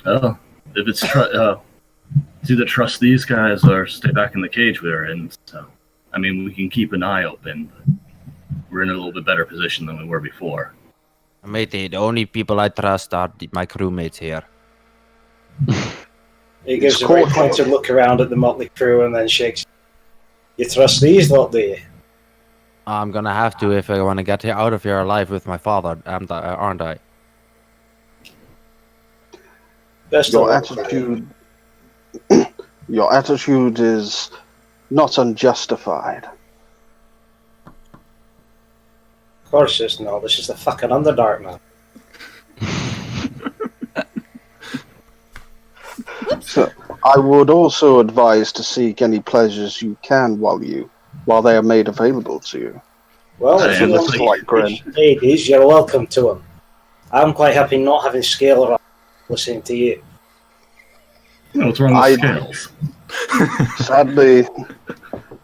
Oh, if it's either trust these guys or stay back in the cage we're in. So, I mean, we can keep an eye open. But we're in a little bit better position than we were before. Matey, the only people I trust are my crewmates here. He gives a very pointed look around at the motley crew and then shakes. You trust these lot, do you? I'm gonna have to if I want to get out of here alive with my father, aren't I? Your attitude, your attitude is not unjustified. Of course it's not. This is the fucking Underdark, man. So, I would also advise to seek any pleasures you can while they are made available to you. Well, if you want to ladies, you're welcome to them. I'm quite happy not having scale around listening to you. What's wrong with scales?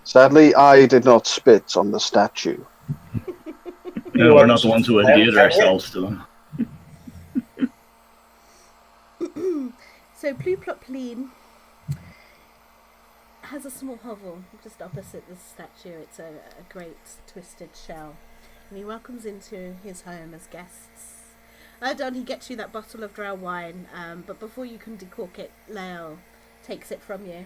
Sadly, I did not spit on the statue. No, we're not the ones who endeared ourselves to them. So Pluplopleen has a small hovel just opposite the statue. It's a great twisted shell, and he welcomes into his home as guests. Don, he gets you that bottle of drow wine, but before you can decork it, Lael takes it from you.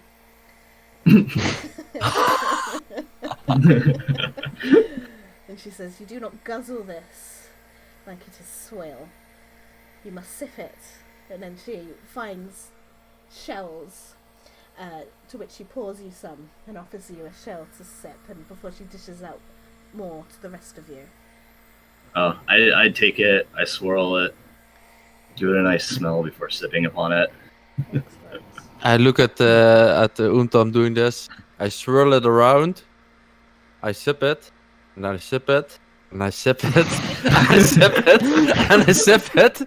And she says, "You do not guzzle this like it is swill. You must sip it." And then she finds shells, to which she pours you some and offers you a shell to sip, and before she dishes out more to the rest of you. Oh, I take it, I swirl it, give it a nice smell before sipping upon it. I look at the Untom doing this. I swirl it around. I sip it, and I sip it, and I sip it, and I sip it, and I sip it.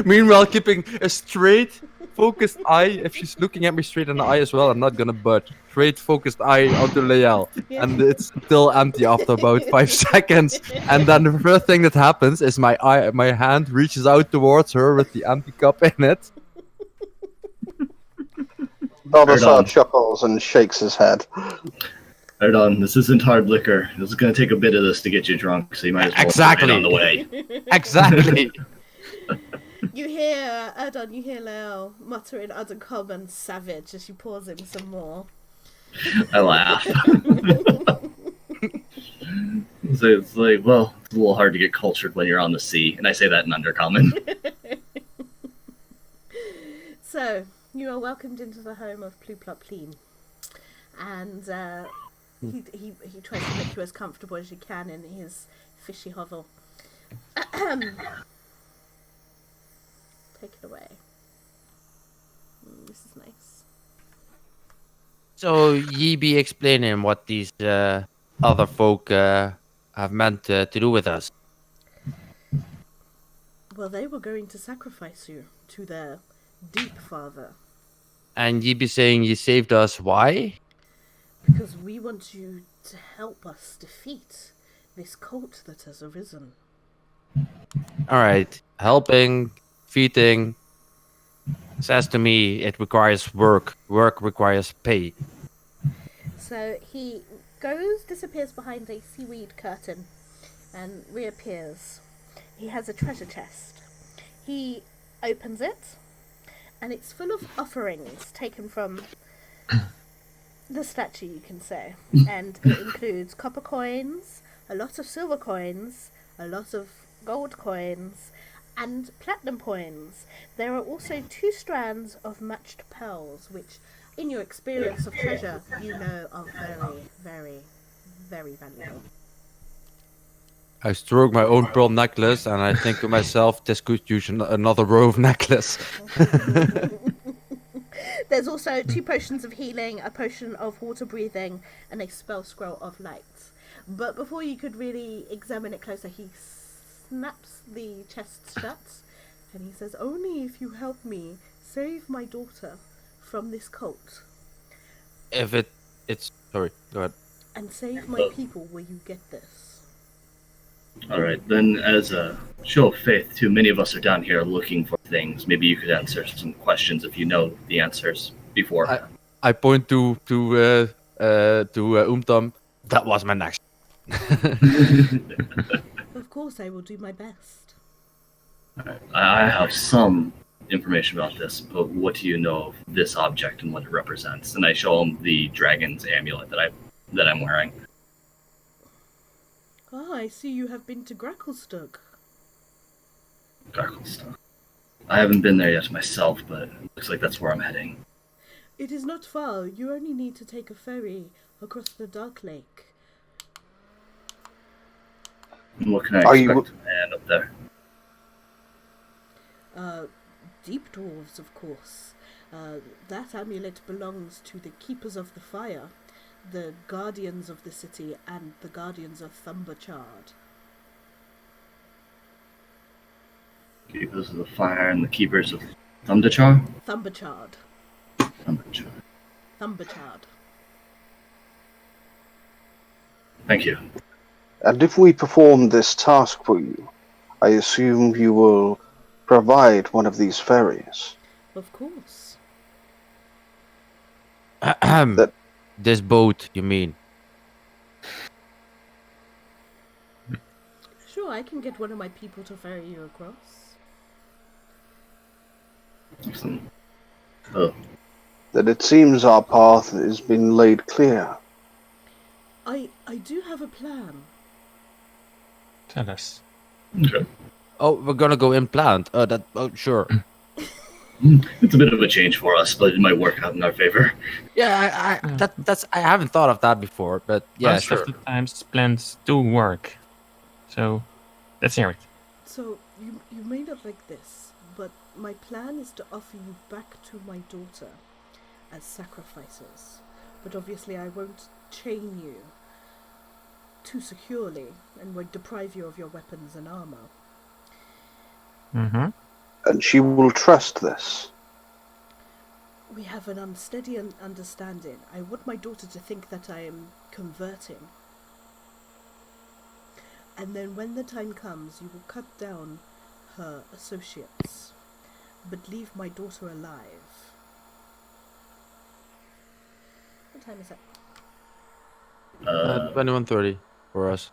Meanwhile, keeping a straight, focused eye. If she's looking at me straight in the eye as well, I'm not gonna budge. Straight, focused eye onto Lael. Yeah. And it's still empty after about 5 seconds. And then the first thing that happens is my hand reaches out towards her with the empty cup in it. Baldassar chuckles and shakes his head. Hold on, this isn't hard liquor. This is going to take a bit of this to get you drunk, so you might as well get on the way. Exactly. You hear Erdon, you hear Lael muttering uncommon savage as she pours him some more. I laugh. So it's like, well, it's a little hard to get cultured when you're on the sea, and I say that in Undercommon. So, you are welcomed into the home of Pluplopleen. And he tries to make you as comfortable as you can in his fishy hovel. Take it away. This is nice. So ye be explaining what these other folk have meant to do with us. Well, they were going to sacrifice you to their deep father. And ye be saying ye saved us. Why? Because we want you to help us defeat this cult that has arisen. Alright. Helping, feeding. Says to me it requires work. Work requires pay. So he disappears behind a seaweed curtain and reappears. He has a treasure chest. He opens it, and it's full of offerings taken from the statue, you can say. And it includes copper coins, a lot of silver coins, a lot of gold coins, and platinum coins. There are also 2 strands of matched pearls, which, in your experience of treasure, you know are very, very, very valuable. I stroke my own pearl necklace and I think to myself, this could use another row of necklace. There's also 2 potions of healing, a potion of water breathing, and a spell scroll of light. But before you could really examine it closer, he snaps the chest shut and he says, "Only if you help me save my daughter from this cult If it's sorry, go ahead. and save my people where you get this. All right, then, as a show of faith, too many of us are down here looking for things. Maybe you could answer some questions if you know the answers before. I point to Umtam. That was my next. Of course, I will do my best. I have some information about this, but what do you know of this object and what it represents? And I show him the dragon's amulet that I'm wearing. Ah, I see you have been to Gracklestug. Garglestone. I haven't been there yet myself, but it looks like that's where I'm heading. It is not far. You only need to take a ferry across the Dark Lake. And what can I Are expect you- to land up there? Deep dwarves, of course. That amulet belongs to the Keepers of the Fire, the Guardians of the City, and the Guardians of Thumberchard. Keepers of the Fire and the Keepers of Thumberchar? Thumberchard. Thumberchar. Thumberchard. Thank you. And if we perform this task for you, I assume you will provide one of these ferries. Of course. That- This boat, you mean? Sure, I can get one of my people to ferry you across. Excellent. Oh, That it seems our path has been laid clear. I do have a plan. Tell us. okay. Oh, we're gonna go implant. Sure. It's a bit of a change for us, but it might work out in our favor. Yeah, I haven't thought of that before, but yeah, Most sure. of the times plans do work. So, let's hear it. So, you may not like this, but my plan is to offer you back to my daughter as sacrifices. But obviously I won't chain you too securely and won't deprive you of your weapons and armor. Mm-hmm. And she will trust this. We have an unsteady understanding. I want my daughter to think that I am converting. And then when the time comes, you will cut down her associates, but leave my daughter alive. What time is it? 21:30 for us.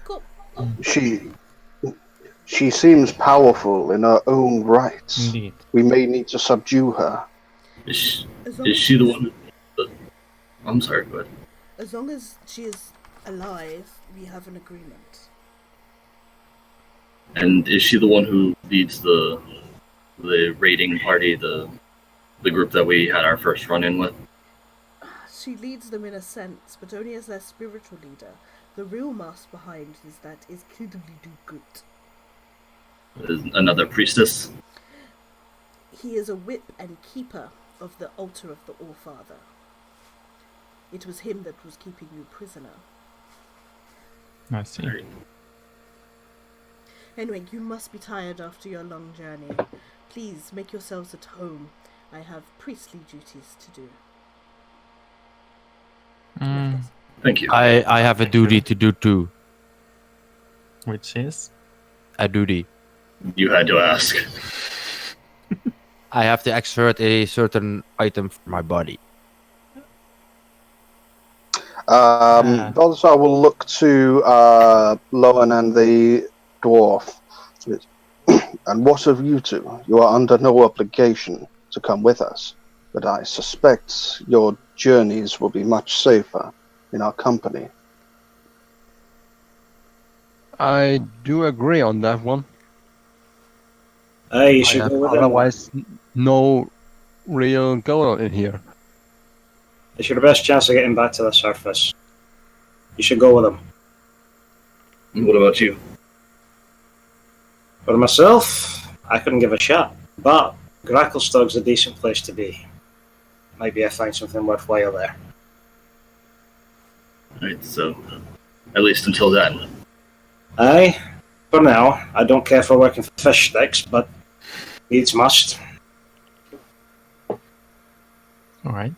Cool. She seems powerful in her own rights. Indeed. We may need to subdue her. Is As long is as she the she's- one? I'm sorry, go ahead. As long as she is alive, we have an agreement. And is she the one who leads the raiding party, the group that we had our first run-in with? She leads them in a sense, but only as their spiritual leader. The real mass behind is Kidli do good. Is another priestess? He is a whip and keeper of the altar of the Allfather. It was him that was keeping you prisoner. I see. Anyway, you must be tired after your long journey. Please make yourselves at home. I have priestly duties to do. Mm, Thank you. I have a duty to do too. which is? A duty. You had to ask. I have to exert a certain item for my body. Balthazar will look to Lowen and the dwarf. And what of you two? You are under no obligation to come with us, but I suspect your journeys will be much safer in our company. I do agree on that one. You I should have go with them. otherwise no real goal in here. It's your best chance of getting back to the surface. You should go with them. And what about you? For myself, I couldn't give a shot. But Gracklestug's a decent place to be. Maybe I find something worthwhile there. Right, so at least until then. Aye, for now, I don't care for working for fish sticks, but Needs must. All right.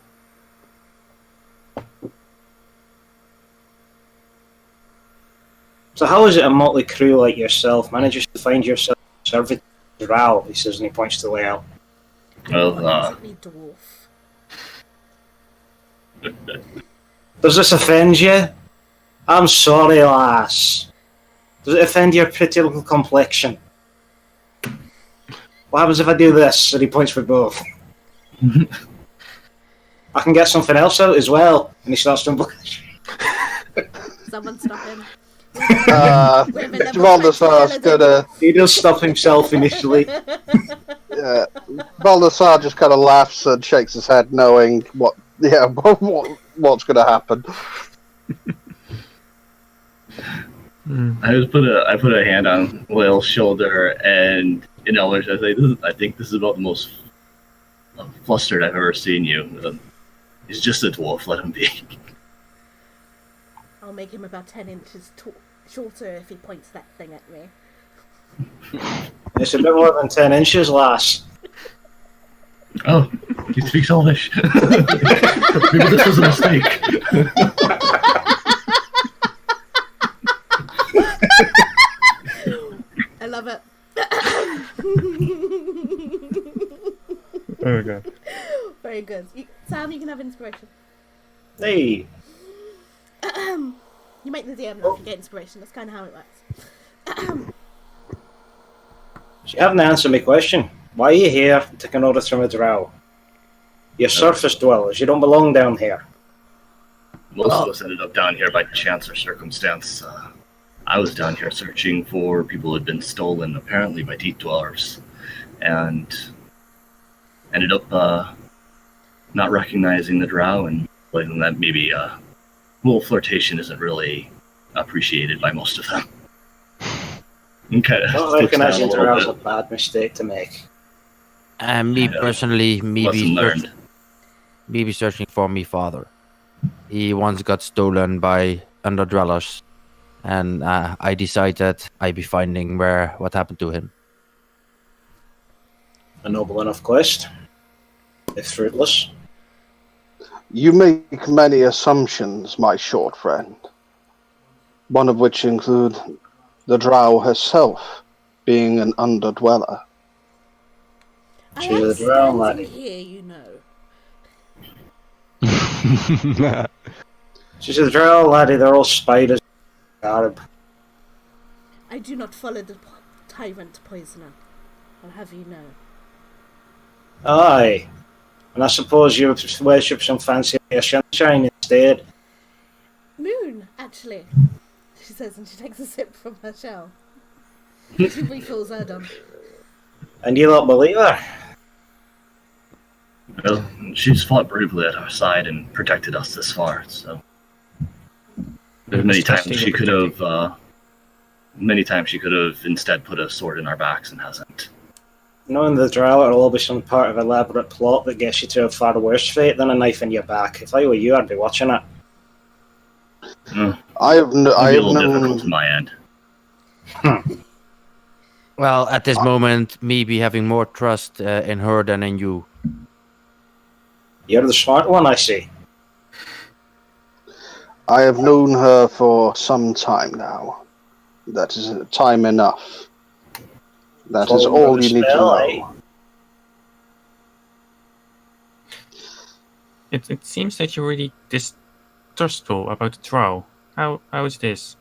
So how is it a motley crew like yourself manages to find yourself serving Drow? He says, and he points to Lael. Well, Basically dwarf. Does this offend you? I'm sorry, lass. Does it offend your pretty little complexion? What happens if I do this? And he points for both. I can get something else out as well. And he starts to blush. Someone stop him. Baldassar's gonna. He does stop himself initially. Yeah, Baldassar just kind of laughs and shakes his head, knowing what's gonna happen. I put a hand on Lael's shoulder, and in Elvish I say, I think this is about the most flustered I've ever seen you. He's just a dwarf. Let him be. I'll make him about 10 inches shorter if he points that thing at me. It's a bit more than 10 inches, lass. Oh, he speaks Elvish. Maybe this was a mistake. I love it. Oh god. Very good. Sam, you can have inspiration. Hey. You make the DM laugh and get inspiration. That's kind of how it works. So you haven't answered my question. Why are you here taking orders from a drow? You're surface dwellers. You don't belong down here. Most of us ended up down here by chance or circumstance. I was down here searching for people who had been stolen, apparently by deep dwellers, and ended up not recognizing the drow and letting that maybe a little flirtation isn't really appreciated by most of them. Okay, Not recognizing drow is a bad mistake to make. And me personally, Lesson learned. maybe searching for me father. He once got stolen by underdwellers, and I decided I'd be finding what happened to him. A noble enough quest, if fruitless. You make many assumptions, my short friend. One of which include the drow herself being an underdweller. I She's a am drow standing laddie. here, you know. She's a drow laddie, they're all spiders. Garb. I do not follow the tyrant poisoner. I'll have you know. Aye. And I suppose you worship some fancy sunshine instead. Moon, actually. She says, and she takes a sip from her shell. She refills her done. And you don't believe her? Well, she's fought bravely at our side and protected us this far, so... There's many times she could have instead put a sword in our backs and hasn't. Knowing the drow, it'll all be some part of an elaborate plot that gets you to a far worse fate than a knife in your back. If I were you, I'd be watching it. I have a little difficult to my end. Well, at this moment, me be having more trust in her than in you. You're the smart one, I see. I have known her for some time now. That is time enough. That is all you need to know. It seems that you're really distrustful about the drow. How is this?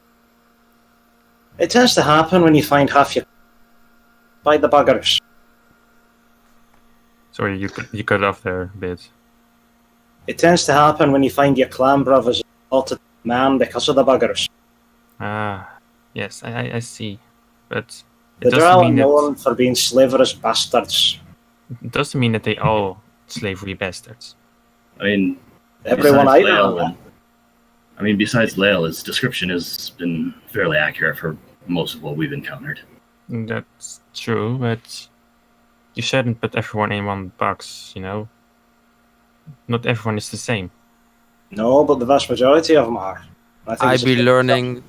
It tends to happen when you find half your... by the buggers. Sorry, you cut off there a bit. It tends to happen when you find your clan brothers altered man because of the buggers. Ah, yes, I see. But The drow are known for being slaverous bastards. It doesn't mean that they all slavery bastards. I mean, Everyone I know. Besides Lael, his description has been fairly accurate for most of what we've encountered. That's true, but you shouldn't put everyone in one box, you know? Not everyone is the same. No, but the vast majority of them are. I'll be learning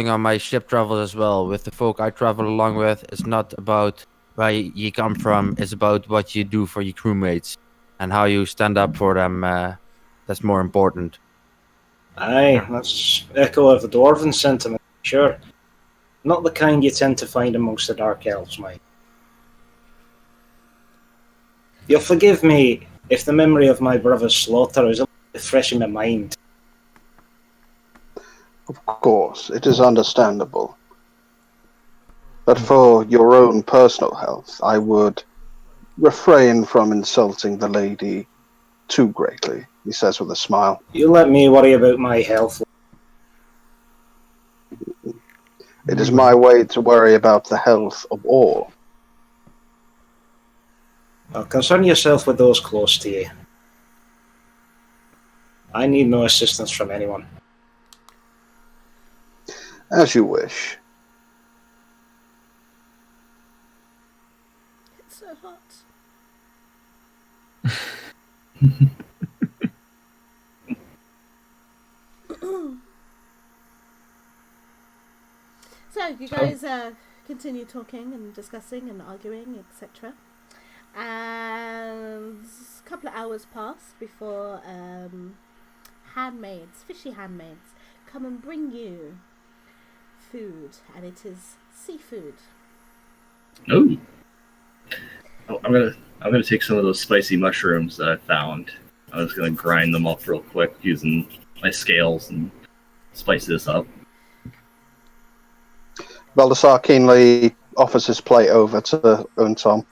on my ship travels as well. With the folk I travel along with, it's not about where you come from. It's about what you do for your crewmates and how you stand up for them. That's more important. Aye, that's echo of the dwarven sentiment, sure. Not the kind you tend to find amongst the Dark Elves, mate. You'll forgive me if the memory of my brother's slaughter is a little bit fresh in my mind. Of course, it is understandable. But for your own personal health, I would refrain from insulting the lady too greatly, he says with a smile. You let me worry about my health. It is my way to worry about the health of all. Well, concern yourself with those close to you. I need no assistance from anyone. As you wish. It's so hot. So you guys continue talking and discussing and arguing, etc. And a couple of hours pass before handmaids, fishy handmaids, come and bring you food, and it is seafood. Oh, I'm gonna take some of those spicy mushrooms that I found. I was gonna grind them up real quick using my scales and spice this up. Baldassar keenly offers his plate over to Untom.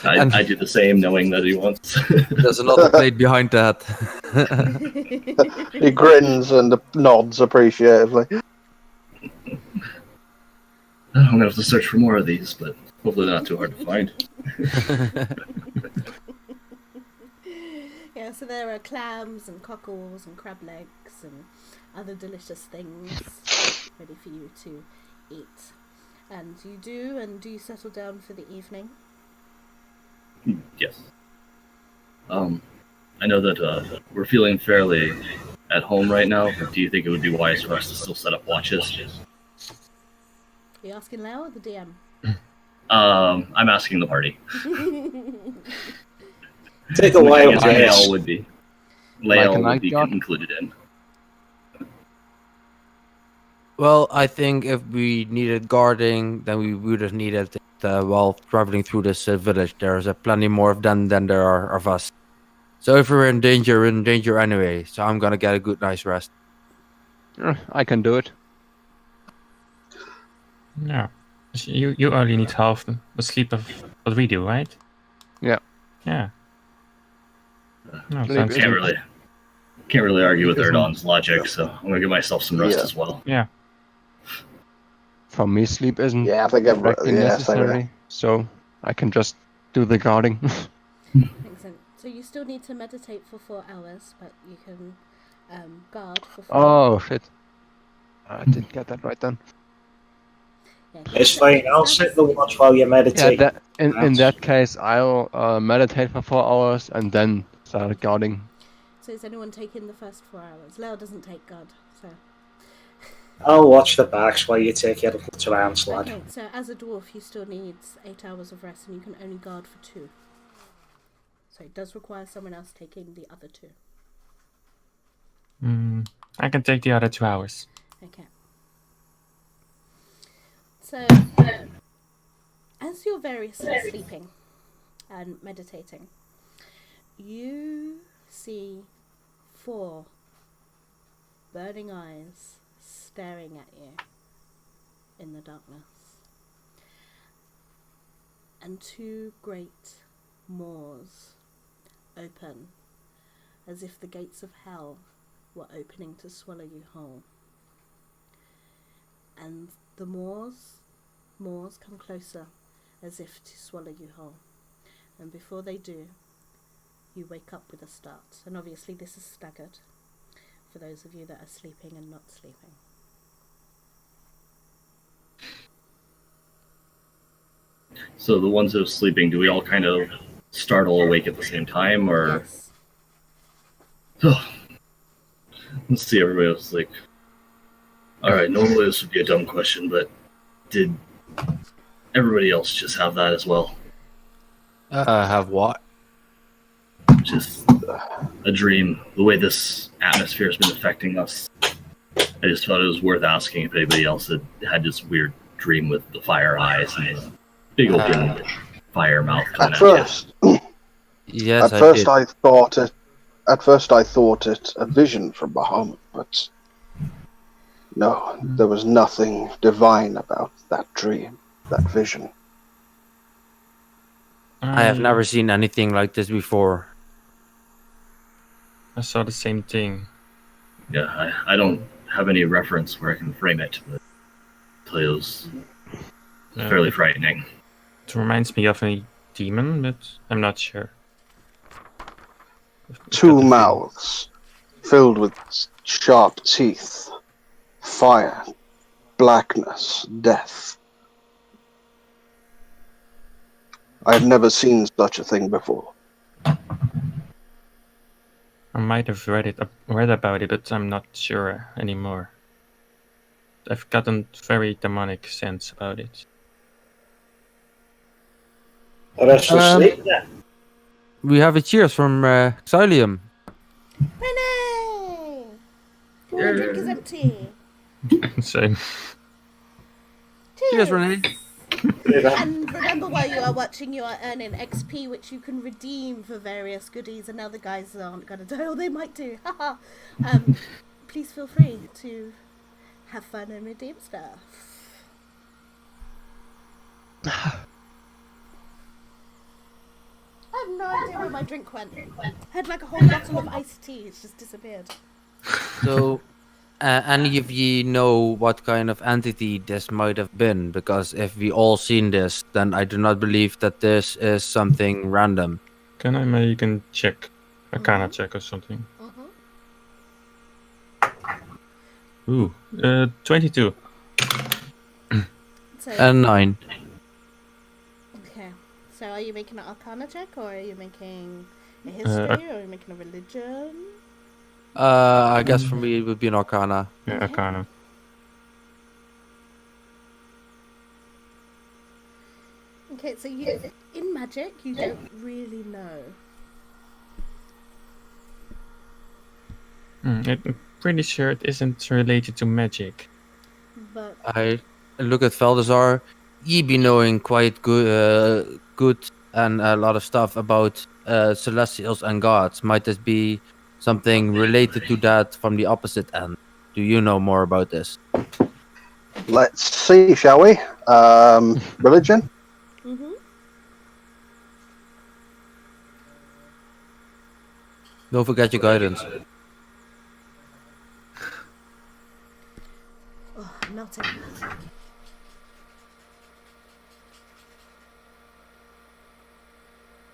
I do the same, knowing that he wants. There's another plate behind that. He grins and nods appreciatively. I'm gonna have to search for more of these, but hopefully not too hard to find. Yeah, so there are clams and cockles and crab legs and other delicious things ready for you to eat. And do you settle down for the evening? Yes. I know that we're feeling fairly at home right now, but do you think it would be wise for us to still set up watches? Are you asking Leo or the DM? I'm asking the party. Take a Which I while, guess guys. Lael would be. Lael Like a would be night guard? included in. Well, I think if we needed guarding, then we would have needed it while traveling through this village. There's plenty more of them than there are of us. So if we're in danger anyway. So I'm gonna get a good, nice rest. I can do it. Yeah. You only need half the sleep of what we do, right? Yeah. Yeah. No, Sleep sounds is- Can't really argue with Isn't- Erdon's logic, so I'm gonna give myself some rest Yeah. as well. Yeah. For me, sleep isn't Yeah, I think exactly yeah, same here. necessary, so I can just do the guarding. Excellent. So you still need to meditate for 4 hours, but you can guard for 4. Oh shit! I didn't get that right then. Yeah, It's fine. I'll set the watch while you Yeah, meditate. in that case, I'll meditate for 4 hours and then start guarding. So is anyone taking the first 4 hours? Leo doesn't take guard, so... I'll watch the backs while you take your little rounds, lad. Okay, so as a dwarf you still need 8 hours of rest and you can only guard for 2. So it does require someone else taking the other 2. I can take the other 2 hours. Okay. So, as you're variously sleeping and meditating, you see 4 burning eyes staring at you in the darkness, and 2 great maws open as if the gates of hell were opening to swallow you whole. And the maws come closer as if to swallow you whole. And before they do, you wake up with a start. And obviously this is staggered for those of you that are sleeping and not sleeping. So the ones that are sleeping, do we all kind of startle awake at the same time, or Yes. let's see, everybody else like, all right, normally this would be a dumb question, but did everybody else just have that as well? Have what? Just a dream. The way this atmosphere has been affecting us, I just thought it was worth asking if anybody else had this weird dream with the fire eyes and the big open fire mouth coming At at you. first, Yes, at first did. I thought it. At first, I thought it a vision from Bahamut, but no, there was nothing divine about that dream, that vision. I have never seen anything like this before. I saw the same thing. Yeah, I don't have any reference where I can frame it, but it was fairly frightening. It reminds me of a demon, but I'm not sure. Two mouths filled with sharp teeth, fire, blackness, death. I have never seen such a thing before. I might have read about it, but I'm not sure anymore. I've gotten very demonic sense about it. The rest will sleep then. We have a cheers from Xylium. Renee! Your drink is empty. Same. Cheers, Renee. And remember, while you are watching, you are earning XP, which you can redeem for various goodies, and now the guys aren't going to die, or they might do. Please feel free to have fun and redeem stuff. I have no idea where my drink went. I had like a whole bottle of iced tea, it's just disappeared. So, any of you know what kind of entity this might have been? Because if we all seen this, then I do not believe that this is something random. Can I make a check? A Arcana check or something? Ooh, 22. So, And 9. okay. So are you making an Arcana check, or are you making a history, or are you making a religion? I guess for me it would be an Arcana. Yeah, Arcana. Okay, so you, in magic, you don't really know. I'm pretty sure it isn't related to magic. But I look at Valdezar. Ye be knowing quite good, and a lot of stuff about celestials and gods. Might this be something related to that from the opposite end? Do you know more about this? Let's see, shall we? Religion? Don't forget your guidance. oh, melting.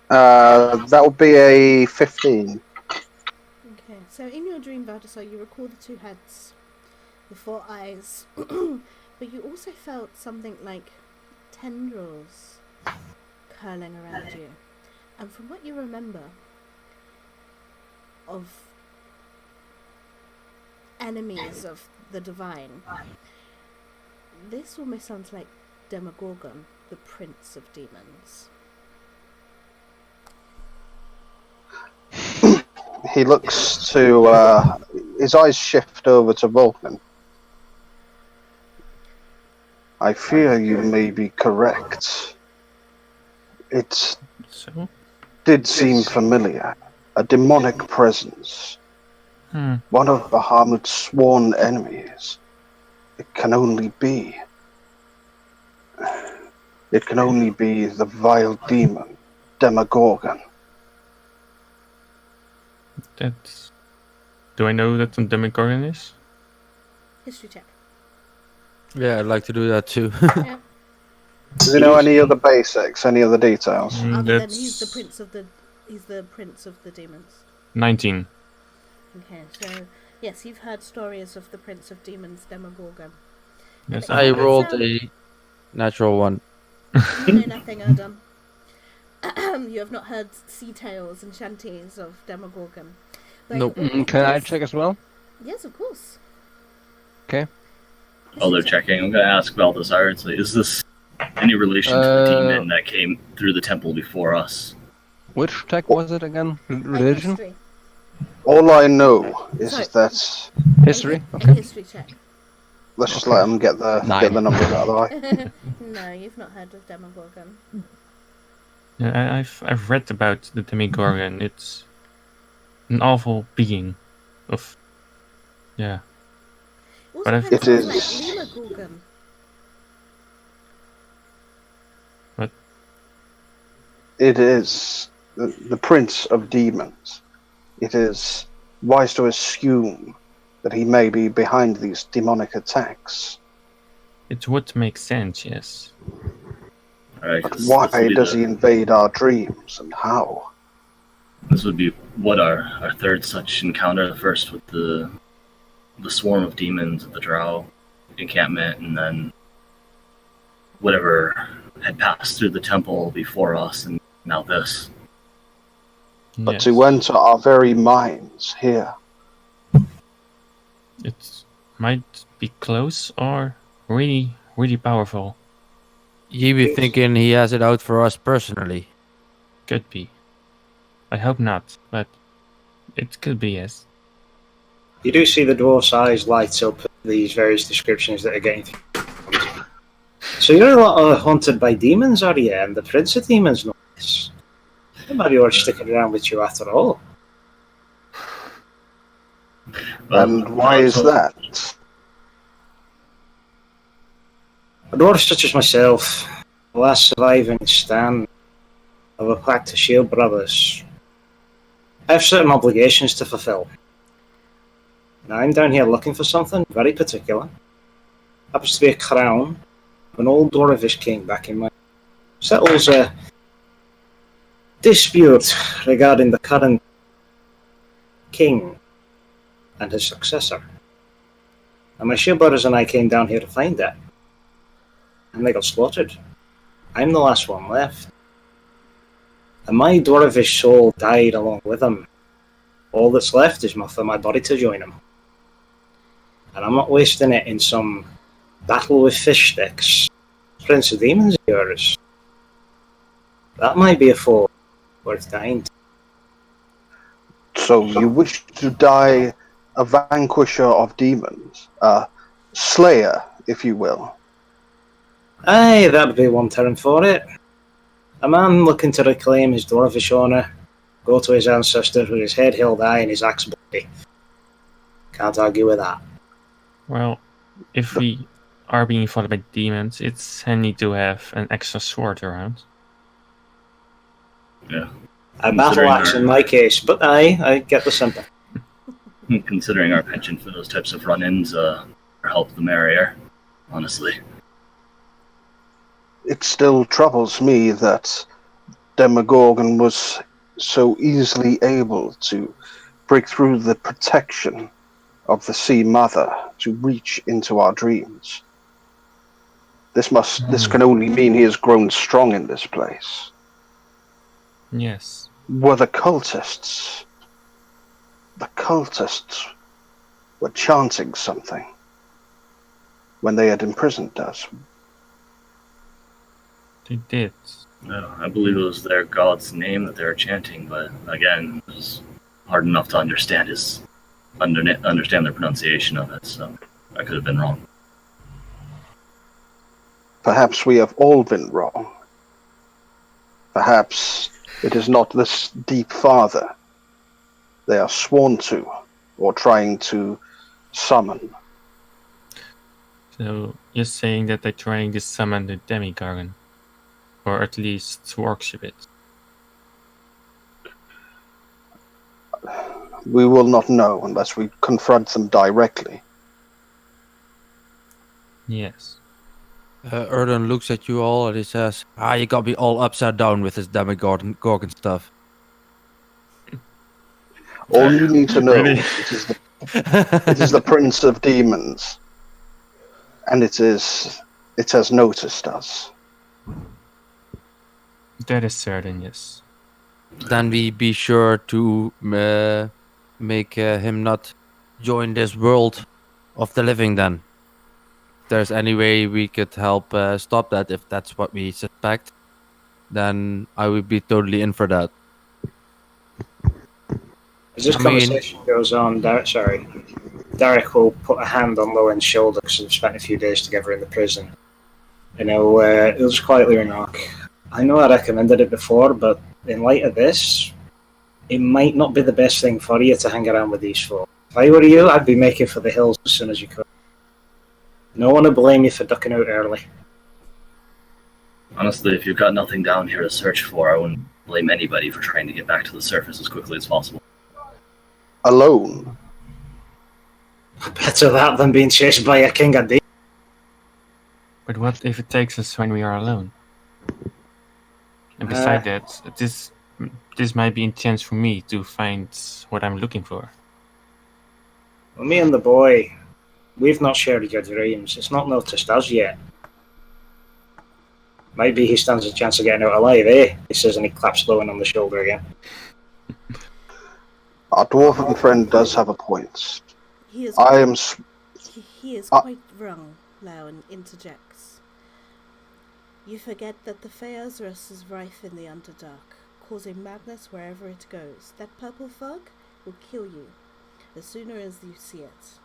That would be a 15. Okay, so in your dream, Balthasar, you recall the two heads, the four eyes, but you also felt something like tendrils curling around you. And from what you remember of enemies of the divine, this almost sounds like Demogorgon, the prince of demons. He looks to, his eyes shift over to Vulcan. I fear you may be correct. It So? did seem familiar. A demonic presence. One of Bahamut's sworn enemies. It can only be the vile demon, Demogorgon. That's... Do I know that the Demogorgon is? History check. Yeah, I'd like to do that too. Yeah. Does he know any other basics, any other details? Other than he's the prince of the demons. 19. Okay, so yes, you've heard stories of the prince of demons, Demogorgon. Yes, I rolled a natural one. You know nothing, Odom. You have not heard sea tales and shanties of Demogorgon. But Nope. Can I check as well? Yes, of course. Okay. While they're checking, I'm going to ask Balthazar, is this Any relation to the demon that came through the temple before us? Which tech was it again? Religion? History. All I know is Sorry. that History? A Okay. history check. let's just let them get the 9. numbers out of the way. No, you've not heard of Demogorgon. Yeah, I've read about the Demigorgon. It's an awful being of, yeah. Also But kind of It sounds is- like Lemogorgon. What? It is the prince of demons. It is wise to assume that he may be behind these demonic attacks. It would make sense, yes. Alright, But why does he invade our dreams, and how? This would be what our third such encounter. The first with the swarm of demons at the Drow encampment, and then whatever had passed through the temple before us, and now this. But Yes. to enter our very minds here. It might be close or really, really powerful. You be thinking he has it out for us personally. Could be. I hope not, but it could be, yes. You do see the dwarf's eyes light up at these various descriptions that are getting through. So you're a lot haunted by demons, are you? And the Prince of Demons knows this. Nobody was sticking around with you after all. And why is that? A dwarf such as myself, the last surviving stand of a pact of Shield Brothers, I have certain obligations to fulfill. Now I'm down here looking for something very particular. Happens to be a crown of an old dwarvish king back in my... Settles a dispute regarding the current king and his successor. And my Shield Brothers and I came down here to find that. And they got slaughtered. I'm the last one left. And my dwarvish soul died along with him. All that's left is for my body to join him. And I'm not wasting it in some battle with fish sticks. Prince of Demons is yours. That might be a foe worth dying to. So you wish to die a vanquisher of demons, a slayer, if you will. Aye, that'd be one term for it. A man looking to reclaim his dwarvish honour, go to his ancestors with his head held high and his axe bloody. Can't argue with that. Well, if we are being fought by demons, it's handy to have an extra sword around. Yeah. A battle Considering axe our- in my case, but aye, I get the symptom. Considering our penchant for those types of run-ins, the help the merrier, honestly. It still troubles me that Demogorgon was so easily able to break through the protection of the Sea Mother to reach into our dreams. This can only mean he has grown strong in this place. Yes. Were the cultists were chanting something when they had imprisoned us. They did. No, I believe it was their god's name that they were chanting, but again, it was hard enough to understand understand their pronunciation of it, so I could have been wrong. Perhaps we have all been wrong. Perhaps it is not this deep father they are sworn to or trying to summon. So you're saying that they're trying to summon the Demigorgon, or at least to worship it. We will not know unless we confront them directly. Yes. Erden looks at you all and he says, you got me all upside down with this Demogorgon stuff. All you need to know Really? it is the Prince of Demons, and it has noticed us. That is certain, yes. Then we be sure to make him not join this world of the living then. there's any way we could help stop that, if that's what we suspect, then I would be totally in for that. As this I mean- conversation goes on, Derek will put a hand on Lowen's shoulder because they've spent a few days together in the prison. And he'll just quietly remark, I know I recommended it before, but in light of this, it might not be the best thing for you to hang around with these folk. If I were you, I'd be making for the hills as soon as you could. No one will blame you for ducking out early. Honestly, if you've got nothing down here to search for, I wouldn't blame anybody for trying to get back to the surface as quickly as possible. Alone. Better that than being chased by a king of demons. But what if it takes us when we are alone? And beside that, this might be a chance for me to find what I'm looking for. Well, me and the boy, we've not shared your dreams. It's not noticed us yet. Maybe he stands a chance of getting out alive, eh? He says, and he claps Lowen on the shoulder again. Our dwarven friend does have a point. He is I am. He is quite wrong, Lowen interjects. You forget that the Phaeozrus is rife in the Underdark, causing madness wherever it goes. That purple fog will kill you as soon as you see it.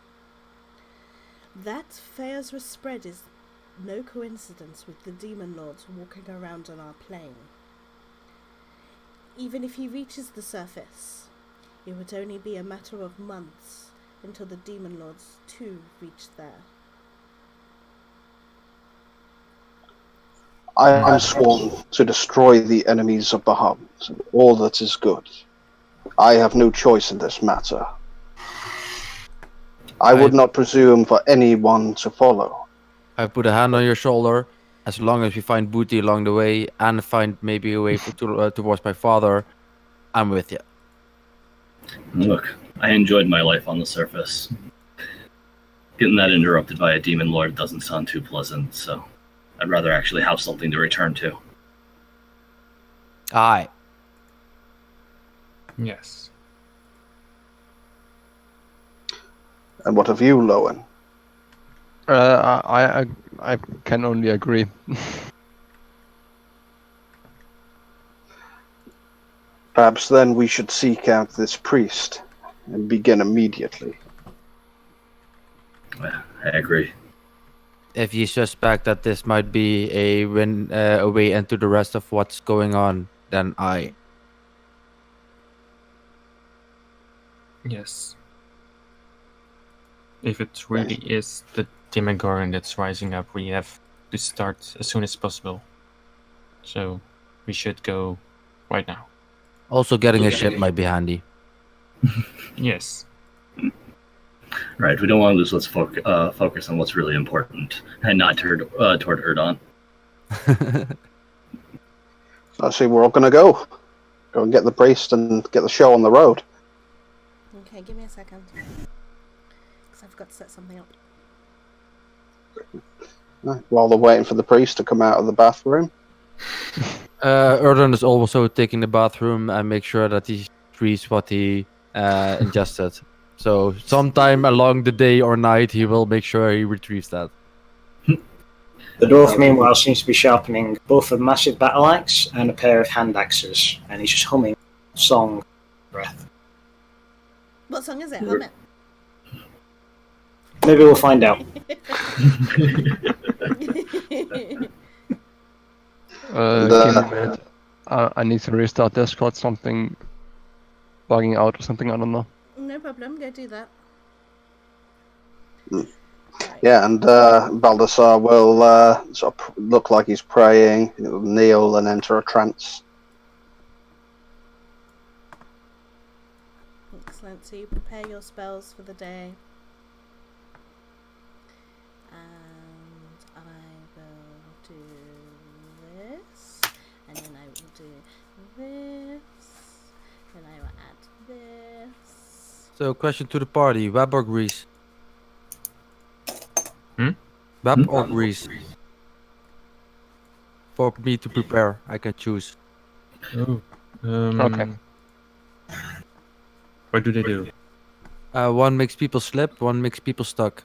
That Phaeozrus spread is no coincidence with the demon lords walking around on our plane. Even if he reaches the surface, it would only be a matter of months until the demon lords too reached there. I am sworn to destroy the enemies of Bahamut and all that is good. I have no choice in this matter. I would not presume for anyone to follow. I put a hand on your shoulder. As long as we find booty along the way and find maybe a way towards my father, I'm with you. Look, I enjoyed my life on the surface. Getting that interrupted by a demon lord doesn't sound too pleasant, so I'd rather actually have something to return to. Aye. Yes. And what of you, Lowen? I can only agree. Perhaps then we should seek out this priest and begin immediately. I agree. If you suspect that this might be a way into the rest of what's going on, then I. Yes. If it really is the Demogorgon that's rising up, we have to start as soon as possible. So we should go right now. Also, getting a ship might be handy. Yes. Right, we don't want to lose. Let's focus on what's really important and not toward Erdon. I see we're all going to go. Go and get the priest and get the show on the road. Okay, give me a second. Because I've got to set something up. While they're waiting for the priest to come out of the bathroom. Erden is also taking the bathroom and make sure that he reads what he ingested. So sometime along the day or night, he will make sure he retrieves that. The dwarf, meanwhile, seems to be sharpening both a massive battle axe and a pair of hand axes, and he's just humming a song breath. What song is it? Hum it. Maybe we'll find out. Give me a minute. I need to restart Discord. Something bugging out or something. I don't know. No problem, go do that. Yeah, and Baldassar will sort of look like he's praying, he'll kneel and enter a trance. Excellent, so you prepare your spells for the day. And I will do this, and then I will do this, and I will add this. So, question to the party: web or grease? Web or grease? For me to prepare, I can choose. Oh. Okay. What do they do? One makes people slip, one makes people stuck.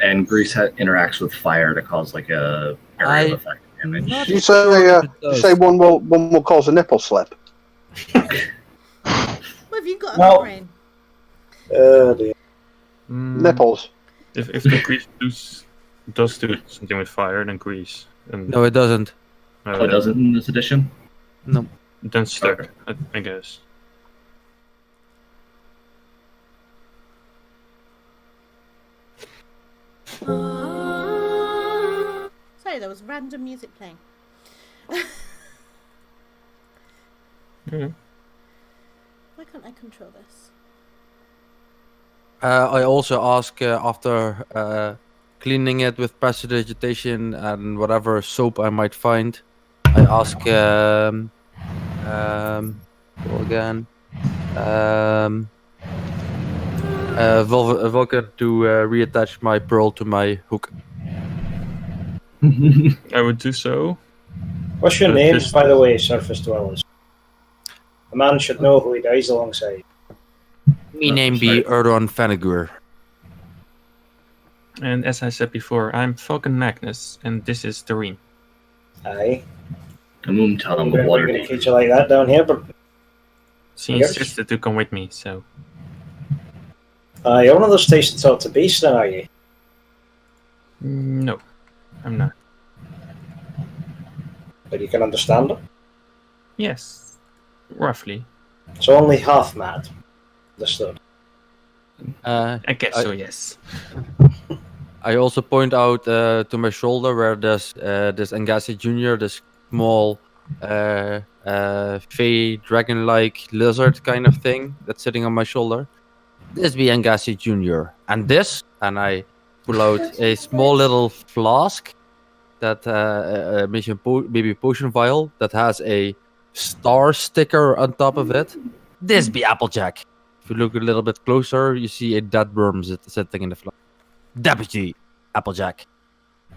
And grease interacts with fire to cause like a area of effect damage. Not You sure say if it you does. say one will cause a nipple slip. What have you got on No. your brain? Dear. Nipples. If the grease does do something with fire, then grease. And No, it doesn't. Oh, it doesn't in this edition? No. Then stuck, Okay. I guess. Sorry, there was random music playing. Yeah. Why can't I control this? I also ask after cleaning it with prestidigitation and whatever soap I might find. I ask again Vulcan to reattach my pearl to my hook. I would do so. What's your But name, just- by the way, Surface Dwellers? A man should know who he dies alongside. Me name be Erdon Fanagur. And as I said before, I'm Falcon Magnus, and this is Doreen. Aye. I'm Tom We're of going to Waterdeep. treat you like that down here, but She Yes. insisted to come with me, so you're one of those types to talk to beasts, then, are you? no, I'm not. But you can understand them. Yes, roughly. So only half mad. Understood. I guess so, yes. I also point out to my shoulder where there's this Angasi Junior, this small fey dragon-like lizard kind of thing that's sitting on my shoulder. This be Angasi Junior, and this, and I pull out a small little flask that maybe potion vial that has a star sticker on top of it. This be Applejack. If you look a little bit closer, you see a dead worm sitting in the flask. Deputy Applejack.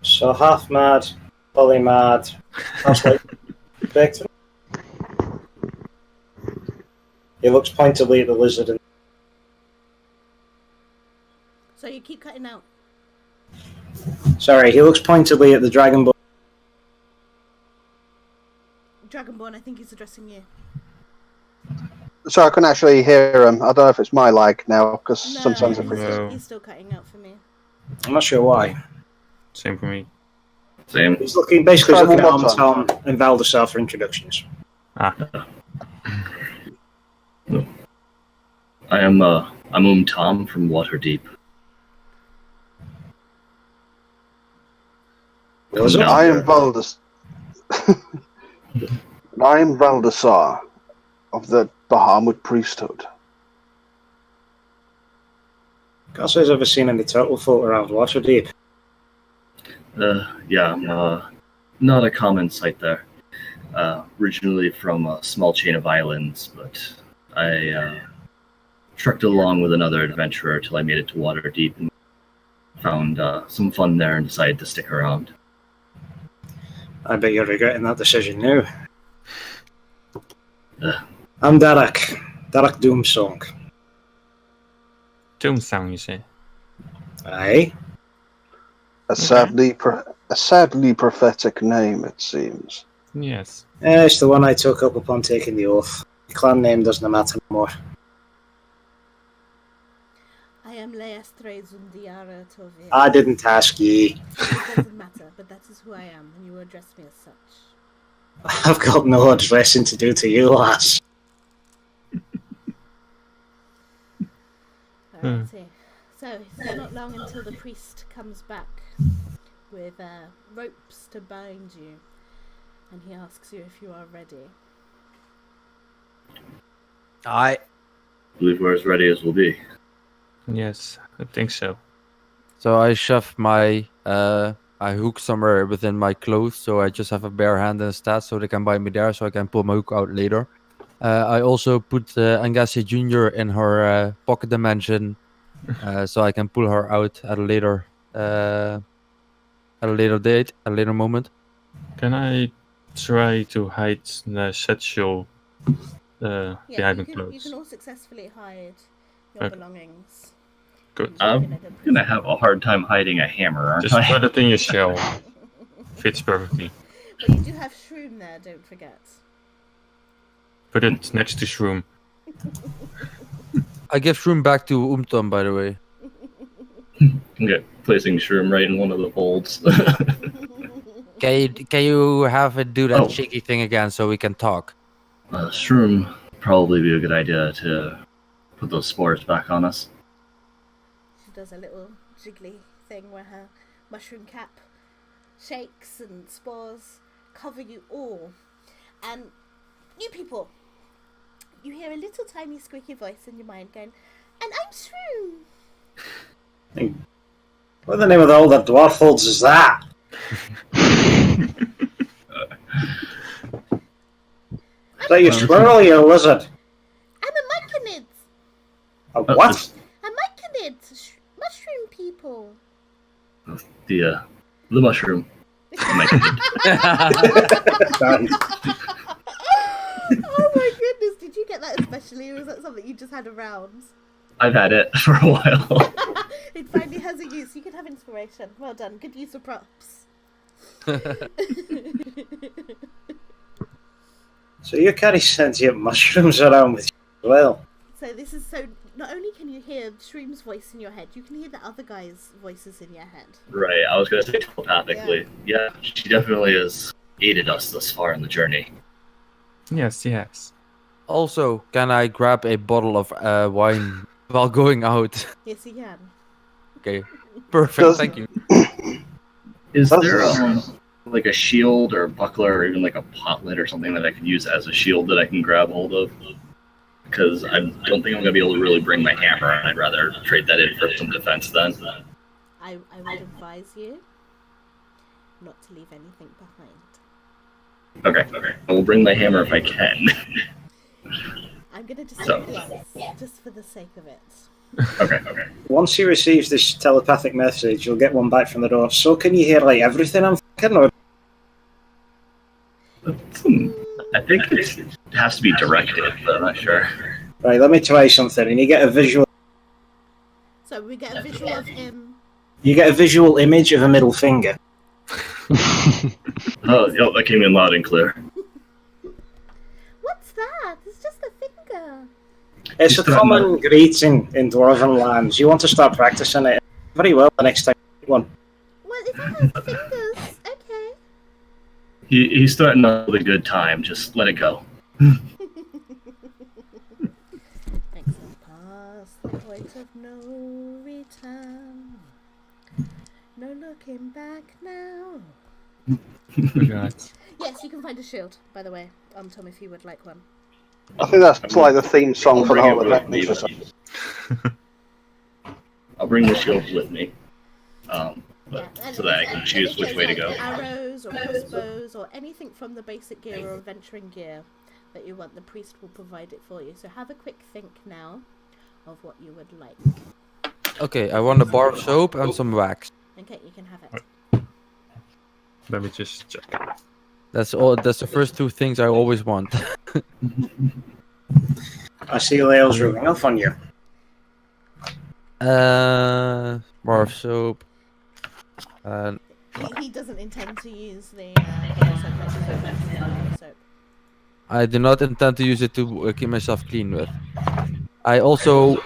So half mad, fully mad. That's like victim. He looks pointedly at the lizard and So you keep cutting out. sorry, he looks pointedly at the dragonborn. Dragonborn, I think he's addressing you. So I can actually hear him. I don't know if it's my lag now, because No, sometimes he's, it No. he's still cutting out for me. I'm not sure why. Same for me. Same. He's looking basically Try looking at one more time. Tom and Valdesar for introductions. Ah, I'm Tom from Waterdeep. Lizard? No. I am I am Valdesar of the Bahamut priesthood. Can't say I've ever seen any turtle float around Waterdeep. Yeah, not a common sight there. Originally from a small chain of islands, but I trekked along with another adventurer till I made it to Waterdeep and found some fun there and decided to stick around. I bet you're regretting that decision now. Uh, I'm Derek Doomsong. Tombstone, you say? Aye. A sadly prophetic name, it seems. Yes. It's the one I took up upon taking the oath. The clan name doesn't matter anymore. I am Leastre Zundiara Tovi. I didn't ask ye. It doesn't matter, but that is who I am, and you will address me as such. I've got no addressing to do to you, lass. Alrighty. So it's not long until the priest comes back with ropes to bind you, and he asks you if you are ready. I believe we're as ready as we'll be. Yes, I think so. So I shove my I hook somewhere within my clothes, so I just have a bare hand instead, so they can bind me there, so I can pull my hook out later. I also put Angasi Junior in her pocket dimension, so I can pull her out at a later date, at a later moment. Can I try to hide the satchel Yeah, behind the you clothes? can all successfully hide your Okay. belongings. Good. I'm gonna have a hard time hiding a hammer, aren't Just I? put it in your shell. Fits perfectly. But you do have Shroom there, don't forget. Put it next to Shroom. I give Shroom back to Umtom, by the way. Okay, placing Shroom right in one of the folds. Can you have it do that Oh. shaky thing again so we can talk? Shroom probably be a good idea to put those spores back on us. She does a little jiggly thing where her mushroom cap shakes and spores cover you all. And you people, you hear a little tiny squeaky voice in your mind going, "And I'm Shroom." What the name of all the dwarf holds is that? Is that your squirrel or your lizard? I'm a myconid. A what? A myconid. Mushroom people. The mushroom. Oh my goodness, did you get that especially, or was that something you just had around? I've had it for a while. It finally has a use. You can have inspiration. Well done. Good use of props. So you carry sentient mushrooms around with you as well. So this is so. Not only can you hear Shroom's voice in your head, you can hear the other guy's voices in your head. Right, I was gonna say telepathically. Yeah, she definitely has aided us thus far in the journey. Yes, yes. Also, can I grab a bottle of wine while going out? Yes, you can. Okay, perfect. Thank you. Is there like a shield or a buckler or even like a potlet or something that I could use as a shield that I can grab hold of? Because I don't think I'm gonna be able to really bring my hammer, and I'd rather trade that in for some defense then. I would advise you not to leave anything behind. Okay. I will bring my hammer if I can. I'm gonna just say yes, just for the sake of it. Okay. Once he receives this telepathic message, you'll get one back from the door. So can you hear like everything I'm thinking? Or... I think it has to be directed, but I'm not sure. Right, let me try something. And you get a visual. So we get a visual of him. You get a visual image of a middle finger. Oh, that came in loud and clear. What's that? It's just a finger. It's a common greeting in dwarven lands. You want to start practicing it very well the next time you get one. Well, if I have fingers, okay. He's starting out with a good time. Just let it go. Excellent. Past the point of no return. No looking back now. Forgot. Yes, you can find a shield, by the way. Tom, if you would like one. I think that's like the theme song for the whole event. I'll bring the shield with me, And so that I can choose which way to go. Arrows or crossbows or anything from the basic gear or adventuring gear that you want, the priest will provide it for you. So have a quick think now of what you would like. Okay, I want a bar of soap and some wax. Okay, you can have it. Let me just check. That's all. That's the first two things I always want. I see Lael's rubbing off on you. Bar of soap. And He doesn't intend to use the soap. I do not intend to use it to keep myself clean with. I also,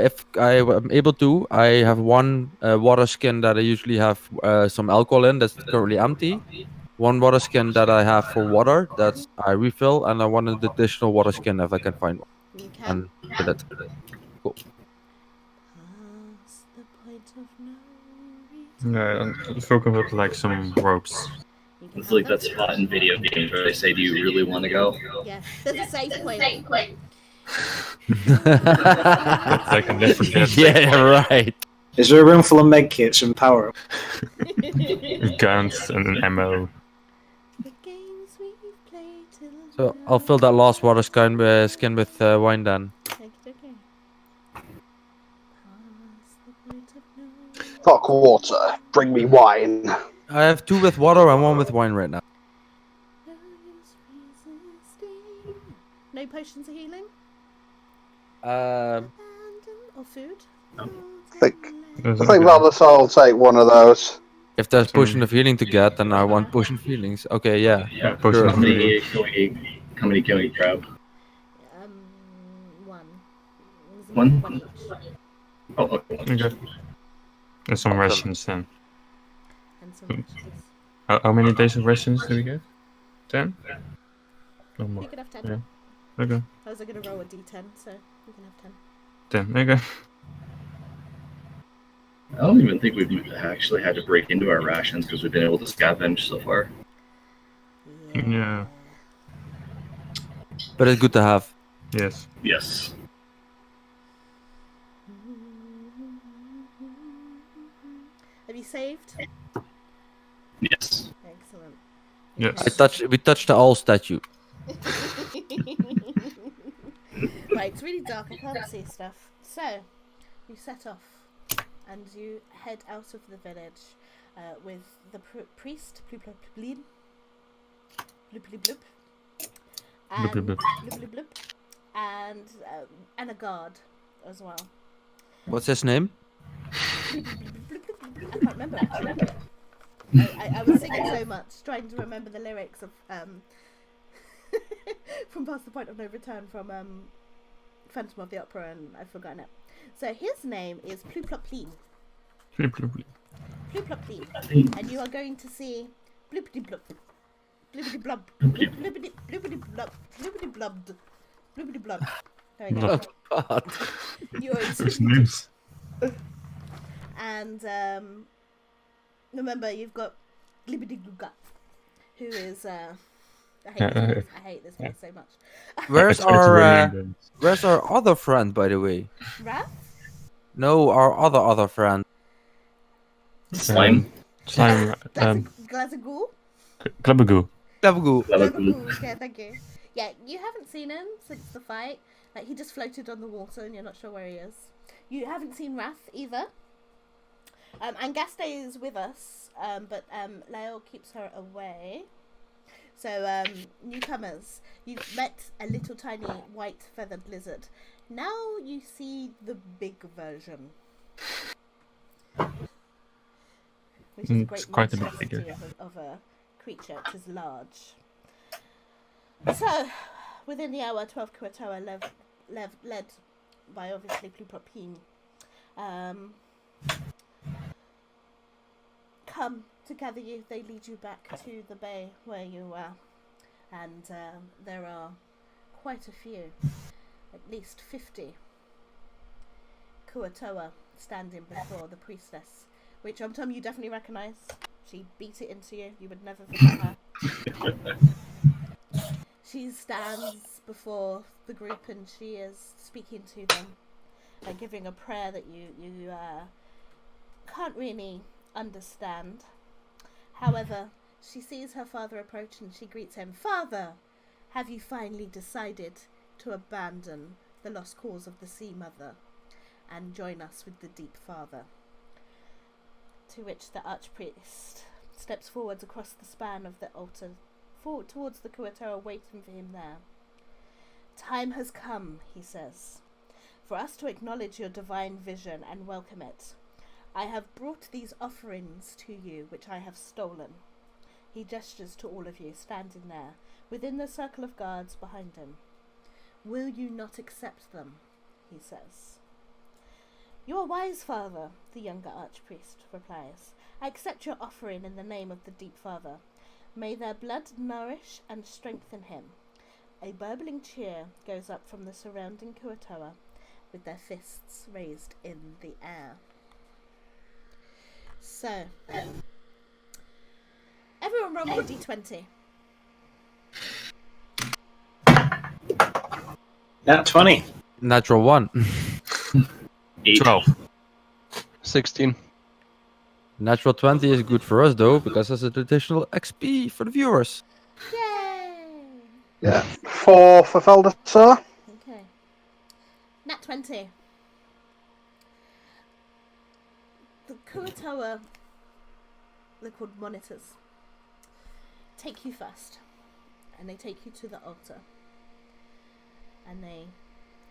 if I am able to, I have one water skin that I usually have some alcohol in that's currently empty. One water skin that I have for water that's I refill, and I want an additional water skin if I can find one. You can. And with it. Cool. Past the point of no return. I'm focusing with like some ropes. You can It's have like them. that spot in video games where they say, "Do you really want to go?" Yeah, there's a safe point. That I can never forget. Yeah, right. Is there a room full of medkits and power? Guns and an ammo. The games we've played till So I'll fill that last water skin with wine then. Take it, okay. Past the point of no Fuck water, bring me wine. I have two with water and one with wine right now. no use resisting. No potions of healing? Um, Abandon or food? No. I think Valdesar will take one of those. If there's potion of healing to get, then I want potion of healings. Okay, yeah. Yeah, potion how of many healing. how many can we grab? One. One? One each. Oh, okay. Okay. And some rations then. And some rations. How many days of rations do we get? 10? No more. You can have 10. Yeah. Okay. I was going to roll a d10, so you can have 10. 10. Okay. I don't even think we've actually had to break into our rations because we've been able to scavenge so far. Yeah. But it's good to have. Yes. Yes. Have you saved? Yes. Excellent. Yes. We touched the all statue. Right, it's really dark. I can't see stuff. So, you set off, and you head out of the village with the priest, bloop bloop bloop, bloop bloop bloop, and Bloop, bloop, bloop bloop bloop, and a guard as well. What's his name? I can't remember actually. I was singing so much, trying to remember the lyrics of from Past the Point of No Return from Phantom of the Opera, and I've forgotten it. So his name is Pluploplin. Pluploplin. And you are going to see bloopity blub, bloopity blub, bloopity blub, bloopity blub, bloopity blub. There we go. Oh, God. You're His names. And remember, you've got Glibbity Gluga, who is I hate this place so much. Where's I tried to our rename them. Where's our other friend, by the way? Raph? No, our other friend. Slime. Slime. Glazagul? Klabagoo. Klabagoo. Glazagul, yeah, thank you. Yeah, you haven't seen him since the fight. Like, he just floated on the water and you're not sure where he is. You haven't seen Raph either. And Gaste is with us, but Lael keeps her away. So, newcomers, you've met a little tiny white feathered lizard. Now you see the big version. Which is a great It's quite a bit monstrosity bigger. of a creature. It is large. So, within the hour, 12 Kuatoa led by obviously Plupropin, come to gather you. They lead you back to the bay where you were, and there are quite a few, at least 50 Kuatoa standing before the priestess, which Tom you definitely recognise. She beat it into you. You would never forget her. She stands before the group and she is speaking to them and giving a prayer that you can't really understand. However, she sees her father approach and she greets him. Father, have you finally decided to abandon the lost cause of the Sea Mother and join us with the Deep Father? To which the Archpriest steps forwards across the span of the altar, forward towards the Kuatoa, waiting for him there. Time has come, he says, for us to acknowledge your divine vision and welcome it. I have brought these offerings to you, which I have stolen. He gestures to all of you, standing there, within the circle of guards behind him. Will you not accept them? He says. You are wise, Father, the younger Archpriest replies. I accept your offering in the name of the Deep Father. May their blood nourish and strengthen him. A burbling cheer goes up from the surrounding Kuatoa, with their fists raised in the air. So, everyone roll me a d20. Nat 20. Natural 1. 12. 16. Natural 20 is good for us though, because that's an additional XP for the viewers. Yay! Yeah. 4 for Valdesar. Okay. Nat 20. The Kuatoa, they're called monitors, take you first. And they take you to the altar. And they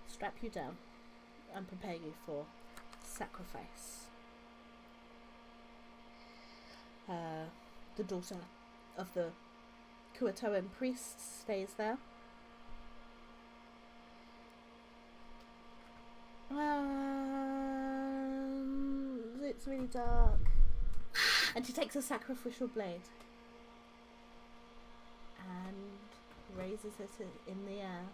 strap you down and prepare you for sacrifice. The daughter of the Kuatoan priest stays there. It's really dark. And she takes a sacrificial blade and raises it in the air.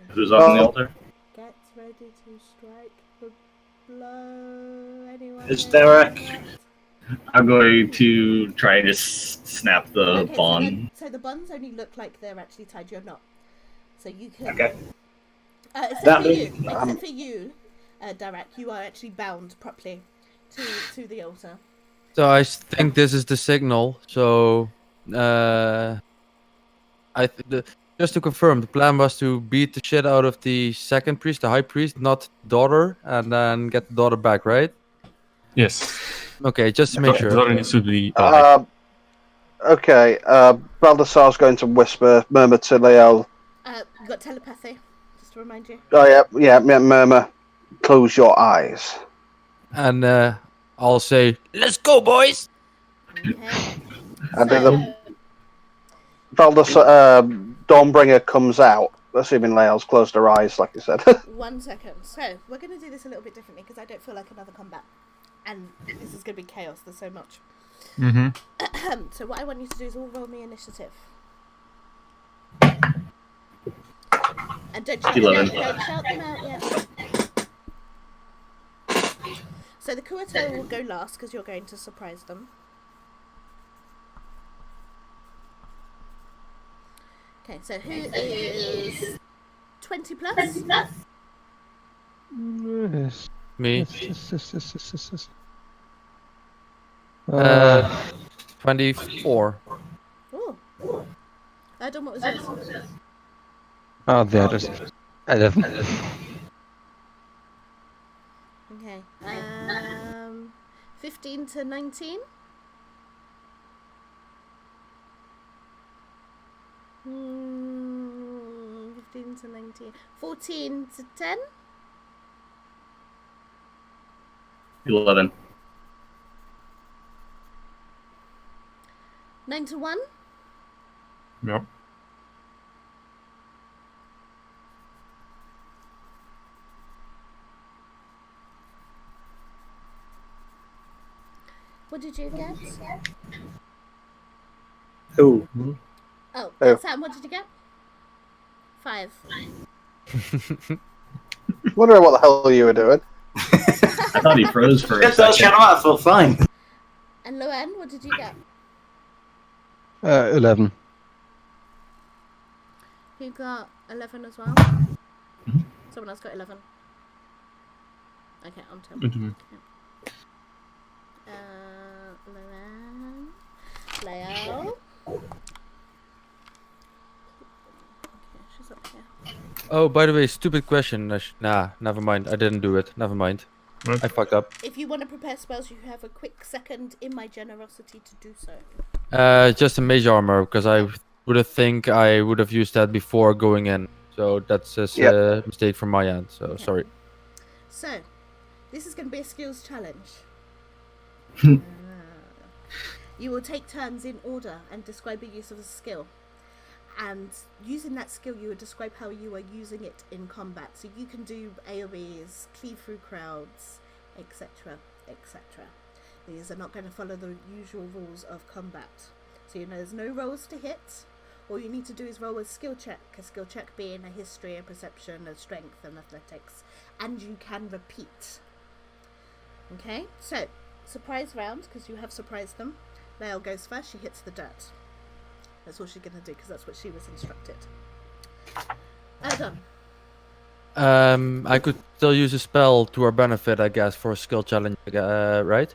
Who's on the altar? Gets ready to strike the blow. Anyone? It's Derek. I'm going to try and just snap the Okay, bond. so the bonds only look like they're actually tied. You're not. So you can. Okay. Except for you, Derek, you are actually bound properly to the altar. So I think this is the signal. So, just to confirm, the plan was to beat the shit out of the second priest, the high priest, not daughter, and then get the daughter back, right? Yes. Okay, just to make The sure. daughter needs to be alive. Okay, Baldassar's going to murmur to Leo. You got telepathy, just to remind you. Oh, yeah, murmur. Close your eyes. And I'll say, "Let's go, boys!" Okay. And then the Baldassar, Dawnbringer comes out, assuming Leo's closed her eyes, like you said. 1 second. So we're going to do this a little bit differently because I don't feel like another combat, and this is going to be chaos. There's so much. Mm-hmm. So what I want you to do is all roll me initiative. And don't shout them 11. out. Don't shout them out yet. So the Kuato will go last because you're going to surprise them. Okay, so who is 20 plus? Yes. Me. Yes. 24. Oh. Adam, what was yours? Oh, there it is. 11. Okay. 15 to 19. 15 to 19. 14 to 10. 11. 9 to 1. Yep. What did you get? Who? Oh, Oh. Sam, what did you get? 5. Wondering what the hell you were doing. I thought he froze for a Yes, that second. channel I felt fine. And Loan, what did you get? 11. Who got 11 as well? Someone else got 11. Okay, on top. Mhm. Loan. Leo. Okay, she's up here. Oh, by the way, stupid question. Nah, never mind. I didn't do it. Never mind. What? I fucked up. If you want to prepare spells, you have a quick second in my generosity to do so. Just a mage armor, because I would have used that before going in. So that's just a mistake from my end. So Okay. sorry. So, this is going to be a skills challenge. You will take turns in order and describe the use of a skill. And using that skill, you will describe how you are using it in combat. So you can do AoEs, cleave through crowds, etc., etc. These are not going to follow the usual rules of combat. So you know there's no rolls to hit. All you need to do is roll a skill check being a history, a perception, a strength, and athletics. And you can repeat. Okay, so surprise round, because you have surprised them. Lael goes first, she hits the dirt. That's all she's going to do, because that's what she was instructed. Adam. I could still use a spell to our benefit, I guess, for a skill challenge, right?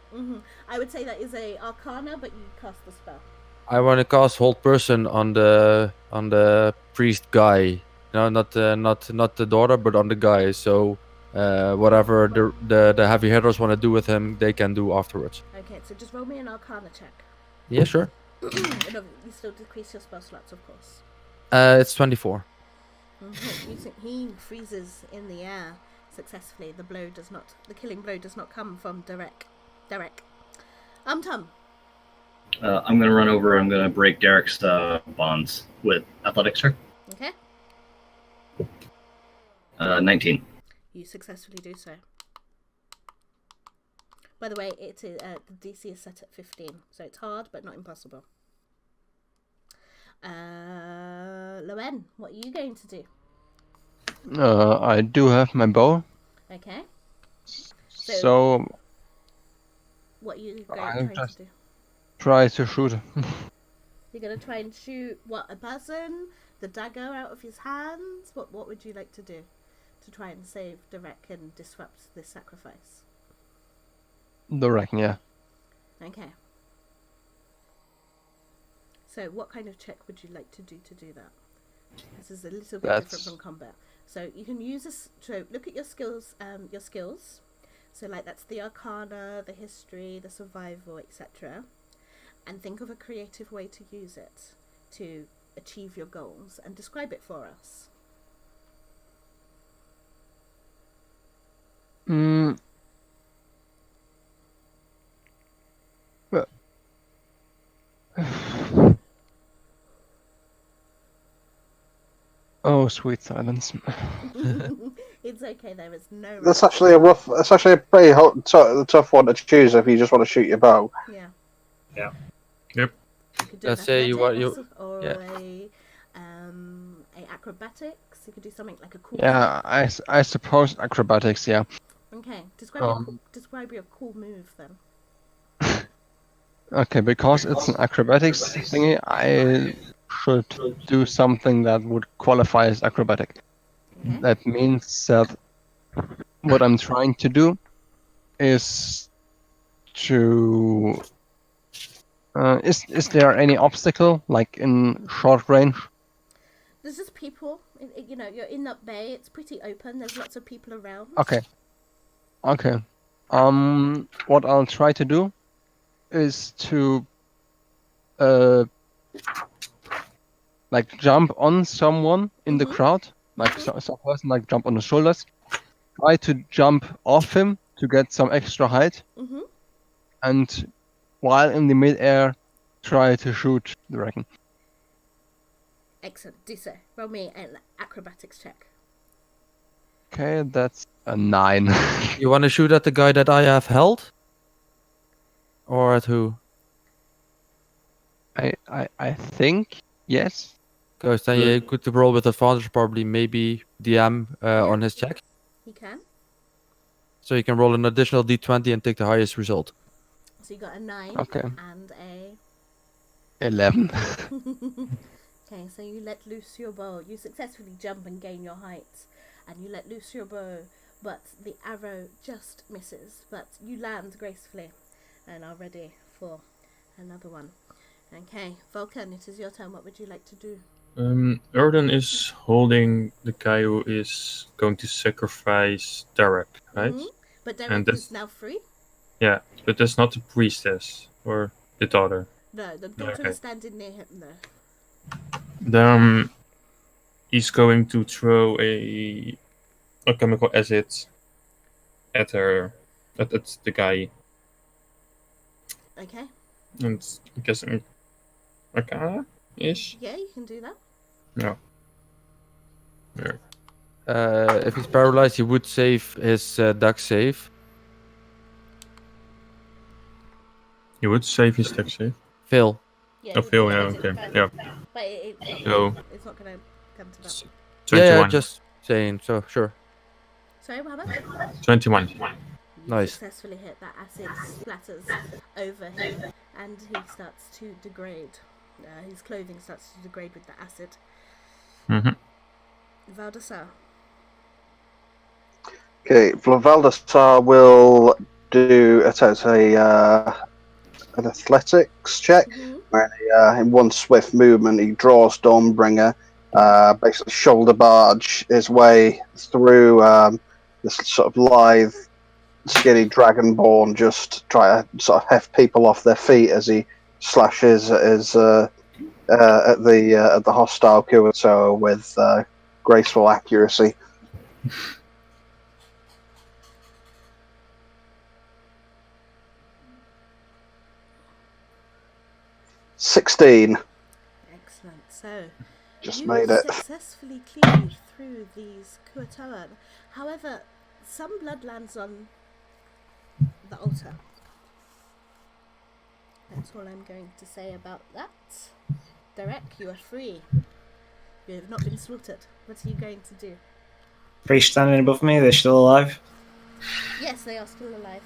I would say that is a Arcana, but you cast the spell. I want to cast Hold Person on the priest guy. No, not the daughter, but on the guy. So whatever the heavy hitters want to do with him, they can do afterwards. Okay, so just roll me an Arcana check. Yeah, sure. You still decrease your spell slots, of course. It's 24. He freezes in the air. successfully. The killing blow does not come from Derek. Tom. I'm gonna run over. I'm gonna break Derek's bonds with athletics check. Okay. 19. You successfully do so. By the way, it is the DC is set at 15, so it's hard but not impossible. Loen, what are you going to do? I do have my bow. Okay. So what are you I'll trying just to do? try to shoot. You're going to try and shoot, a person? The dagger out of his hands? What would you like to do to try and save Derek and disrupt this sacrifice? The wrecking, yeah. Okay. So what kind of check would you like to do that? This is a little bit different from combat. So you can use this. So look at your skills. So like that's the Arcana, the History, the Survival, etc. And think of a creative way to use it to achieve your goals and describe it for us. Well, oh, sweet silence. It's okay. There is no. That's actually a pretty tough one to choose if you just want to shoot your bow. Yeah. Yeah. Yep. You could do Let's say you or yeah. a acrobatics. You could do something like a cool. Yeah, I suppose acrobatics. Yeah. Okay. Describe your cool move then. Okay, because it's an acrobatics thingy, I should do something that would qualify as acrobatic. Okay. That means that what I'm trying to do is to... is there any obstacle, like in short range? There's just people. You're in that bay. It's pretty open. There's lots of people around. Okay. What I'll try to do is to like jump on someone in the crowd, like some person like jump on the shoulders, try to jump off him to get some extra height, and while in the mid-air try to shoot the wrecking. Excellent. Do so. Roll me an acrobatics check. Okay, that's a 9. You want to shoot at the guy that I have held? Or at who? I think yes. Because then you could roll with advantage, probably maybe DM on his check. He can. So you can roll an additional d20 and take the highest result. So you got a 9 Okay. and a 11. Okay, so you let loose your bow. You successfully jump and gain your height, and you let loose your bow, but the arrow just misses. But you land gracefully, and are ready for another one. Okay, Vulcan, it is your turn. What would you like to do? Erden is holding the guy who is going to sacrifice Derek, right? But And Derek is now free? Yeah, but that's not the priestess or the daughter. No, the daughter is standing near him there. Then he's going to throw a chemical acid at her, at the guy. Okay. And I'm guessing Arcana-ish? Yeah, you can do that. No. Yeah. If he's paralyzed, he would save his duck save. You would save his deck save? Fail. Yeah, Oh, Phil, yeah, okay. Yeah. But it's not going to come to that. 21. Yeah, just saying. So, sure. Sorry, what happened? 21. You Nice. successfully hit. That acid splatters over him, and he starts to degrade. His clothing starts to degrade with the acid. Valdesar. Okay, Valdesar will do an athletics check. Where in one swift movement, he draws Dawnbringer, basically shoulder barge his way through this sort of lithe, skinny dragonborn, just try to sort of heft people off their feet as he slashes at the hostile Kuato with graceful accuracy. 16. Excellent. So Just you made it. successfully cleave through these Kuatoa. However, some blood lands on the altar. That's all I'm going to say about that. Derek, you are free. You have not been slaughtered. What are you going to do? Priest standing above me, they're still alive. Yes, they are still alive.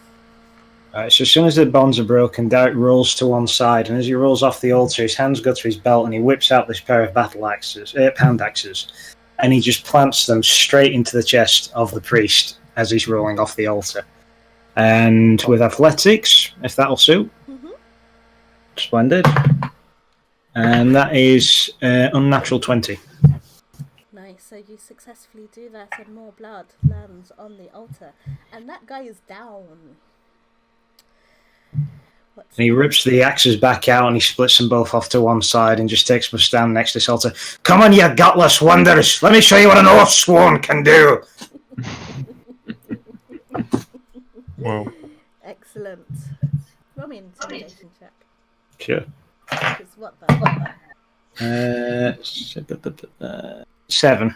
Alright, so as soon as the bonds are broken, Derek rolls to one side, and as he rolls off the altar, his hands go to his belt, and he whips out this pair of hand axes, and he just plants them straight into the chest of the priest as he's rolling off the altar. And with athletics, if that'll suit. Mm-hmm. Splendid. And that is unnatural 20. Nice. So you successfully do that, and more blood lands on the altar, and that guy is down. And he rips the axes back out and he splits them both off to one side and just takes up a stand next to this altar. Come on, you gutless wonders! Let me show you what an Oathsworn can do! Whoa. Excellent. Roll me an intimidation check. Sure. Because what the? 7.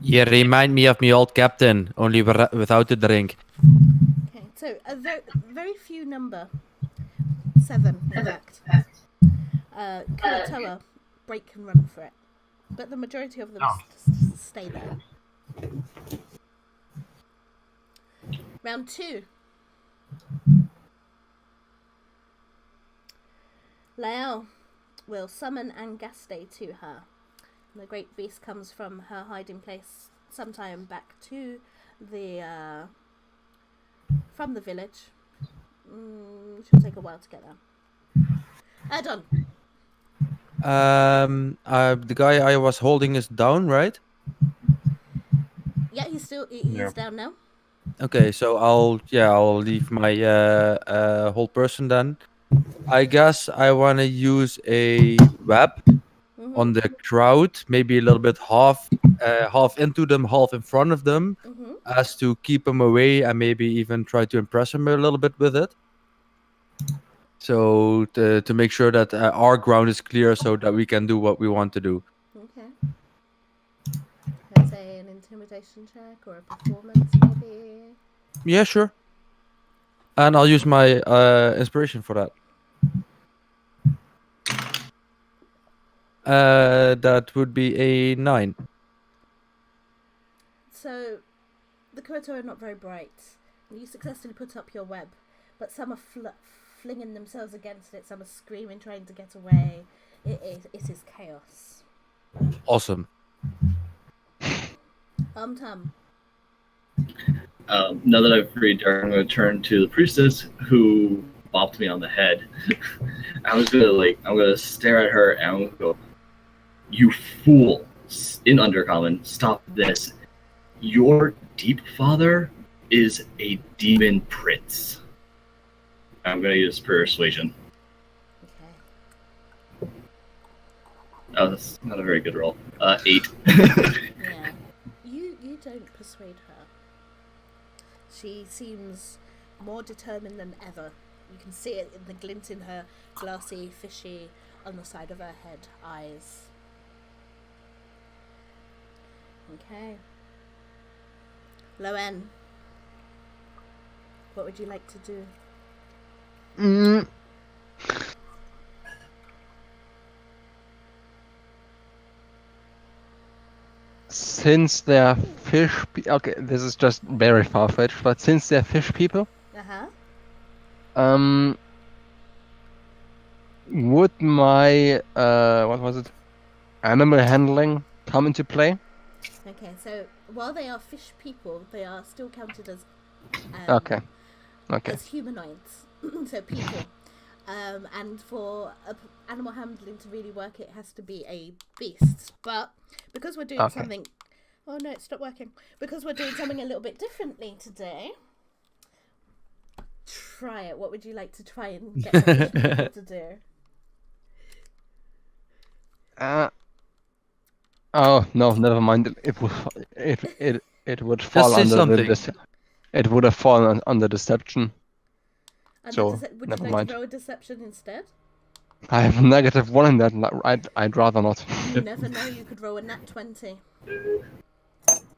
You remind me of my old captain, only without the drink. Okay, so a very few number. 7, in fact. Kuatoa break and run for it. But the majority of them stay there. Round 2. Lael will summon Angaste to her. And the great beast comes from her hiding place sometime back to the from the village. She'll take a while to get there. Done. The guy I was holding is down, right? Yeah, he's down now. Okay, so I'll leave my whole person then. I guess I want to use a web on the crowd, maybe a little bit half into them, half in front of them, as to keep them away and maybe even try to impress them a little bit with it. So to make sure that our ground is clear so that we can do what we want to do. Okay. Let's say an intimidation check or a performance, maybe. Yeah, sure. And I'll use my inspiration for that. That would be a 9. So, the Kuatoa are not very bright. You successfully put up your web, but some are flinging themselves against it, some are screaming, trying to get away. It is chaos. Awesome. Tom. Now that I've freed Derek, I'm going to turn to the priestess who bopped me on the head. I'm going to stare at her and I'm going to go, "You fool!" In Undercommon, stop this. Your deep father is a demon prince. I'm going to use persuasion. Okay. Oh, that's not a very good roll. 8. Yeah. You don't persuade her. She seems more determined than ever. You can see it in the glint in her glassy, fishy, on the side of her head, eyes. Okay. Loen, what would you like to do? Since they're fish okay, this is just very far-fetched, but since they're fish people, would my what was it? Animal handling come into play? Okay, so while they are fish people, they are still counted as Okay. as humanoids, so people. And for animal handling to really work, it has to be a beast. But because we're doing something... Oh no, it stopped working. Because we're doing something a little bit differently today. Try it. What would you like to try and get the people to do? Oh no, never mind. It would fall say under something. it would have fallen under deception. And So, would you never like mind. to roll a deception instead? I have a -1 in that. I'd rather not. You never know. You could roll a nat 20.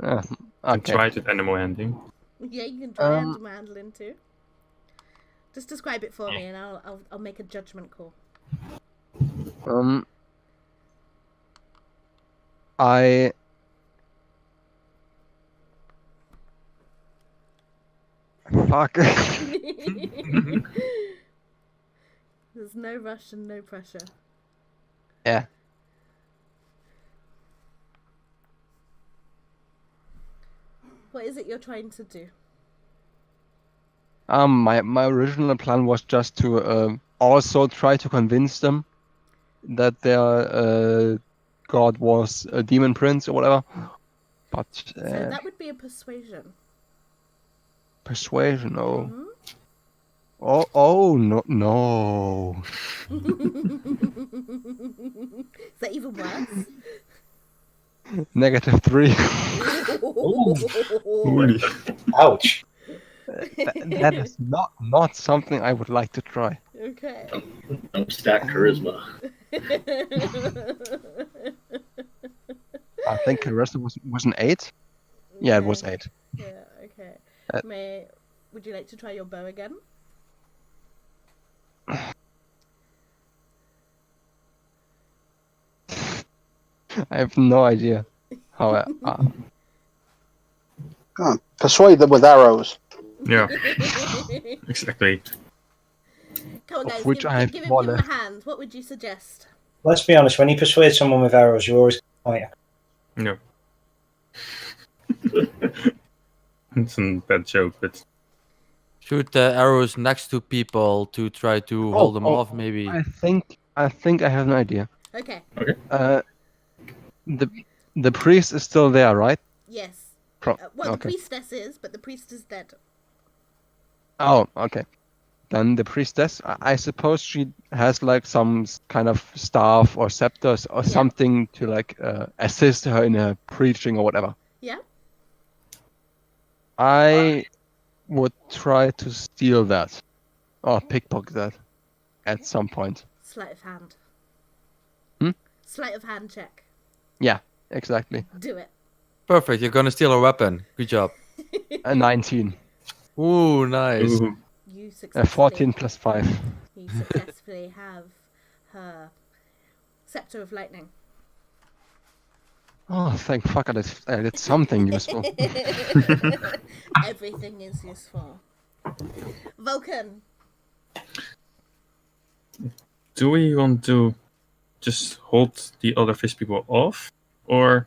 Uh, I okay. tried it animal handling. Yeah, you can try animal handling too. Just describe it for me, and I'll make a judgment call. I fuck. There's no rush and no pressure. Yeah. What is it you're trying to do? My original plan was just to also try to convince them that their god was a demon prince or whatever. But So that would be a persuasion. persuasion, no. Mhm. Oh no. Is that even worse? -3. Holy. Ouch. That is not something I would like to try. Okay. Stack charisma. I think the rest was an 8. Yeah, it was 8. Yeah, okay. Uh, Would you like to try your bow again? I have no idea how. Come on, persuade them with arrows. Yeah, exactly. Come on, guys. Which I have give him more a left. hand. What would you suggest? Let's be honest, when you persuade someone with arrows, you always point. No. It's a bad joke, but Shoot the arrows next to people to try to hold them off, maybe. I think I have an idea. Okay. The priest is still there, right? Yes. Well, the priestess is, but the priest is dead. Oh, okay. Then the priestess, I suppose she has like some kind of staff or scepters or something to like assist her in her preaching or whatever. Yeah. I would try to steal that or pickpocket that at some point. Sleight of hand. Hmm? Sleight of hand check. Yeah, exactly. Do it. Perfect, you're gonna steal a weapon. Good job. A 19. Ooh, nice. ooh, You A successfully. 14 plus 5. You successfully have her scepter of lightning. Oh, thank fuck! I did something useful. Everything is useful. Vulcan. do we want to just hold the other fish people off, or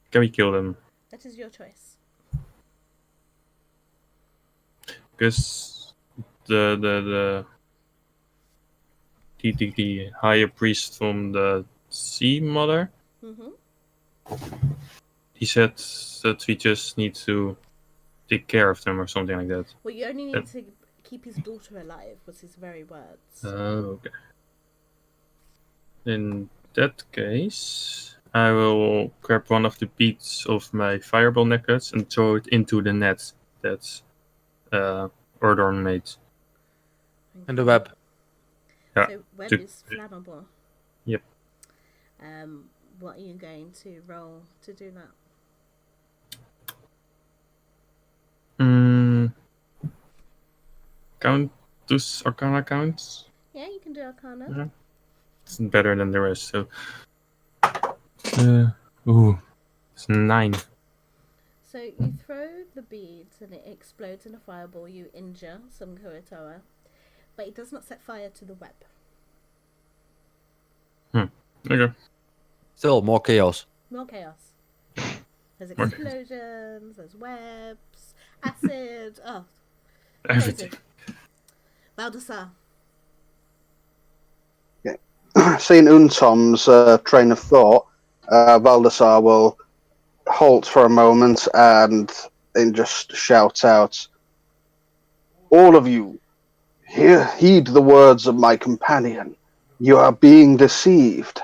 can we kill them? That is your choice. Because the higher priest from the sea mother, Mm-hmm. he said that we just need to take care of them or something like that. Well, you only need to keep his daughter alive, was his very words. Okay. In that case, I will grab one of the beads of my fireball necklace and throw it into the net that Ordorn made. And the web. Yeah. So web to- is flammable. Yep. What are you going to roll to do that? Count those Arcana counts? Yeah, you can do Arcana. Yeah. It's better than the rest, so. It's 9. So you throw the beads and it explodes in a fireball. You injure some Kuratoa, but it does not set fire to the web. Okay. Still, more chaos. More chaos. There's More explosions, there's webs, acid. Oh, Everything. Baldassar. Seeing Untom's train of thought, Baldassar will halt for a moment and then just shout out, "All of you, heed the words of my companion. You are being deceived.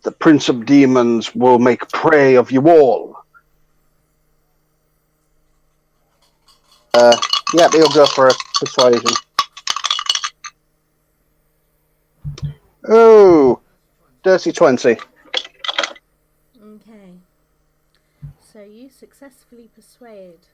The Prince of Demons will make prey of you all." Yep, he'll go for a persuasion. Oh, dirty 20. Okay. So you successfully persuade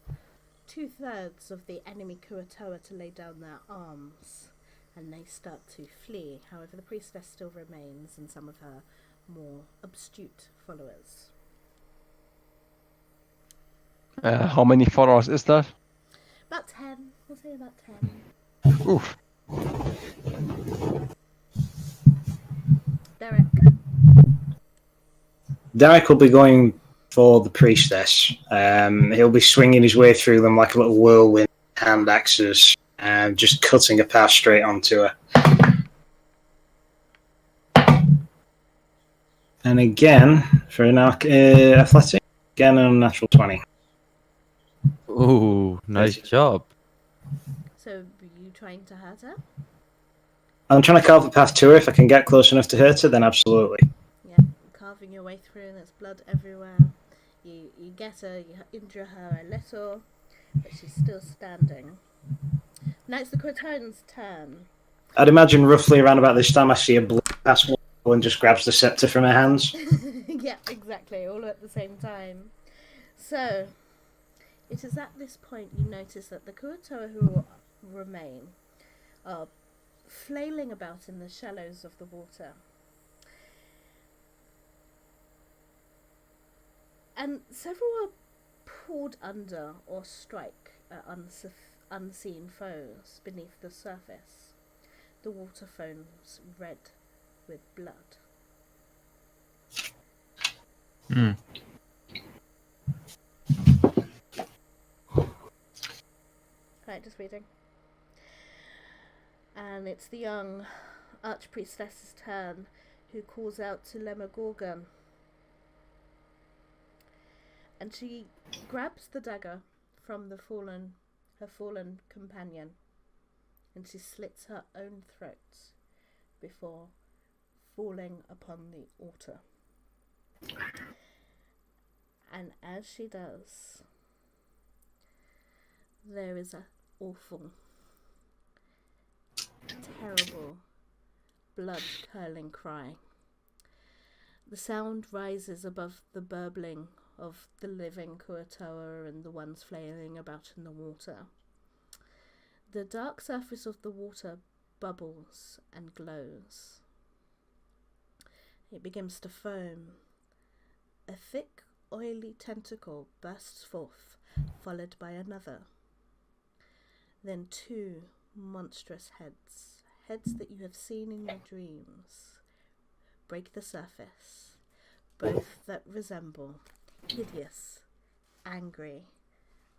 2/3 of the enemy Kuatoa to lay down their arms, and they start to flee. However, the priestess still remains and some of her more obtuse followers. How many followers is that? About 10. We'll say about 10. Oof. Derek. Derek will be going for the priestess. He'll be swinging his way through them like a little whirlwind, hand axes, and just cutting a path straight onto her. And again, for an athletic, again an unnatural 20. Ooh, nice job. So, are you trying to hurt her? I'm trying to carve a path to her. If I can get close enough to hurt her, then absolutely. Yeah, carving your way through, and there's blood everywhere. You get her, you injure her a little, but she's still standing. Now it's the Croton's turn. I'd imagine roughly around about this time I see a blade pass and just grabs the scepter from her hands. Yeah, exactly, all at the same time. So, it is at this point you notice that the Kuatoa who remain are flailing about in the shallows of the water. And several are pulled under or strike at unseen foes beneath the surface. The water foams red with blood. Right, just reading. And it's the young archpriestess's turn, who calls out to Lemogorgon. And she grabs the dagger from her fallen companion, and she slits her own throat before falling upon the altar. And as she does, there is an awful, terrible, blood-curdling cry. The sound rises above the burbling of the living Kuatoa and the ones flailing about in the water. The dark surface of the water bubbles and glows. It begins to foam. A thick, oily tentacle bursts forth, followed by another. Then two monstrous heads that you have seen in your dreams, break the surface, both that resemble hideous, angry,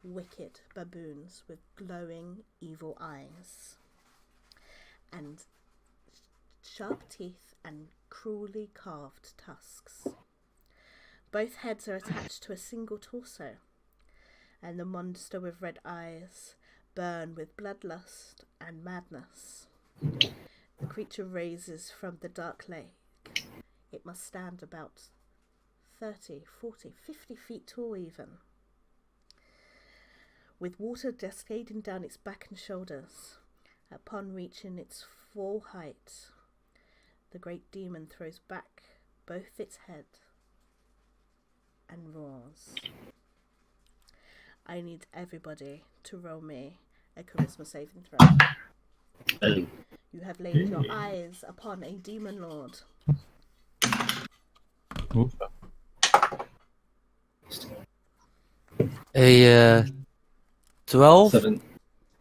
wicked baboons with glowing, evil eyes, and sharp teeth and cruelly carved tusks. Both heads are attached to a single torso, and the monster with red eyes burn with bloodlust and madness. The creature raises from the dark lake. It must stand about 30, 40, 50 feet tall even, with water cascading down its back and shoulders. Upon reaching its full height, the great demon throws back both its head and roars. I need everybody to roll me a charisma saving throw. You have laid your eyes upon a demon lord. A 12? 7.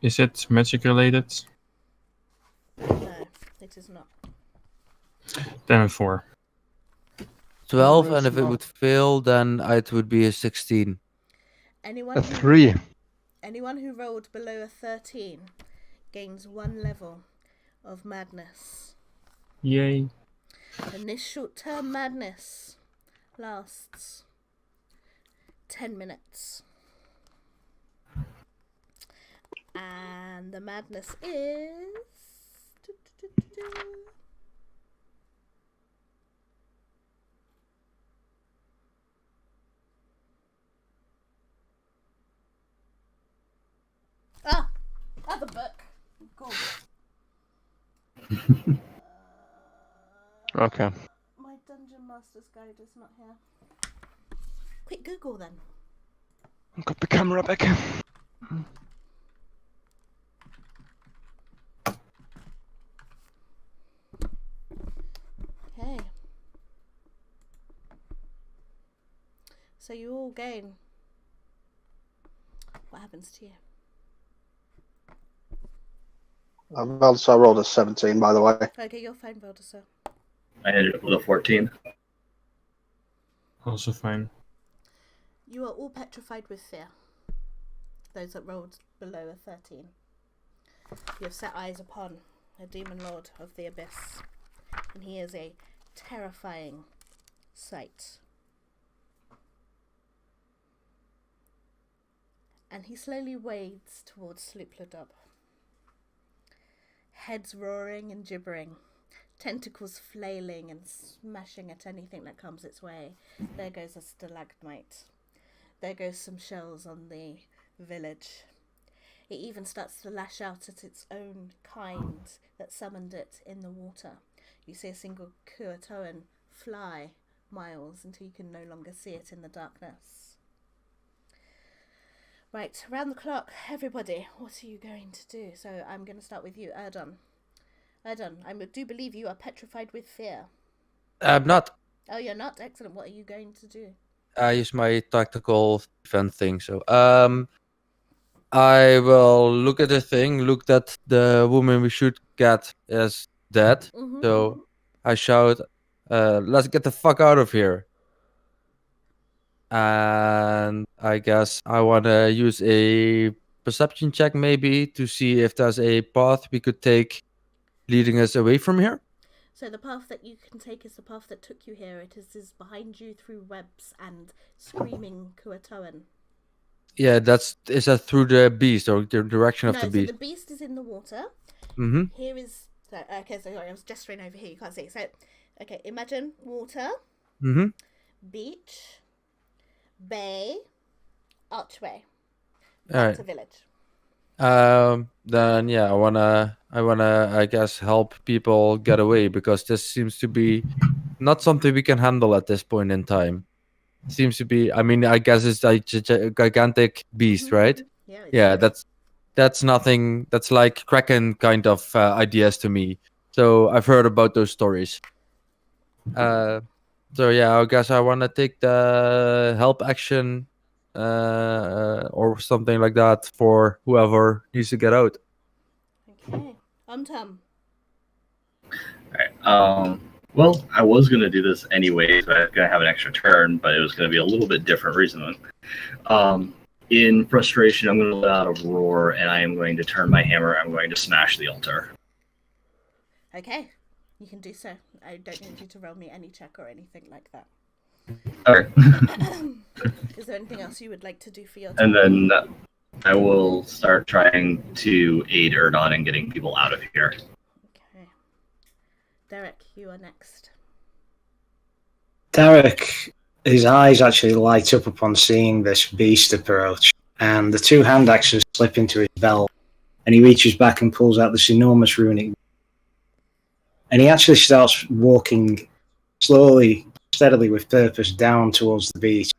Is it magic related? No, it is not. Then a 4. 12, and if it would fail, then it would be a 16. Anyone A 3. Anyone who rolled below a 13 gains 1 level of madness. Yay. And this short-term madness lasts 10 minutes. And the madness is... God. Okay. My Dungeon Master's Guide is not here. Quick Google then. Got the camera back. Okay. So you all gain. What happens to you? So I rolled a 17, by the way. Okay, you're fine, Valdesar. I hit it with a 14. Also fine. You are all petrified with fear. Those that rolled below a 13. You have set eyes upon a demon lord of the abyss, and he is a terrifying sight. And he slowly wades towards Sloopladub. Heads roaring and gibbering, tentacles flailing and smashing at anything that comes its way. There goes a stalagmite. There goes some shells on the village. It even starts to lash out at its own kind that summoned it in the water. You see a single Kuatoan fly miles until you can no longer see it in the darkness. Right, round the clock, everybody, what are you going to do? So I'm going to start with you, Erdon. Erdon, I do believe you are petrified with fear. I'm not. Oh, you're not? Excellent. What are you going to do? I use my tactical defense thing. So I will look at the thing, look that the woman we should get is dead. Mm-hmm. So I shout, let's get the fuck out of here. And I guess I want to use a perception check maybe to see if there's a path we could take leading us away from here. So the path that you can take is the path that took you here. It is behind you through webs and screaming Kuatoan. Yeah, is that through the beast or the direction of the So beast? the beast is in the water. Mm-hmm. Here is... okay, so sorry, I was gesturing over here. You can't see. So, okay, imagine water, Mm-hmm. beach, bay, archway. All right. That's a village. Then yeah, I wanna, I guess, help people get away because this seems to be not something we can handle at this point in time. Seems to be. I mean, I guess it's like a gigantic beast, right? Yeah. Yeah, that's nothing. That's like Kraken kind of ideas to me. So I've heard about those stories. So yeah, I guess I want to take the help action or something like that for whoever needs to get out. Okay. Tom. Alright, well, I was going to do this anyway, so I was going to have an extra turn, but it was going to be a little bit different reason. In frustration, I'm going to let out a roar, and I am going to turn my hammer. I'm going to smash the altar. Okay. You can do so. I don't need you to roll me any check or anything like that. Okay. Is there anything else you would like to do for your And turn? then I will start trying to aid Erdon in getting people out of here. Okay. Derek, you are next. Derek, his eyes actually light up upon seeing this beast approach, and the two hand axes slip into his belt, and he reaches back and pulls out this enormous runic. And he actually starts walking slowly, steadily, with purpose down towards the beach.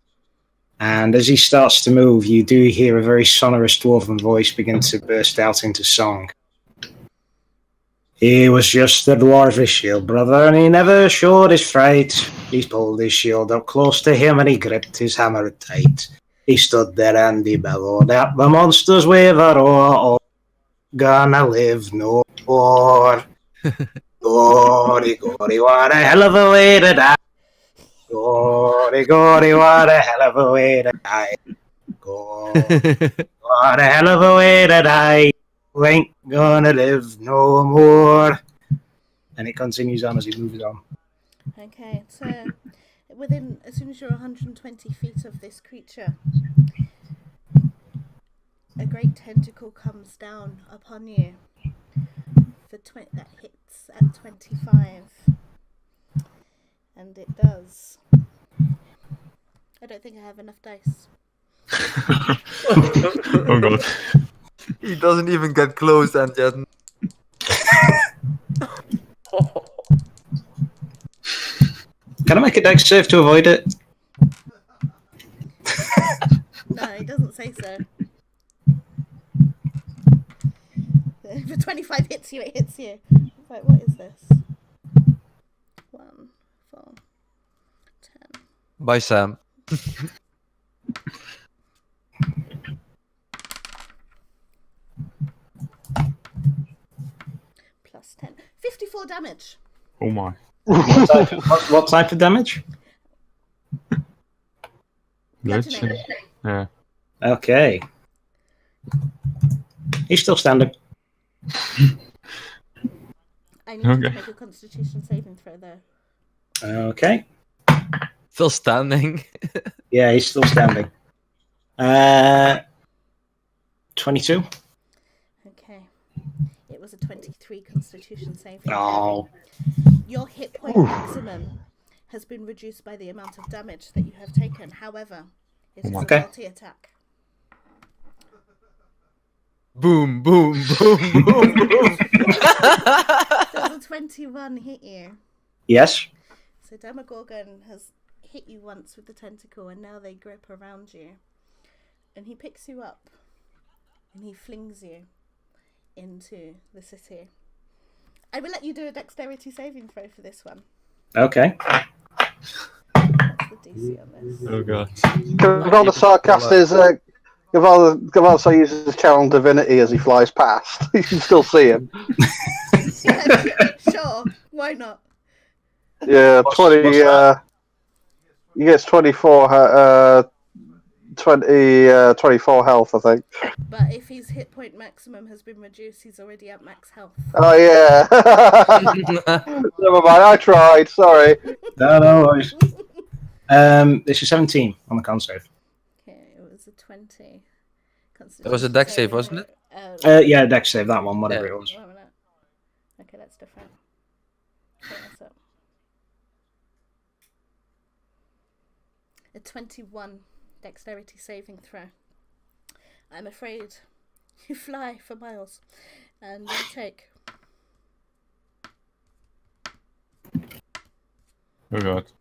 And as he starts to move, you do hear a very sonorous dwarven voice begin to burst out into song. He was just a dwarvish shield brother, and he never showed his fright. He pulled his shield up close to him, and he gripped his hammer tight. He stood there and he bellowed at the monsters with a roar. Oh, gonna live no more. Gory, gory, what a hell of a way to die. Gory, gory, what a hell of a way to die. Gory, what a hell of a way to die. You ain't gonna live no more. And it continues on as he moves on. Okay, so as soon as you're 120 feet of this creature, a great tentacle comes down upon you. That hits at 25. And it does. I don't think I have enough dice. Oh god. He doesn't even get close and yet Can I make a dex save to avoid it? No, it doesn't say so. If a 25 hits you, it hits you. Right, what is this? 1, 4, 10. Bye, Sam. Plus 10. 54 damage. Oh my. What type of damage? Bludgeoning. Yeah. Okay. He's still standing. I need you to Okay. make a constitution saving throw, though. Okay. Still standing. Yeah, he's still standing. 22. Okay. It was a 23 constitution saving. Oh. Your hit point maximum has been reduced by the amount of damage that you have taken. However, it is Okay. a multi-attack. Boom, boom, boom, boom, boom. Does a 21 hit you? Yes. So Demogorgon has hit you once with the tentacle, and now they grip around you. And he picks you up, and he flings you into the city. I will let you do a dexterity saving throw for this one. Okay. What's the DC on this? Oh god. Gavalda Sarcast is Gavalda uses channel divinity as he flies past. You can still see him. Yeah, sure, why not? Yeah, What's 20. that? He gets 24. 24 health, I think. But if his hit point maximum has been reduced, he's already at max health. Oh yeah. Never mind. I tried. Sorry. No worries. This is 17 on the con save. Okay, it was a 20. That was a dex save, wasn't it? Yeah, dex save, that one, whatever it was. Wait a minute. Okay, that's different. Turn this up. A 21 dexterity saving throw. I'm afraid you fly for miles and you take Oh god.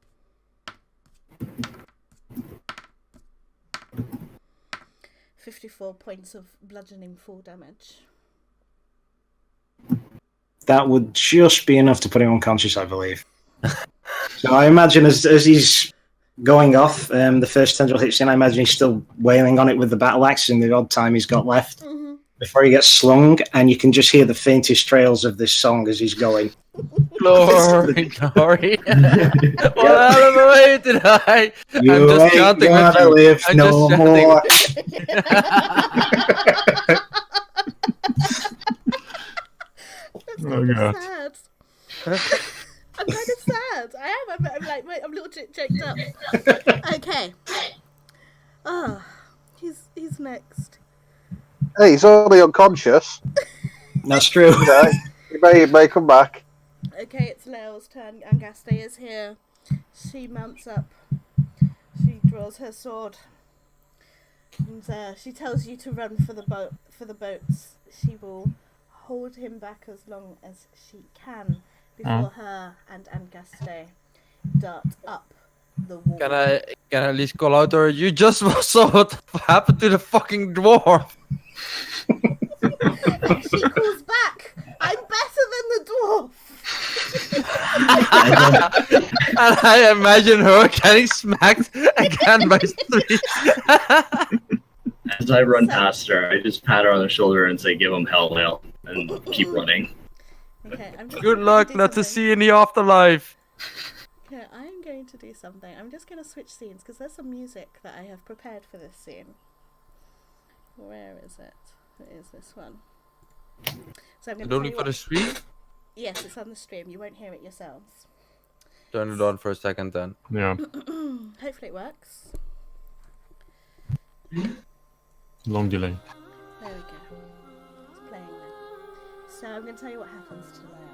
54 points of bludgeoning full damage. That would just be enough to put him unconscious, I believe. So I imagine as he's going off, the first tendril hits in, I imagine he's still wailing on it with the battle axe in the odd time he's got left before he gets slung, and you can just hear the faintest trails of this song as he's going. Glory, glory. What happened did I? You I'm just ain't chanting with gonna you. live I'm no just more. Oh god. Sad. I'm kind of sad. I am. I'm like, wait, I'm a little choked up. Okay. Oh, he's next. Hey, he's only unconscious. That's true. Okay. He may come back. Okay, it's Leo's turn. Angaste is here. She mounts up. She draws her sword. And she tells you to run for the boats. She will hold him back as long as she can before her and Angaste dart up the wall. Can I at least call out to her? You just saw what happened to the fucking dwarf. She calls back, I'm better than the dwarf. And I imagine her getting smacked again by three. As I run past her, I just pat her on the shoulder and say, "Give him hell, Lale," and keep running. Okay, I'm just Good going luck, do not to something. see you in the afterlife. Okay, I'm going to do something. I'm just going to switch scenes because there's some music that I have prepared for this scene. Where is it? It is this one. So I'm going to Only for the stream? Yes, it's on the stream. You won't hear it yourselves. Turn it on for a second then. Yeah. Hopefully it works. Long delay. There we go. It's playing now. So I'm going to tell you what happens to Leo.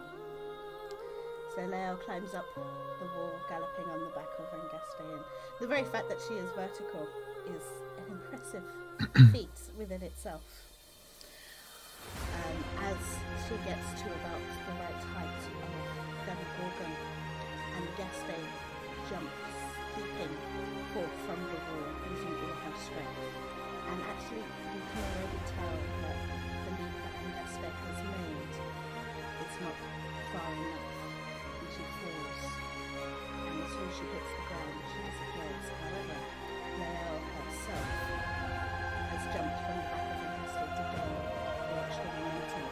So Leo climbs up the wall, galloping on the back of Angaste. And the very fact that she is vertical is an impressive feat within itself. As she gets to about the right height of Demogorgon, Angaste jumps, leaping forth from the wall using all her strength. And actually, you can already tell that the leap that Nesta has made is not far enough, and she falls. And as soon as she hits the ground, she disappears. However, Lael herself has jumped from the back of the Nesta to gain the extra momentum.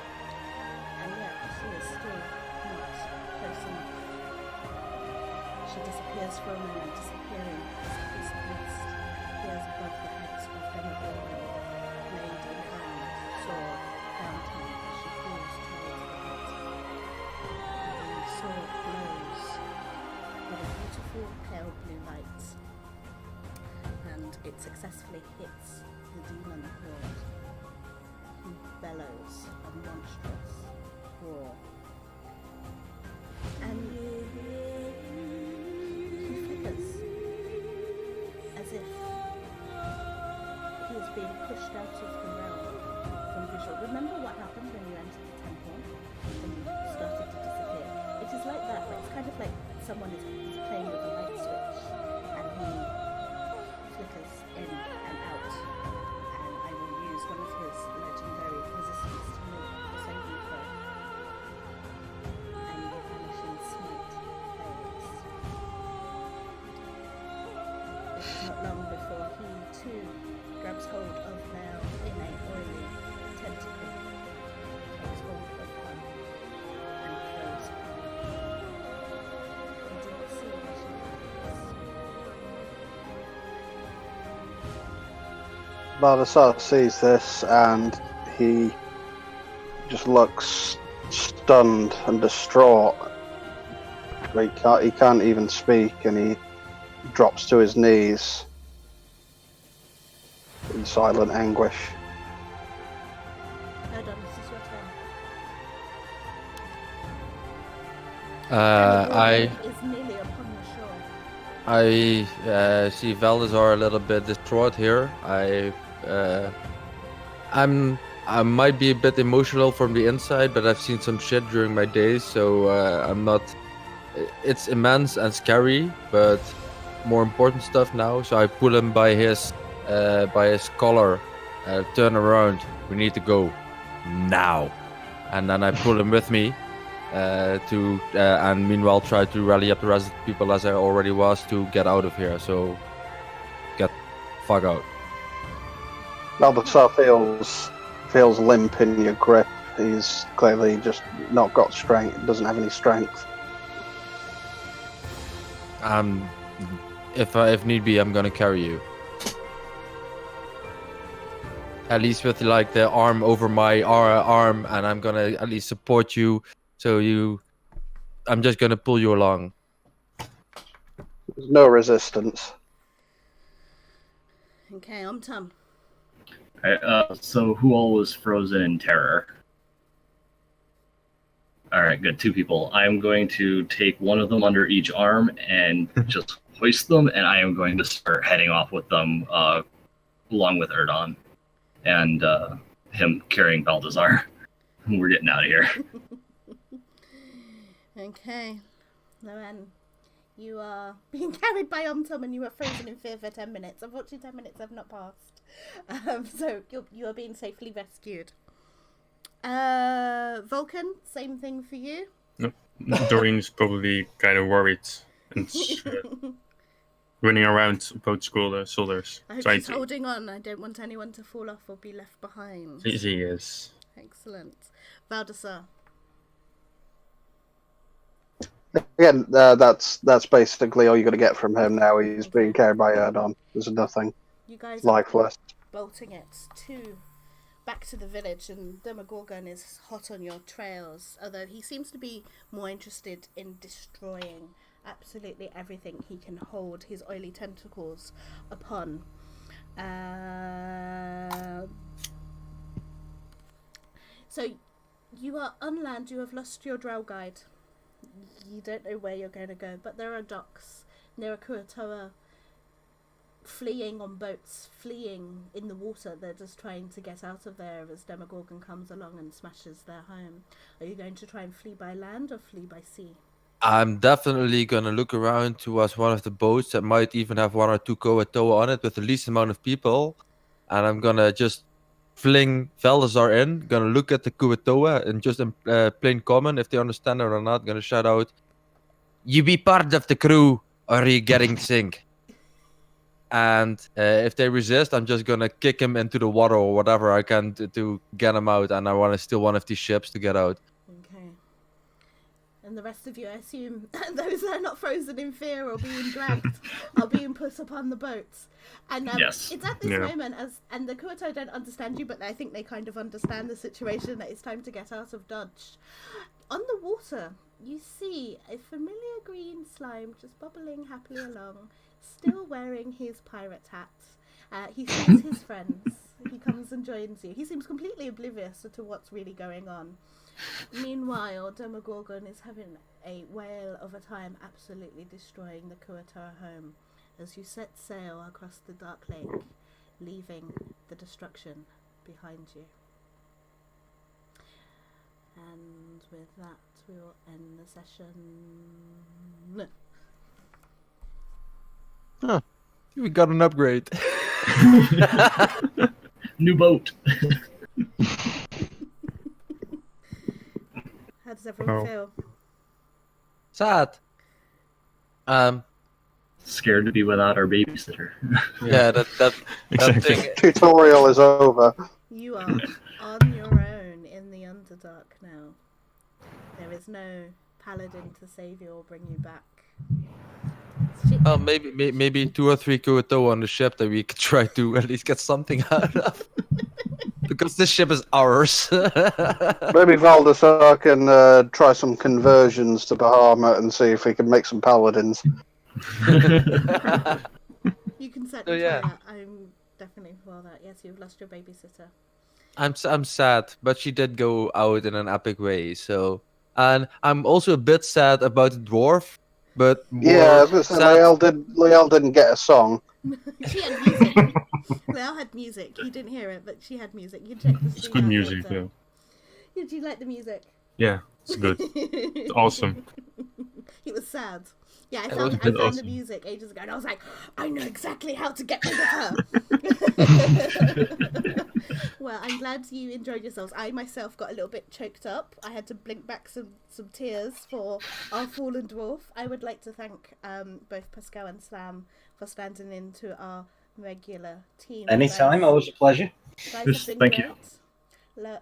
And yet, she is still not close enough. She disappears for a moment, disappearing as a piece of mist appears above the heads of Demogorgon, blade in hand, sword bound him as she falls towards the pit. The sword glows with a beautiful pale blue light, and it successfully hits the demon lord, who bellows a monstrous roar. And he flickers as if he is being pushed out of the realm from visual. Remember what happened when you entered the temple and you started to disappear? It is like that, but it's kind of like someone is playing with a light switch and he flickers in and out. And I will use one of his legendary resistance to move the saving throw. And the vanishing smite fails. It is not long before he too grabs hold of Lael in a oily tentacle, takes hold of her, and throws her. You do not see where she is. Baldassar sees this and he just looks stunned and distraught. He can't even speak, and he drops to his knees in silent anguish. Hold on, this is your turn. I Is nearly upon the shore. I see Valdazar a little bit distraught here. I might be a bit emotional from the inside, but I've seen some shit during my days, so I'm not. It's immense and scary, but more important stuff now. So I pull him by his collar, turn around. We need to go now, and then I pull him with me. And meanwhile try to rally up the rest of the people as I already was to get out of here. So get fuck out. Baldassar feels limp in your grip. He's clearly just not got strength, doesn't have any strength. If need be, I'm gonna carry you. At least with like the arm over my arm, and I'm gonna at least support you. I'm just gonna pull you along. There's no resistance. Okay, I'm Tom. So who all was frozen in terror? All right, good. 2 people. I am going to take one of them under each arm and just hoist them, and I am going to start heading off with them, along with Erdon and him carrying Baldassar. We're getting out of here. Okay, Loren, you are being carried by Omtom and you are frozen in fear for 10 minutes. Unfortunately, 10 minutes have not passed. So you are being safely rescued. Vulcan, same thing for you. No, Doreen's probably kind of worried and running around both shoulders. I hope trying she's holding on. I don't want anyone to fall off or be left behind. She is. Excellent. Baldassar. Again, that's basically all you're going to get from him now. He's being carried by Erdon. There's nothing You guys lifeless. are bolting it back to the village, and Demogorgon is hot on your trails, although he seems to be more interested in destroying absolutely everything he can hold his oily tentacles upon. So you are on land. You have lost your drow guide. You don't know where you're going to go, but there are docks near Kuratoa, fleeing on boats, fleeing in the water. They're just trying to get out of there as Demogorgon comes along and smashes their home. Are you going to try and flee by land or flee by sea? I'm definitely gonna look around towards one of the boats that might even have 1 or 2 Koatoa on it with the least amount of people, and I'm gonna just fling Valdazar in. Gonna look at the Koatoa and just in plain common, if they understand it or not, gonna shout out, "You be part of the crew, or you getting sink." And if they resist, I'm just gonna kick him into the water or whatever I can to get him out. And I want to steal one of these ships to get out. Okay. And the rest of you, I assume, those that are not frozen in fear or being dragged, are being put upon the boats. And Yes. it's at this moment, and the Kuato don't understand you, but I think they kind of understand the situation, that it's time to get out of Dodge. On the water, you see a familiar green slime just bubbling happily along, still wearing his pirate hat. He sees his friends. He comes and joins you. He seems completely oblivious to what's really going on. Meanwhile, Demogorgon is having a whale of a time, absolutely destroying the Kuatoa home as you set sail across the dark lake, leaving the destruction behind you. And with that, we will end the session. Huh. We got an upgrade. New boat. How does everyone feel? Sad. Scared to be without our babysitter. Yeah, that Exactly. thing. Tutorial is over. You are on your own in the Underdark now. There is no paladin to save you or bring you back. Oh, maybe 2 or 3 Kuatoa on the ship that we could try to at least get something out of. Because this ship is ours. Maybe Valdasar can try some conversions to Bahamut and see if he can make some paladins. You can certainly try that. I'm definitely for that. Yes, you've lost your babysitter. I'm sad, but she did go out in an epic way. So, and I'm also a bit sad about the dwarf, but more Yeah, I was going to say, sad. Leal didn't get a song. She had music. Leal had music. You didn't hear it, but she had music. You checked the It's stream good out music, later. though. Did you like the music? Yeah, it's good. It's awesome. He was sad. Yeah, I It found was the awesome. music ages ago, and I was like, I know exactly how to get rid of her. Well, I'm glad you enjoyed yourselves. I myself got a little bit choked up. I had to blink back some tears for our fallen dwarf. I would like to thank both Pascal and Slam for standing in to our regular team. Anytime, always a pleasure. Guys Yes, have been thank you. great.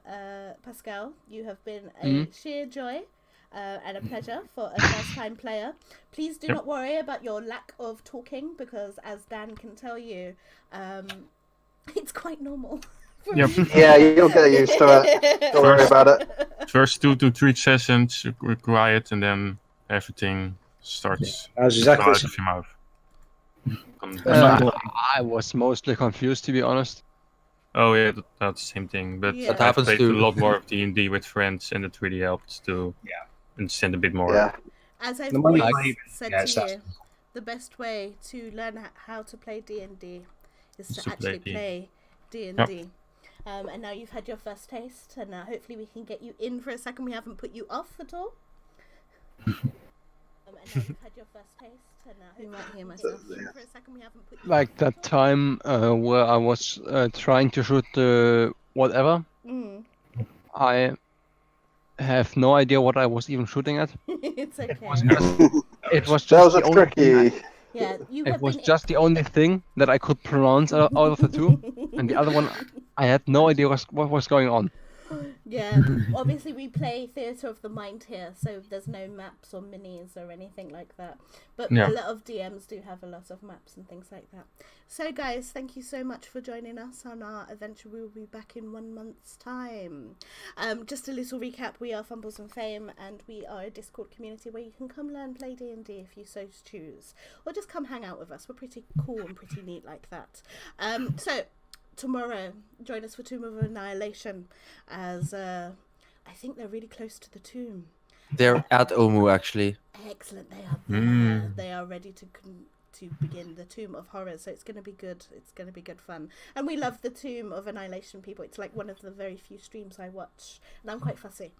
Pascal, you have been a sheer joy and a pleasure for a first-time player. Please do not worry about your lack of talking, because as Dan can tell you, it's quite normal. for Yep. me. Yeah, you'll get used to it. Don't worry about it. First 2 to 3 sessions were quiet, and then everything starts I was to exactly come the out same. of your mouth. I was mostly confused, to be honest. Oh yeah, that's the same thing. But Yeah. That I happens played too. a lot more of D&D with friends, and it really helped to understand a bit more. Yeah. As I've The more you always play, said yeah, to it's you, the best way to learn how to play D&D is to To actually play play D&D. And now you've had your first taste, and now hopefully we can get you in for a second. We haven't put you off at all. And now you've had your first taste, and now hopefully I hear myself. For a second, we haven't put you Like off that at all. time where I was trying to shoot whatever. Mm. I have no idea what I was even shooting at. It's okay. It was That just was the a only thing tricky. Yeah, you It have was been. just the only thing that I could pronounce out of the two, and the other one I had no idea what was going on. Yeah, obviously we play Theatre of the Mind here, so there's no maps or minis or anything like that. But Yeah. a lot of DMs do have a lot of maps and things like that. So guys, thank you so much for joining us on our adventure. We will be back in 1 month's time. Just a little recap, we are Fumbles and Fame, and we are a Discord community where you can come learn play D&D if you so choose. Or just come hang out with us. We're pretty cool and pretty neat like that. So tomorrow, join us for Tomb of Annihilation, as I think they're really close to the tomb. They're at Omu, actually. Excellent, they are there. They are ready to to begin the Tomb of Horrors. So it's going to be good. It's going to be good fun. And we love the Tomb of Annihilation people. It's like one of the very few streams I watch, and I'm quite fussy.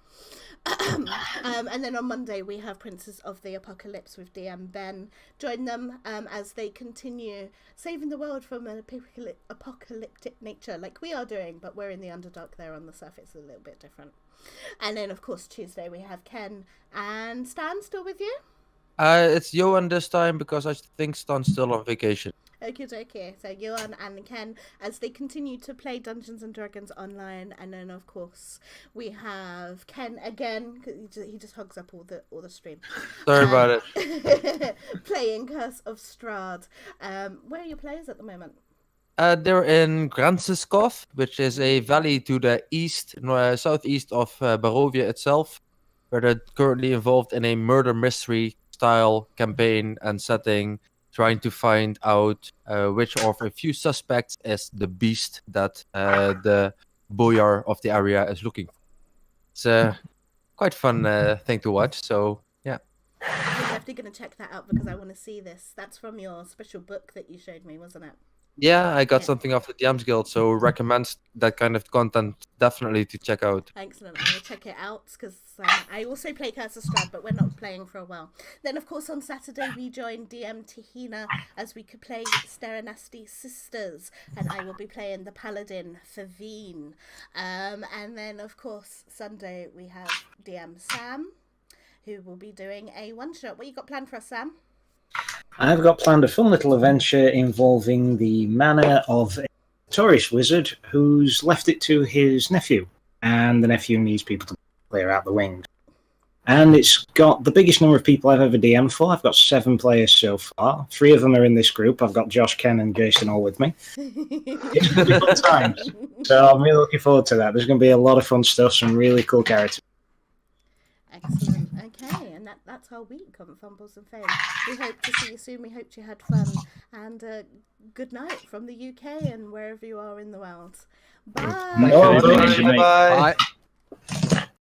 And then on Monday we have Princes of the Apocalypse with DM Ben. Join them as they continue saving the world from an apocalyptic nature, like we are doing, but we're in the Underdark. There on the surface, a little bit different. And then of course Tuesday we have Ken and Stan still with you. It's Johan this time because I think Stan's still on vacation. Okay. So Johan and Ken as they continue to play Dungeons and Dragons online, and then of course we have Ken again. 'Cause he just hogs up all the stream. Sorry about it. Playing Curse of Strahd. Where are your players at the moment? They're in Granskov, which is a valley to the east, southeast of Barovia itself, where they're currently involved in a murder mystery style campaign and setting, trying to find out which of a few suspects is the beast that the boyar of the area is looking for. It's a quite fun thing to watch, so yeah. I'm definitely going to check that out because I want to see this. That's from your special book that you showed me, wasn't it? Yeah, I got Yeah. something off the DMs Guild, so recommend that kind of content definitely to check out. Excellent. I will check it out because I also play Curse of Strahd, but we're not playing for a while. Then, of course, on Saturday we join DM Tahina as we could play Steranasti Sisters, and I will be playing the Paladin Favine. And then, of course, Sunday we have DM Sam, who will be doing a one-shot. What you got planned for us, Sam? I've got planned a fun little adventure involving the manor of a notorious wizard who's left it to his nephew, and the nephew needs people to clear out the wings. And it's got the biggest number of people I've ever DM'd for. I've got 7 players so far. 3 of them are in this group. I've got Josh, Ken, and Jason all with me. It's going to be fun times. So I'm really looking forward to that. There's going to be a lot of fun stuff, some really cool characters. Excellent. Okay, and that's our week on Fumbles and Fame. We hope to see you soon. We hope you had fun. And good night from the UK and wherever you are in the world. Bye. Good night. Bye. Bye.